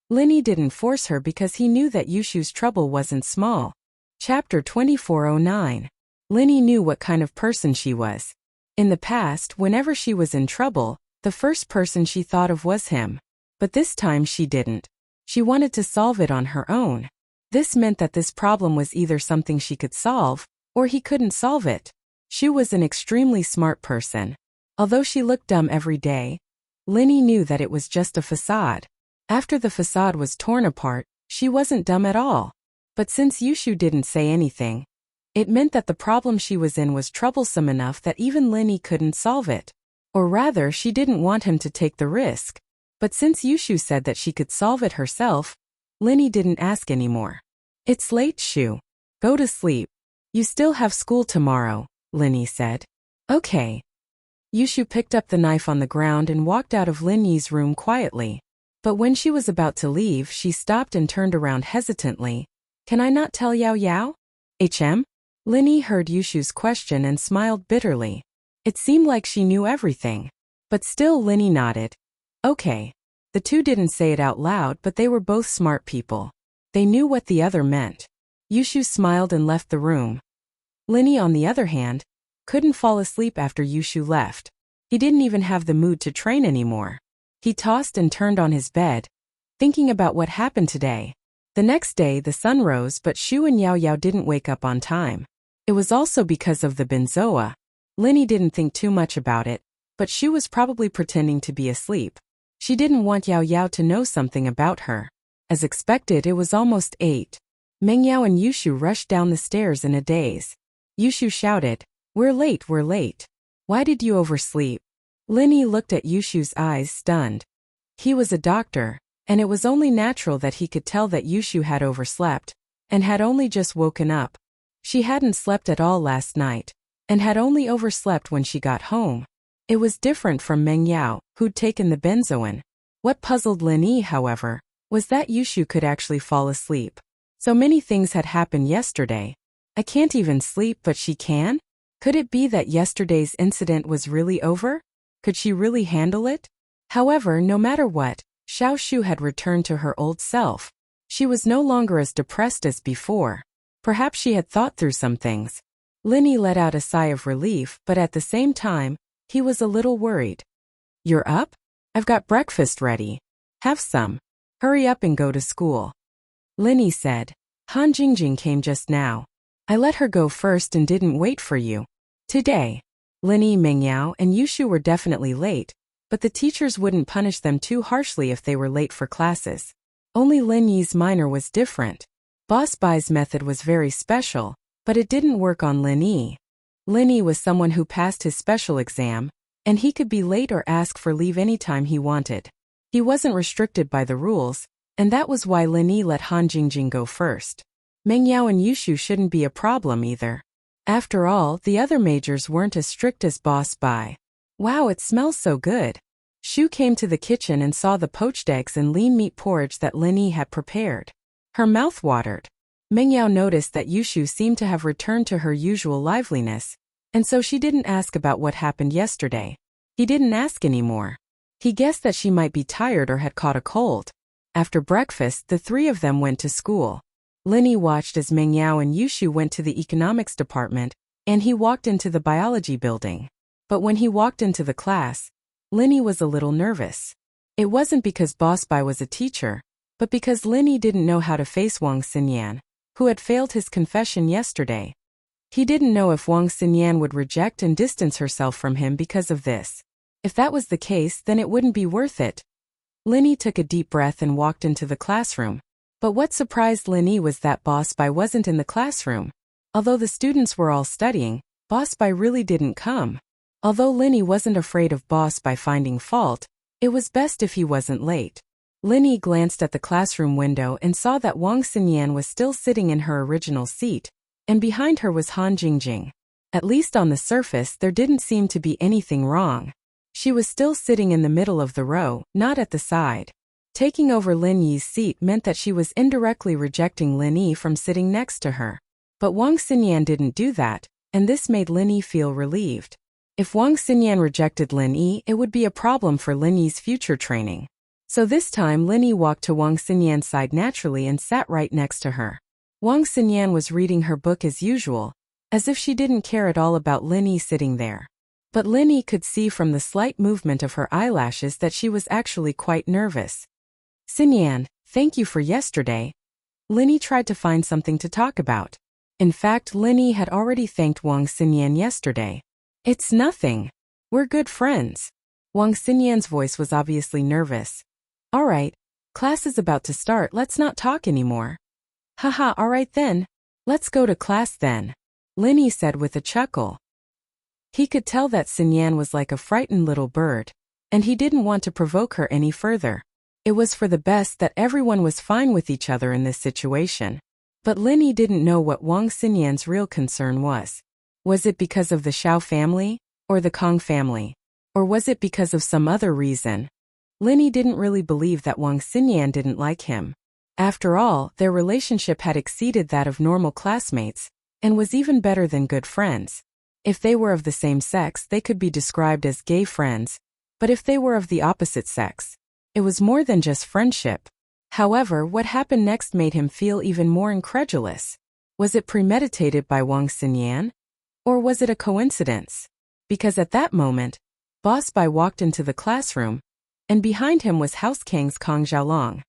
Linny didn't force her because he knew that Yushu's trouble wasn't small. Chapter 2409. Linny knew what kind of person she was. In the past, whenever she was in trouble, the first person she thought of was him. But this time she didn't. She wanted to solve it on her own. This meant that this problem was either something she could solve, or he couldn't solve it. She was an extremely smart person. Although she looked dumb every day, Linny knew that it was just a facade. After the facade was torn apart, she wasn't dumb at all. But since Yushu didn't say anything, it meant that the problem she was in was troublesome enough that even Linny couldn't solve it. Or rather, she didn't want him to take the risk. But since Yushu said that she could solve it herself, Linny didn't ask anymore. It's late, Shu. Go to sleep. You still have school tomorrow, Linny said. Okay. Yushu picked up the knife on the ground and walked out of Linny's room quietly. But when she was about to leave, she stopped and turned around hesitantly. Can I not tell Yao Yao? HM? Linny heard Yushu's question and smiled bitterly. It seemed like she knew everything. But still Linny nodded. Okay. The two didn't say it out loud, but they were both smart people. They knew what the other meant. Yushu smiled and left the room. Linny, on the other hand, couldn't fall asleep after Yushu left. He didn't even have the mood to train anymore. He tossed and turned on his bed, thinking about what happened today. The next day the sun rose, but Shu and Yao Yao didn't wake up on time. It was also because of the benzoa. Linny didn't think too much about it, but Shu was probably pretending to be asleep. She didn't want Yao Yao to know something about her. As expected, it was almost 8. Mengyao and Yushu rushed down the stairs in a daze. Yushu shouted, we're late, we're late. Why did you oversleep? Linny looked at Yushu's eyes, stunned. He was a doctor. and it was only natural that he could tell that Yushu had overslept, and had only just woken up. She hadn't slept at all last night, and had only overslept when she got home. It was different from Meng Yao, who'd taken the benzoin. What puzzled Lin Yi, however, was that Yushu could actually fall asleep. So many things had happened yesterday. I can't even sleep, but she can? Could it be that yesterday's incident was really over? Could she really handle it? However, no matter what, Xiao Shu had returned to her old self. She was no longer as depressed as before. Perhaps she had thought through some things. Lin Yi let out a sigh of relief, but at the same time, he was a little worried. You're up? I've got breakfast ready. Have some. Hurry up and go to school. Lin Yi said. Han Jingjing came just now. I let her go first and didn't wait for you. Today, Lin Yi, Meng Yao, and Yushu were definitely late, but the teachers wouldn't punish them too harshly if they were late for classes. Only Lin Yi's minor was different. Boss Bai's method was very special, but it didn't work on Lin Yi. Lin Yi was someone who passed his special exam, and he could be late or ask for leave anytime he wanted. He wasn't restricted by the rules, and that was why Lin Yi let Han Jingjing go first. Meng Yao and Yushu shouldn't be a problem either. After all, the other majors weren't as strict as Boss Bai. Wow, it smells so good. Shu came to the kitchen and saw the poached eggs and lean meat porridge that Lin Yi had prepared. Her mouth watered. Meng Yao noticed that Yushu seemed to have returned to her usual liveliness, and so she didn't ask about what happened yesterday. He didn't ask anymore. He guessed that she might be tired or had caught a cold. After breakfast, the three of them went to school. Lin Yi watched as Meng Yao and Yushu went to the economics department, and he walked into the biology building. But when he walked into the class, Lin Yi was a little nervous. It wasn't because Boss Bai was a teacher, but because Lin Yi didn't know how to face Wang Xinyan, who had failed his confession yesterday. He didn't know if Wang Xinyan would reject and distance herself from him because of this. If that was the case, then it wouldn't be worth it. Lin Yi took a deep breath and walked into the classroom. But what surprised Lin Yi was that Boss Bai wasn't in the classroom. Although the students were all studying, Boss Bai really didn't come. Although Lin Yi wasn't afraid of Boss Bai finding fault, it was best if he wasn't late. Lin Yi glanced at the classroom window and saw that Wang Xinyan was still sitting in her original seat, and behind her was Han Jingjing. At least on the surface, there didn't seem to be anything wrong. She was still sitting in the middle of the row, not at the side. Taking over Lin Yi's seat meant that she was indirectly rejecting Lin Yi from sitting next to her. But Wang Xinyan didn't do that, and this made Lin Yi feel relieved. If Wang Xinyan rejected Lin Yi, it would be a problem for Lin Yi's future training. So this time Lin Yi walked to Wang Xinyan's side naturally and sat right next to her. Wang Xinyan was reading her book as usual, as if she didn't care at all about Lin Yi sitting there. But Lin Yi could see from the slight movement of her eyelashes that she was actually quite nervous. Xinyan, thank you for yesterday. Lin Yi tried to find something to talk about. In fact, Lin Yi had already thanked Wang Xinyan yesterday. It's nothing. We're good friends. Wang Xinyan's voice was obviously nervous. All right, class is about to start, let's not talk anymore. Haha, all right then. Let's go to class then, Lin Yi said with a chuckle. He could tell that Xinyan was like a frightened little bird, and he didn't want to provoke her any further. It was for the best that everyone was fine with each other in this situation. But Lin Yi didn't know what Wang Xinyan's real concern was. Was it because of the Xiao family, or the Kong family? Or was it because of some other reason? Lin Yi didn't really believe that Wang Xinyan didn't like him. After all, their relationship had exceeded that of normal classmates, and was even better than good friends. If they were of the same sex, they could be described as gay friends, but if they were of the opposite sex, it was more than just friendship. However, what happened next made him feel even more incredulous. Was it premeditated by Wang Xinyan? Or was it a coincidence? Because at that moment, Boss Bai walked into the classroom, and behind him was House Kang's Kong Xiaolong.